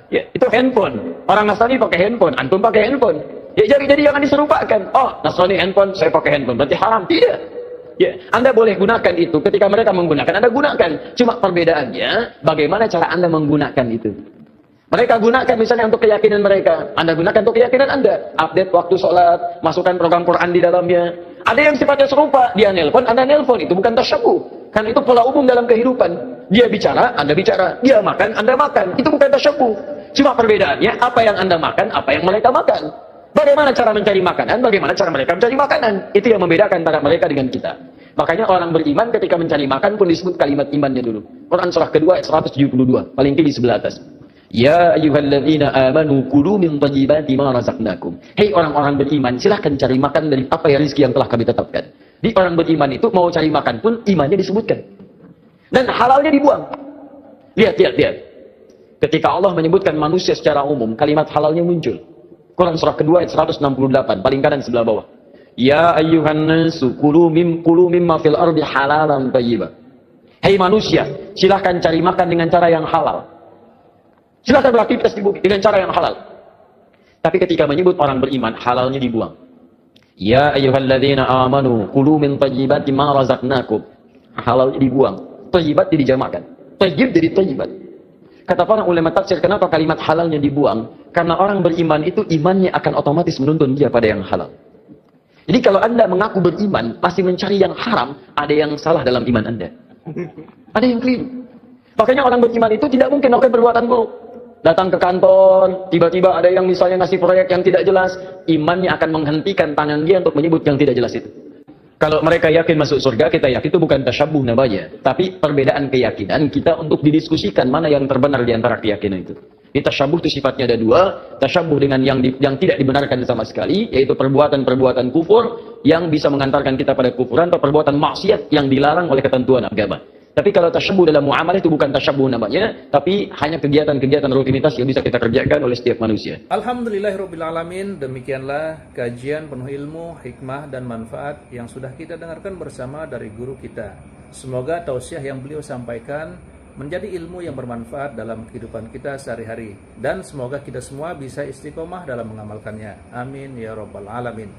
Ya, itu handphone. Orang Nasrani pakai handphone, antum pakai handphone. Ya, jadi jangan diserupakan. Oh, Nasrani handphone, saya pakai handphone, berarti haram? Tidak. Ya, Anda boleh gunakan itu. Ketika mereka menggunakan, Anda gunakan. Cuma perbedaannya, bagaimana cara Anda menggunakan itu. Mereka gunakan misalnya untuk keyakinan mereka, Anda gunakan untuk keyakinan Anda. Update waktu sholat, masukkan program Quran di dalamnya. Ada yang sifatnya serupa, dia nelpon, Anda nelpon, itu bukan tasyabbuh. Kan itu pola umum dalam kehidupan. Dia bicara, Anda bicara. Dia makan, Anda makan. Itu bukan tasyabbuh. Cuma perbedaannya, apa yang Anda makan, apa yang mereka makan. Bagaimana cara mencari makanan, bagaimana cara mereka mencari makanan. Itu yang membedakan antara mereka dengan kita. Makanya orang beriman ketika mencari makan pun disebut kalimat imannya dulu. Quran surah kedua ayat 172, paling kiri sebelah atas. Ya ayyuhalladzina amanu kulu min thayyibati ma razaqnakum. Hei orang-orang beriman, silahkan cari makan dari apa ya rezeki yang telah kami tetapkan. Di orang beriman itu mau cari makan pun imannya disebutkan. Dan halalnya dibuang. Lihat. Ketika Allah menyebutkan manusia secara umum, kalimat halalnya muncul. Quran surah kedua ayat 168, paling kanan sebelah bawah. Ya ayyuhan nasu kulu mimma fil ardi halalan thayyiban. Hei manusia, silahkan cari makan dengan cara yang halal. Silahkan beraktivitas di bumi dengan cara yang halal. Tapi ketika menyebut orang beriman, halalnya dibuang. Ya ayyuhalladzina amanu kulu min thayyibati ma razaqnakum. Halalnya dibuang. Thayyibat dijamakkan. Thayyib jadi thayyibat. Kata para ulama tafsir, kenapa kalimat halalnya dibuang? Karena orang beriman itu imannya akan otomatis menuntun dia pada yang halal. Jadi kalau Anda mengaku beriman, masih mencari yang haram, ada yang salah dalam iman Anda. Ada yang keliru. Makanya orang beriman itu tidak mungkin melakukan perbuatan buruk. Datang ke kantor, tiba-tiba ada yang misalnya ngasih proyek yang tidak jelas, imannya akan menghentikan tangan dia untuk menyebut yang tidak jelas itu. Kalau mereka yakin masuk surga, kita yakin itu bukan tasyabuh namanya, tapi perbedaan keyakinan kita untuk didiskusikan mana yang terbenar di antara keyakinan itu. Di tasyabuh itu sifatnya ada dua, tasyabuh dengan yang tidak dibenarkan sama sekali, yaitu perbuatan-perbuatan kufur yang bisa mengantarkan kita pada kufuran, atau perbuatan maksiat yang dilarang oleh ketentuan agama. Tapi kalau tasyabuh dalam muamalah itu bukan tasyabuh namanya, tapi hanya kegiatan-kegiatan rutinitas yang bisa kita kerjakan oleh setiap manusia. Alhamdulillahirrabbilalamin, demikianlah kajian penuh ilmu, hikmah, dan manfaat yang sudah kita dengarkan bersama dari guru kita. Semoga tausiah yang beliau sampaikan menjadi ilmu yang bermanfaat dalam kehidupan kita sehari-hari. Dan semoga kita semua bisa istiqomah dalam mengamalkannya. Amin ya rabbal alamin.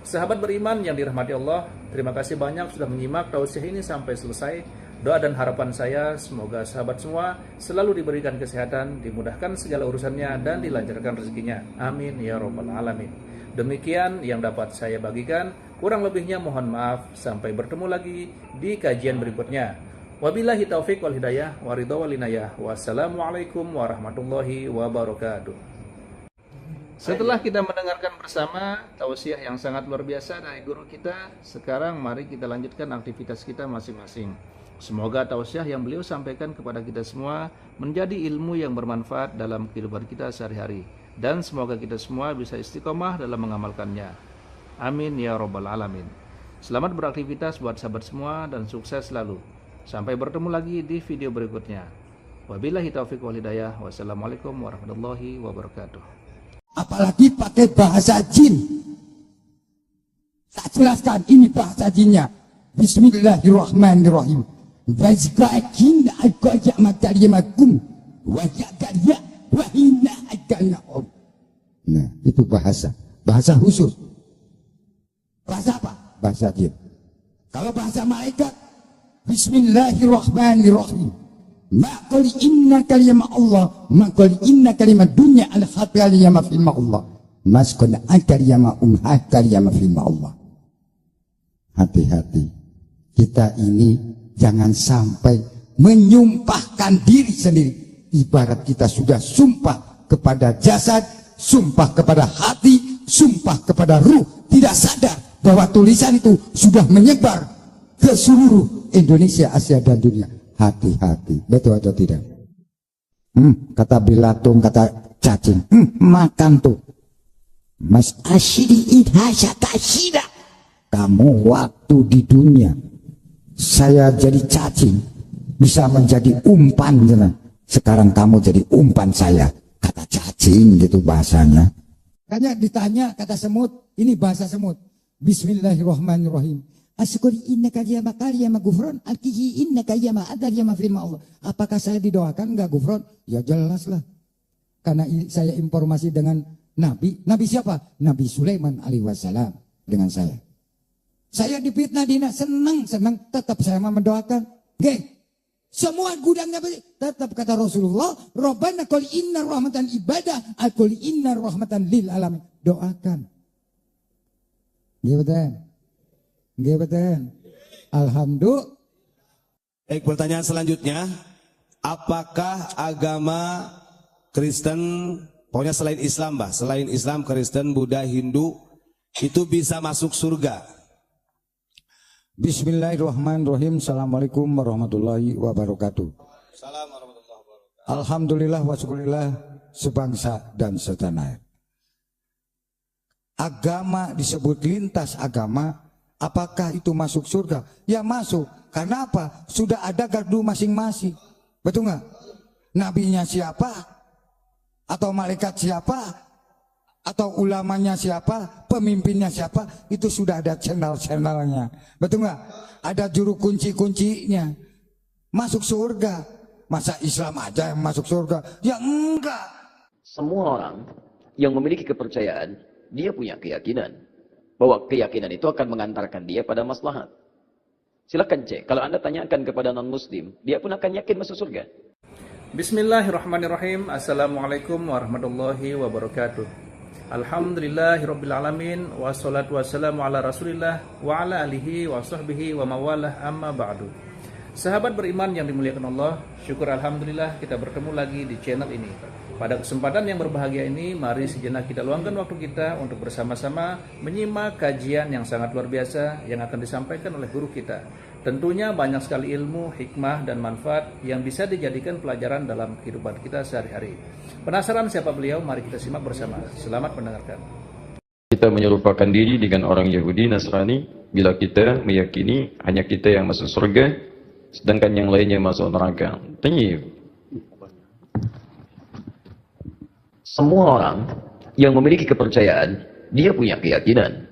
Sahabat beriman yang dirahmati Allah, terima kasih banyak sudah menyimak tausiah ini sampai selesai. Doa dan harapan saya, semoga sahabat semua selalu diberikan kesehatan, dimudahkan segala urusannya, dan dilancarkan rezekinya. Amin ya rabbal alamin. Demikian yang dapat saya bagikan. Kurang lebihnya mohon maaf. Sampai bertemu lagi di kajian berikutnya. Wabillahi taufiq wal hidayah, waridha wal inayah. Wassalamualaikum warahmatullahi wabarakatuh. Setelah kita mendengarkan bersama tausiah yang sangat luar biasa dari guru kita, sekarang mari kita lanjutkan aktivitas kita masing-masing. Semoga tausiah yang beliau sampaikan kepada kita semua menjadi ilmu yang bermanfaat dalam kehidupan kita sehari-hari. Dan semoga kita semua bisa istiqomah dalam mengamalkannya. Amin ya rabbal alamin. Selamat beraktivitas buat sahabat semua dan sukses selalu. Sampai bertemu lagi di video berikutnya. Wabillahi taufiq wal hidayah. Wassalamualaikum warahmatullahi wabarakatuh. Apalagi pakai bahasa jin. Tak jelaskan ini bahasa jinnya. Bismillahirrahmanirrahim. Wazqa'akin aqaja matarimakum wajaqadya wahina akana'um. Nah, itu bahasa khusus. Bahasa apa? Bahasa jin. Kalau bahasa malaikat, Bismillahirrahmanirrahim. Maqali inna kalimah Allah, maqali inna kalimah dunya al-khataliyama filma Allah. Maskun akariyama akariyama filma Allah. Hati-hati. Kita ini jangan sampai menyumpahkan diri sendiri. Ibarat kita sudah sumpah kepada jasad, sumpah kepada hati, sumpah kepada ruh. Tidak sadar bahwa tulisan itu sudah menyebar ke seluruh Indonesia, Asia, dan dunia. Hati-hati. Betul atau tidak? Kata Bilatung, kata cacing. Makan tuh. Mas asyiri idhasya tasyira. Kamu waktu di dunia saya jadi cacing, bisa menjadi umpan. Sekarang kamu jadi umpan saya. Kata cacing gitu bahasanya. Karena ditanya kata semut, ini bahasa semut. Bismillahirrahmanirrahim. Asyukuri innaka yama kariyama gufron, alkihi innaka yama adar yama firma Allah. Apakah saya didoakan enggak gufron? Ya jelas lah. Karena saya informasi dengan Nabi. Nabi siapa? Nabi Sulaiman alaihi wassalam dengan saya. Saya difitnah dina, senang, tetap saya mendoakan. Oke. Semua gudangnya tetap kata Rasulullah, Rabbana qul inna rahmatan ibadah, qul inna rahmatan lil alamin. Doakan. Gimana? Alhamdulillah. Baik, pertanyaan selanjutnya, apakah agama Kristen, pokoknya selain Islam, selain Islam, Kristen, Buddha, Hindu, itu bisa masuk surga? Bismillahirrahmanirrahim. Assalamualaikum warahmatullahi wabarakatuh. Alhamdulillah wa syukurillah sebangsa dan setanah air. Agama disebut lintas agama, apakah itu masuk surga? Ya masuk. Karena apa? Sudah ada gardu masing-masing. Betul nggak? Nabinya siapa? Atau malaikat siapa? Atau ulamanya siapa? Pemimpinnya siapa? Itu sudah ada channel-channelnya. Betul nggak? Ada juru kunci-kuncinya. Masuk surga. Masa Islam aja yang masuk surga? Ya enggak. Semua orang yang memiliki kepercayaan, dia punya keyakinan bahwa keyakinan itu akan mengantarkan dia pada maslahat. Silakan cek. Kalau Anda tanyakan kepada non-muslim, dia pun akan yakin masuk surga. Bismillahirrahmanirrahim. Assalamualaikum warahmatullahi wabarakatuh. Alhamdulillahirrabbilalamin. Wassalatu wassalamu ala rasulillah wa ala alihi wa sahbihi wa mawalah amma ba'du. Sahabat beriman yang dimuliakan Allah, syukur alhamdulillah kita bertemu lagi di channel ini. Pada kesempatan yang berbahagia ini, mari sejenak kita luangkan waktu kita untuk bersama-sama menyimak kajian yang sangat luar biasa yang akan disampaikan oleh guru kita. Tentunya banyak sekali ilmu, hikmah, dan manfaat yang bisa dijadikan pelajaran dalam kehidupan kita sehari-hari. Penasaran siapa beliau? Mari kita simak bersama. Selamat mendengarkan. Kita menyerupakan diri dengan orang Yahudi, Nasrani, bila kita meyakini hanya kita yang masuk surga, sedangkan yang lainnya masuk neraka. Tayyib. Semua orang yang memiliki kepercayaan, dia punya keyakinan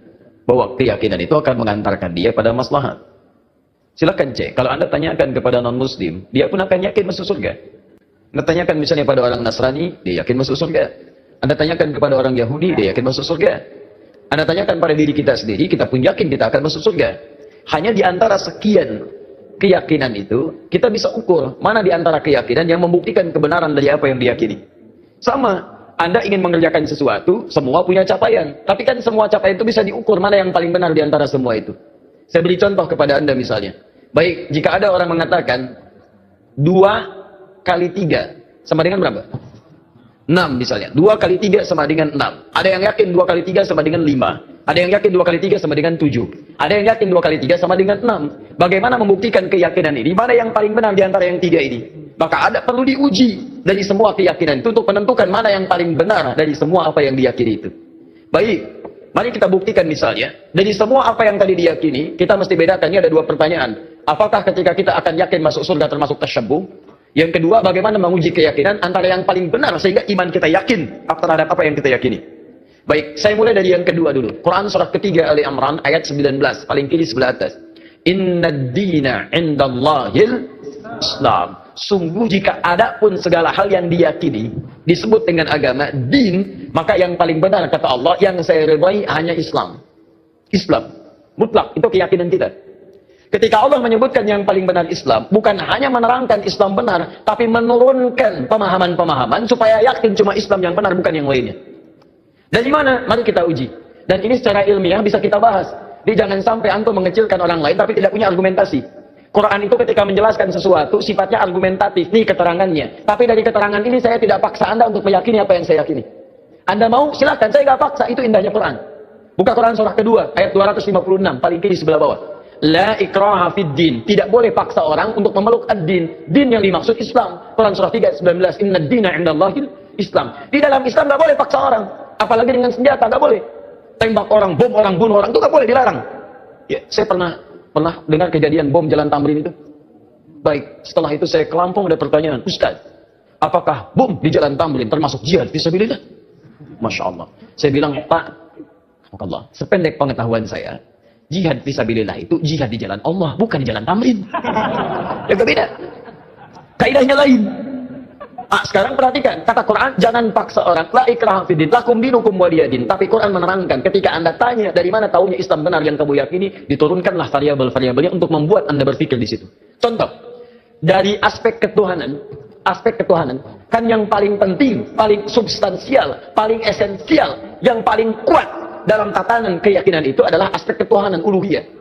bahwa keyakinan itu akan mengantarkan dia pada maslahat. Silakan cek. Kalau Anda tanyakan kepada non-muslim, dia pun akan yakin masuk surga. Anda tanyakan misalnya pada orang Nasrani, dia yakin masuk surga. Anda tanyakan kepada orang Yahudi, dia yakin masuk surga. Anda tanyakan pada diri kita sendiri, kita pun yakin kita akan masuk surga. Hanya di antara sekian keyakinan itu, kita bisa ukur mana di antara keyakinan yang membuktikan kebenaran dari apa yang diyakini. Sama. Anda ingin mengerjakan sesuatu, semua punya capaian. Tapi kan semua capaian itu bisa diukur mana yang paling benar di antara semua itu. Saya beri contoh kepada Anda misalnya. Baik, jika ada orang mengatakan 2 kali 3 sama dengan berapa? 6 misalnya. 2 kali 3 sama dengan 6. Ada yang yakin 2 kali 3 sama dengan 5. Ada yang yakin 2 kali 3 sama dengan 7. Ada yang yakin 2 kali 3 sama dengan 6. Bagaimana membuktikan keyakinan ini? Mana yang paling benar di antara yang 3 ini? Maka ada perlu diuji dari semua keyakinan itu untuk menentukan mana yang paling benar dari semua apa yang diyakini itu. Baik, mari kita buktikan misalnya. Dari semua apa yang tadi diyakini, kita mesti bedakan. Ini ada 2 pertanyaan. Apakah ketika kita akan yakin masuk surga termasuk tasyabbuh? Yang kedua, bagaimana menguji keyakinan antara yang paling benar sehingga iman kita yakin terhadap apa yang kita yakini. Baik, saya mulai dari yang kedua dulu. Quran surah ketiga Ali Imran ayat 19, paling kiri sebelah atas. Inna ad-dina 'indallahil Islam. Sungguh jika ada pun segala hal yang diyakini disebut dengan agama, din, maka yang paling benar kata Allah, yang saya ridhai hanya Islam. Islam. Mutlak, itu keyakinan kita. Ketika Allah menyebutkan yang paling benar Islam, bukan hanya menerangkan Islam benar, tapi menurunkan pemahaman-pemahaman supaya yakin cuma Islam yang benar, bukan yang lainnya. Dari mana? Mari kita uji. Dan ini secara ilmiah bisa kita bahas. Jadi jangan sampai antum mengecilkan orang lain tapi tidak punya argumentasi. Quran itu ketika menjelaskan sesuatu sifatnya argumentatif, nih keterangannya. Tapi dari keterangan ini saya tidak paksa Anda untuk meyakini apa yang saya yakini. Anda mau silakan, saya nggak paksa, itu indahnya Quran. Buka Quran surah kedua ayat 256 paling kiri sebelah bawah. La ikraha fid din. Tidak boleh paksa orang untuk memeluk ad-din. Din yang dimaksud Islam. Quran surah 3 ayat 19. Inna ad-dina 'indallahil Islam. Di dalam Islam nggak boleh paksa orang, apalagi dengan senjata nggak boleh. Tembak orang, bom orang, bunuh orang itu nggak boleh, dilarang. Ya, saya pernah dengar kejadian bom Jalan Tamrin itu. Baik, setelah itu saya ke Lampung, ada pertanyaan, Ustaz, apakah bom di Jalan Tamrin termasuk jihad fisabilillah? Masya Allah. Saya bilang, Pak, Allah, sependek pengetahuan saya, jihad fisabilillah itu jihad di jalan Allah, bukan di Jalan Tamrin. Ya gak beda. Kaidahnya lain. Sekarang perhatikan, kata Quran, jangan paksa orang. La ikraha fiddin, lakum dinukum waliyadin. Tapi Quran menerangkan, ketika Anda tanya dari mana taunya Islam benar yang kamu yakini, diturunkanlah variabel-variabelnya untuk membuat Anda berpikir di situ. Contoh, dari aspek ketuhanan, kan yang paling penting, paling substansial, paling esensial, yang paling kuat dalam tatanan keyakinan itu adalah aspek ketuhanan, uluhiyah.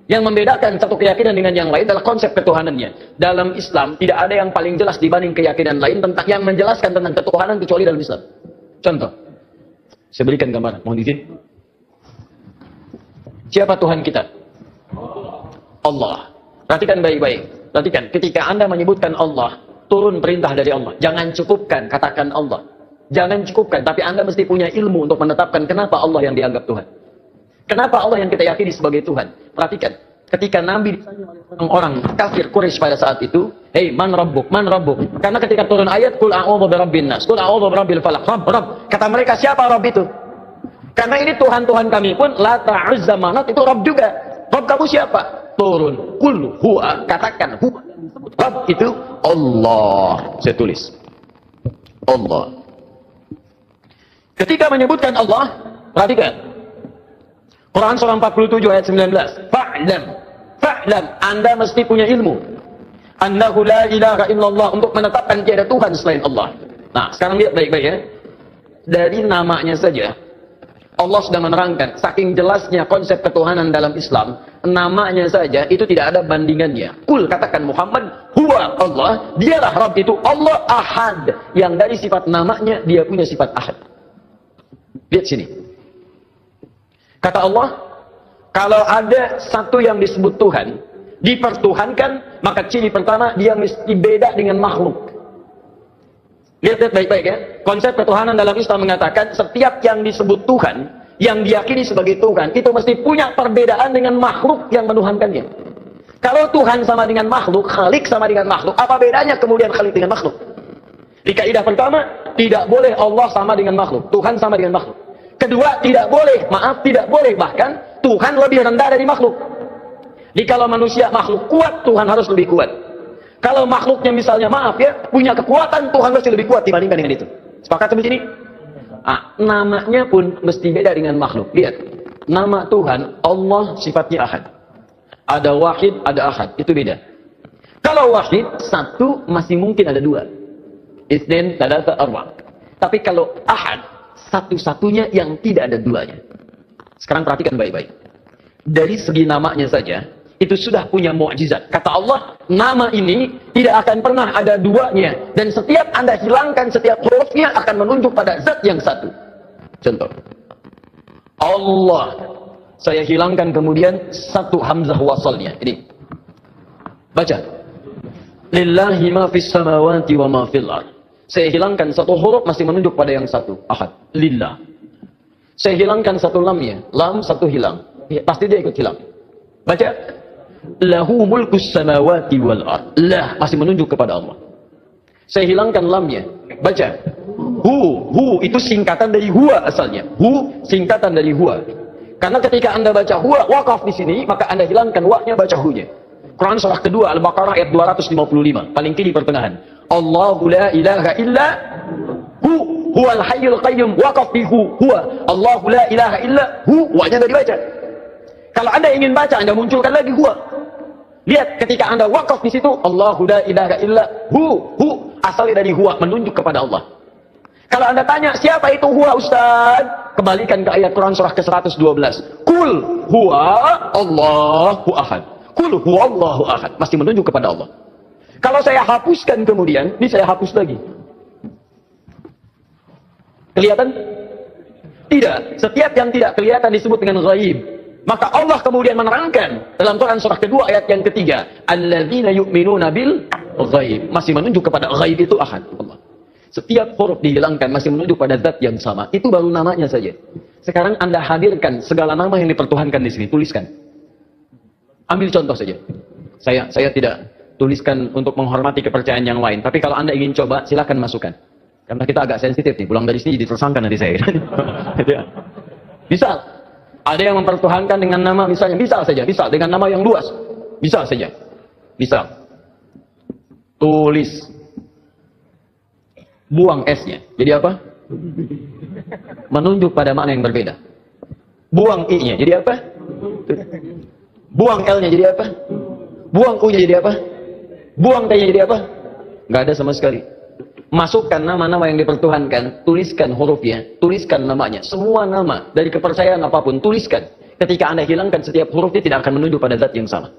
Yang membedakan satu keyakinan dengan yang lain adalah konsep ketuhanannya. Dalam Islam tidak ada yang paling jelas dibanding keyakinan lain tentang yang menjelaskan tentang ketuhanan kecuali dalam Islam. Contoh, saya berikan gambaran, mohon izin. Siapa Tuhan kita? Allah. Perhatikan baik-baik. Perhatikan, ketika Anda menyebutkan Allah, turun perintah dari Allah. Jangan cukupkan, katakan Allah. Jangan cukupkan, tapi Anda mesti punya ilmu untuk menetapkan kenapa Allah yang dianggap Tuhan. Kenapa Allah yang kita yakini sebagai Tuhan. Perhatikan, ketika Nabi ditanya oleh orang kafir Quraisy pada saat itu, "Hei, man rabbuk, man rabbuk?" Karena ketika turun ayat, "Qul a'udzu birabbin nas, qul a'udzu birabbil falaq." Rabb. Kata mereka, siapa Rabb itu? Karena ini Tuhan-Tuhan kami pun, Lata, Uzza, Manat, itu Rabb juga. Rabb kamu siapa? Turun. Qul huwa, katakan huwa. Rabb itu Allah. Saya tulis. Allah. Ketika menyebutkan Allah, perhatikan. Quran surah 47 ayat 19. Fa'lam. Anda mesti punya ilmu. Annahu la ilaha illallah, untuk menetapkan tiada Tuhan selain Allah. Nah, sekarang lihat baik-baik ya. Dari namanya saja, Allah sudah menerangkan, saking jelasnya konsep ketuhanan dalam Islam, namanya saja itu tidak ada bandingannya. Kul, katakan Muhammad, huwa Allah, dialah Rabb itu Allah Ahad, yang dari sifat namanya dia punya sifat Ahad. Lihat sini. Kata Allah, kalau ada satu yang disebut Tuhan, dipertuhankan, maka ciri pertama dia mesti beda dengan makhluk. Lihat baik-baik ya. Konsep ketuhanan dalam Islam mengatakan setiap yang disebut Tuhan, yang diyakini sebagai Tuhan, itu mesti punya perbedaan dengan makhluk yang menuhankannya. Kalau Tuhan sama dengan makhluk, Khalik sama dengan makhluk, apa bedanya kemudian Khalik dengan makhluk? Di kaidah pertama, tidak boleh Allah sama dengan makhluk, Tuhan sama dengan makhluk. Kedua, tidak boleh bahkan Tuhan lebih rendah dari makhluk. Jadi kalau manusia makhluk kuat, Tuhan harus lebih kuat. Kalau makhluknya misalnya, maaf ya, punya kekuatan, Tuhan mesti lebih kuat dibandingkan dengan itu. Sepakat sampai sini? Namanya pun mesti beda dengan makhluk. Lihat, nama Tuhan, Allah sifatnya Ahad. Ada Wahid, ada Ahad, itu beda. Kalau Wahid, satu masih mungkin ada dua. Itsnain, tsalatsa, arba'. Tapi kalau Ahad, satu-satunya yang tidak ada duanya. Sekarang perhatikan baik-baik. Dari segi namanya saja, itu sudah punya mukjizat. Kata Allah, nama ini tidak akan pernah ada duanya. Dan setiap Anda hilangkan setiap hurufnya akan menunjuk pada zat yang satu. Contoh. Allah. Saya hilangkan kemudian satu hamzah wasalnya. Ini. Baca. Lillahi ma fis samawati wa ma fil ard. Saya hilangkan satu huruf masih menunjuk pada yang satu. Ahad. Lillah. Saya hilangkan satu lamnya. Lam satu hilang. Pasti dia ikut hilang. Baca. Lahu mulkus samawati wal ard. Lah masih menunjuk kepada Allah. Saya hilangkan lamnya. Baca. Hu itu singkatan dari huwa asalnya. Hu singkatan dari huwa. Karena ketika Anda baca huwa waqaf di sini, maka Anda hilangkan wa-nya, baca hu-nya. Quran surah kedua Al-Baqarah ayat 255, paling kiri pertengahan. Allahu la ilaha illa huwal hayyul qayyum, waqaf di huwa. Allahu la ilaha illa wa-nya enggak dibaca. Kalau Anda ingin baca, Anda munculkan lagi huwa. Lihat, ketika Anda wakaf di situ, Allahu la ilaha illa asalnya dari huwa, menunjuk kepada Allah. Kalau Anda tanya, siapa itu huwa Ustaz? Kembalikan ke ayat Quran surah ke-112. Kul huwa Allahu ahad. Kul huwa Allahu ahad. Masih menunjuk kepada Allah. Kalau saya hapuskan kemudian, ini saya hapus lagi. Kelihatan? Tidak. Setiap yang tidak kelihatan disebut dengan ghaib. Maka Allah kemudian menerangkan dalam Quran surah kedua ayat yang ketiga, alladzina yu'minuna bil ghaib, masih menunjuk kepada ghaib itu ahad Allah. Setiap huruf dihilangkan masih menunjuk pada zat yang sama. Itu baru namanya saja. Sekarang Anda hadirkan segala nama yang dipertuhankan di sini, tuliskan. Ambil contoh saja. Saya tidak tuliskan untuk menghormati kepercayaan yang lain, tapi kalau Anda ingin coba silakan masukkan. Karena kita agak sensitif nih, pulang dari sini jadi tersangka nanti saya. Bisa. Ada yang mempertuhankan dengan nama misalnya, bisa saja, bisa dengan nama yang luas, bisa saja, bisa. Tulis, buang S-nya, jadi apa? Menunjuk pada makna yang berbeda. Buang I-nya, jadi apa? Buang L-nya, jadi apa? Buang U-nya, jadi apa? Buang T-nya, jadi apa? Nggak ada sama sekali. Masukkan nama-nama yang dipertuhankan, tuliskan hurufnya, tuliskan namanya. Semua nama, dari kepercayaan apapun, tuliskan. Ketika Anda hilangkan setiap hurufnya tidak akan menunjuk pada zat yang sama.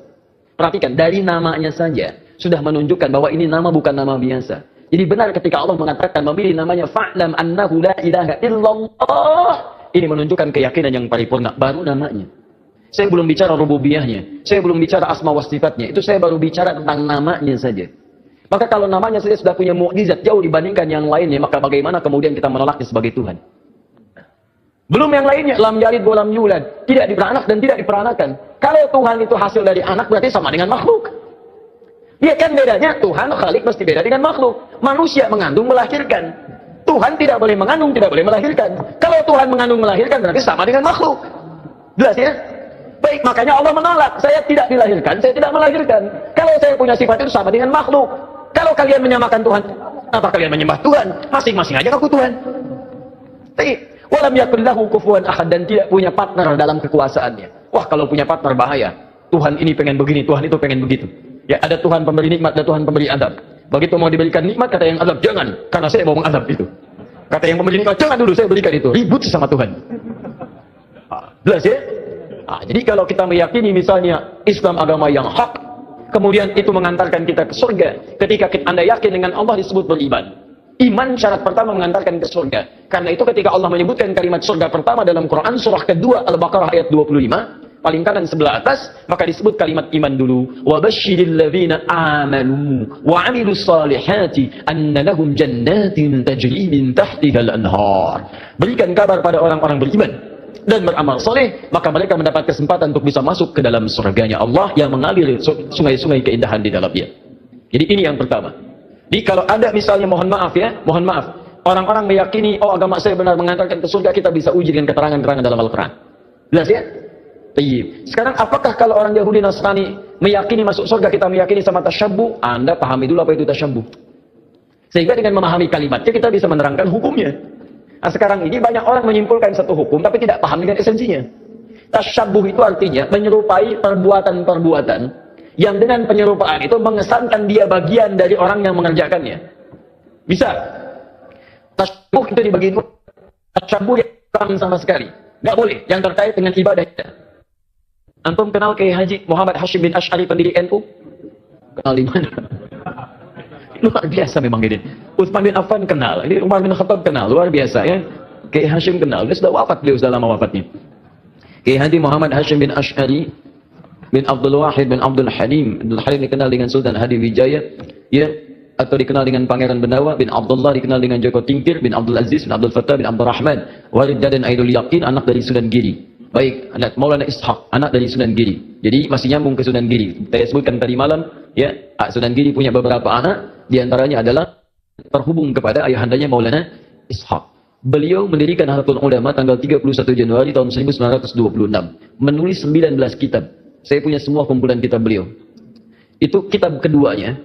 Perhatikan, dari namanya saja, sudah menunjukkan bahwa ini nama bukan nama biasa. Jadi benar ketika Allah mengatakan memilih namanya, fa'lam annahu la ilaha illallah. Ini menunjukkan keyakinan yang paripurna, baru namanya. Saya belum bicara rububiyahnya, saya belum bicara asma wa sifatnya, itu saya baru bicara tentang namanya saja. Maka kalau namanya saja sudah punya mukjizat jauh dibandingkan yang lainnya, maka bagaimana kemudian kita menolaknya sebagai Tuhan? Belum yang lainnya, lam yalid wa lam yulad, tidak diperanak dan tidak diperanakan. Kalau Tuhan itu hasil dari anak berarti sama dengan makhluk. Ya kan bedanya, Tuhan Khalik mesti beda dengan makhluk. Manusia mengandung melahirkan. Tuhan tidak boleh mengandung, tidak boleh melahirkan. Kalau Tuhan mengandung melahirkan berarti sama dengan makhluk. Jelas ya? Baik, makanya Allah menolak. Saya tidak dilahirkan, saya tidak melahirkan. Kalau saya punya sifat itu sama dengan makhluk. Kalau kalian menyamakan Tuhan, apa kalian menyembah Tuhan? Masing-masing aja aku Tuhan. Baik. Walam yakun lahu kufuwan ahad, dan tidak punya partner dalam kekuasaannya. Wah, kalau punya partner bahaya. Tuhan ini pengen begini, Tuhan itu pengen begitu. Ya, ada Tuhan pemberi nikmat, ada Tuhan pemberi azab. Begitu mau diberikan nikmat, kata yang azab, jangan, karena saya mau mengazab itu. Kata yang pemberi nikmat, jangan dulu, saya berikan itu. Ribut sama Tuhan. Jelas ya? Jadi kalau kita meyakini misalnya Islam agama yang hak, kemudian itu mengantarkan kita ke surga. Ketika Anda yakin dengan Allah disebut beriman. Iman syarat pertama mengantarkan ke surga. Karena itu ketika Allah menyebutkan kalimat surga pertama dalam Quran surah kedua Al-Baqarah ayat 25, paling kanan sebelah atas, maka disebut kalimat iman dulu. Wa basyiril ladzina amanu wa 'amilus solihati anna lahum jannatin tajri min tahtiha al-anhar. Berikan kabar pada orang-orang beriman dan beramal soleh, maka mereka mendapat kesempatan untuk bisa masuk ke dalam surganya Allah yang mengalir sungai-sungai keindahan di dalamnya. Jadi ini yang pertama. Jadi kalau ada misalnya, mohon maaf, orang-orang meyakini, oh agama saya benar mengantarkan ke surga, kita bisa uji dengan keterangan-keterangan dalam Al-Quran. Jelas ya? Tayyib. Sekarang apakah kalau orang Yahudi Nasrani meyakini masuk surga, kita meyakini sama tasyabbuh? Anda pahami dulu apa itu tasyabbuh. Sehingga dengan memahami kalimatnya, kita bisa menerangkan hukumnya. Nah, sekarang ini banyak orang menyimpulkan satu hukum, tapi tidak paham dengan esensinya. Tasyabbuh itu artinya menyerupai perbuatan-perbuatan yang dengan penyerupaan itu mengesankan dia bagian dari orang yang mengerjakannya. Bisa. Tasyabbuh itu dibagi dua. Tasyabbuh yang sama sekali. Nggak boleh. Yang terkait dengan ibadah kita. Antum kenal Kiai Haji Muhammad Hashim bin Asy'ari pendiri NU? Kenal di mana? Luar biasa memang ini. Utsman bin Affan kenal. Ini Umar bin Khattab kenal. Luar biasa ya. Kiai Hashim kenal. Dia sudah wafat, beliau sudah lama wafatnya. Kiai Haji Muhammad Hashim bin Asy'ari bin Abdul Wahid bin Abdul Halim. Abdul Halim dikenal dengan Sultan Hadi Wijaya, ya, atau dikenal dengan Pangeran Benawa. Bin Abdullah dikenal dengan Joko Tingkir. Bin Abdul Aziz bin Abdul Fattah bin Abdul Rahman. Walid dan Aidul Yaqin, anak dari Sunan Giri. Baik, anak Maulana Ishaq, anak dari Sunan Giri. Jadi masih nyambung ke Sunan Giri. Saya sebutkan tadi malam, ya, Sunan Giri punya beberapa anak, di antaranya adalah terhubung kepada ayahandanya Maulana Ishaq. Beliau mendirikan Nahdlatul Ulama tanggal 31 Januari tahun 1926. Menulis 19 kitab. Saya punya semua kumpulan kitab beliau. Itu kitab keduanya,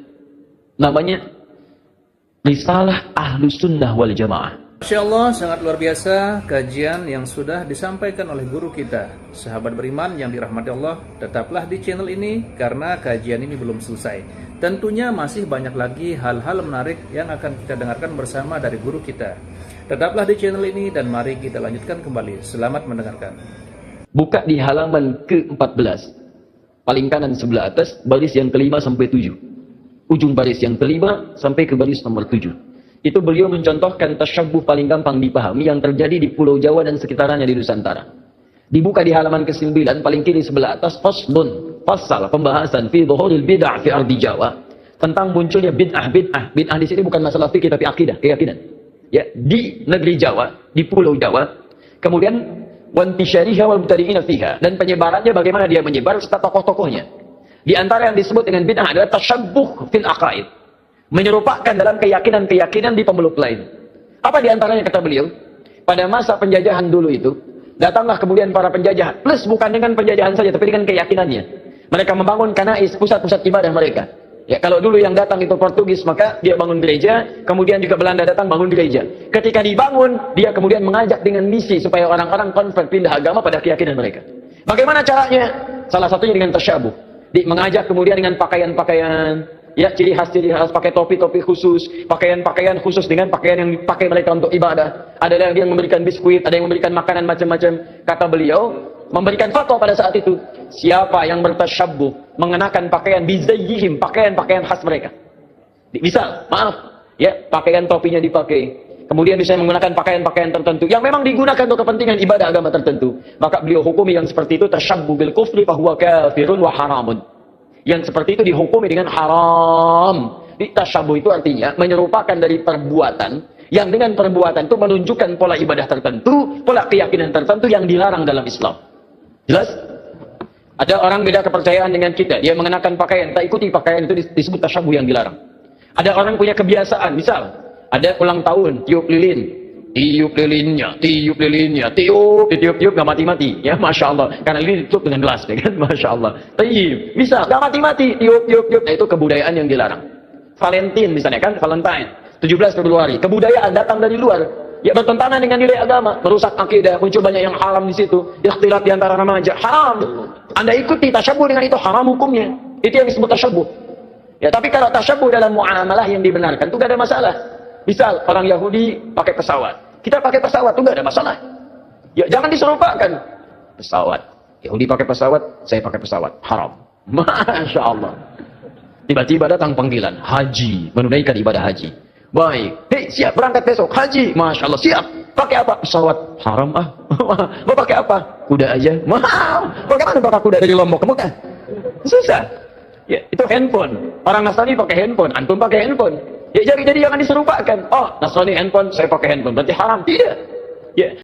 namanya Risalah Ahlus Sunnah wal Jamaah. Masya Allah, sangat luar biasa kajian yang sudah disampaikan oleh guru kita. Sahabat beriman yang dirahmati Allah, tetaplah di channel ini karena kajian ini belum selesai. Tentunya masih banyak lagi hal-hal menarik yang akan kita dengarkan bersama dari guru kita. Tetaplah di channel ini dan mari kita lanjutkan kembali. Selamat mendengarkan. Buka di halaman ke-14. Paling kanan sebelah atas, baris yang kelima sampai 7. Ujung baris yang kelima sampai ke baris nomor 7. Itu beliau mencontohkan tasyabbuh paling gampang dipahami yang terjadi di Pulau Jawa dan sekitarnya di Nusantara. Dibuka di halaman ke-9, paling kiri sebelah atas, faslun, fasal, pembahasan fi dhuhuril bid'ah fi ardi Jawa. Tentang munculnya bid'ah. Bid'ah di sini bukan masalah fikih tapi akidah, keyakinan. Ya, di negeri Jawa, di Pulau Jawa. Kemudian wantisyariha wal mubtadi'ina fiha, dan penyebarannya bagaimana dia menyebar serta tokoh-tokohnya. Di antara yang disebut dengan bid'ah adalah tasyabbuh fil aqaid, menyerupakan dalam keyakinan-keyakinan di pemeluk lain. Apa di antaranya kata beliau? Pada masa penjajahan dulu itu, datanglah kemudian para penjajah, plus bukan dengan penjajahan saja tapi dengan keyakinannya. Mereka membangun kanais, pusat-pusat ibadah mereka. Ya, kalau dulu yang datang itu Portugis, maka dia bangun gereja, kemudian juga Belanda datang bangun gereja. Ketika dibangun, dia kemudian mengajak dengan misi supaya orang-orang konvert pindah agama pada keyakinan mereka. Bagaimana caranya? Salah satunya dengan tasyabuh. Mengajak kemudian dengan pakaian-pakaian, ya, ciri khas pakai topi-topi khusus, pakaian-pakaian khusus dengan pakaian yang dipakai mereka untuk ibadah. Ada yang memberikan biskuit, ada yang memberikan makanan macam-macam. Kata beliau, memberikan fatwa pada saat itu, siapa yang bertasyabbuh mengenakan pakaian bizayyihim, pakaian-pakaian khas mereka. Bisa, maaf, ya, pakaian topinya dipakai. Kemudian bisa menggunakan pakaian-pakaian tertentu yang memang digunakan untuk kepentingan ibadah agama tertentu. Maka beliau hukumi yang seperti itu tasyabbuh bil kufri fahuwa kafirun wa haramun. Yang seperti itu dihukumi dengan haram. Tasyabuh itu artinya menyerupakan dari perbuatan yang dengan perbuatan itu menunjukkan pola ibadah tertentu, pola keyakinan tertentu yang dilarang dalam Islam. Jelas? Ada orang beda kepercayaan dengan kita, dia mengenakan pakaian, tak ikuti pakaian itu disebut tasyabuh yang dilarang. Ada orang punya kebiasaan, misal ada ulang tahun, tiup lilin, tiup lilinnya, tiup nggak mati-mati, ya masya Allah, karena lilin ditutup dengan gelas, ya kan, masya Allah. Bisa nggak mati-mati, tiup, nah itu kebudayaan yang dilarang. Valentine misalnya kan, Valentine, 17 Februari, kebudayaan datang dari luar, ya bertentangan dengan nilai agama, merusak akidah, muncul banyak yang haram di situ, ikhtilat di antara remaja, haram. Anda ikuti tasyabuh dengan itu, haram hukumnya. Itu yang disebut tasyabuh. Ya, tapi kalau tasyabuh dalam muamalah yang dibenarkan itu gak ada masalah. Misal orang Yahudi pakai pesawat, kita pakai pesawat itu gak ada masalah. Ya, jangan diserupakan. Pesawat, Yahudi pakai pesawat, saya pakai pesawat, haram. Masya Allah. Tiba-tiba datang panggilan haji, menunaikan ibadah haji. Baik, hei siap berangkat besok haji, masya Allah, siap. Pakai apa? Pesawat, haram ah. Mau pakai apa? Kuda aja. Mahal. Bagaimana pakai kuda dari Lombok ke Mekah? Susah. Ya, itu handphone. Orang Nasrani pakai handphone, antum pakai handphone. Ya, jadi jangan diserupakan. Oh, Nasrani handphone, saya pakai handphone, berarti haram. Tidak. Ya,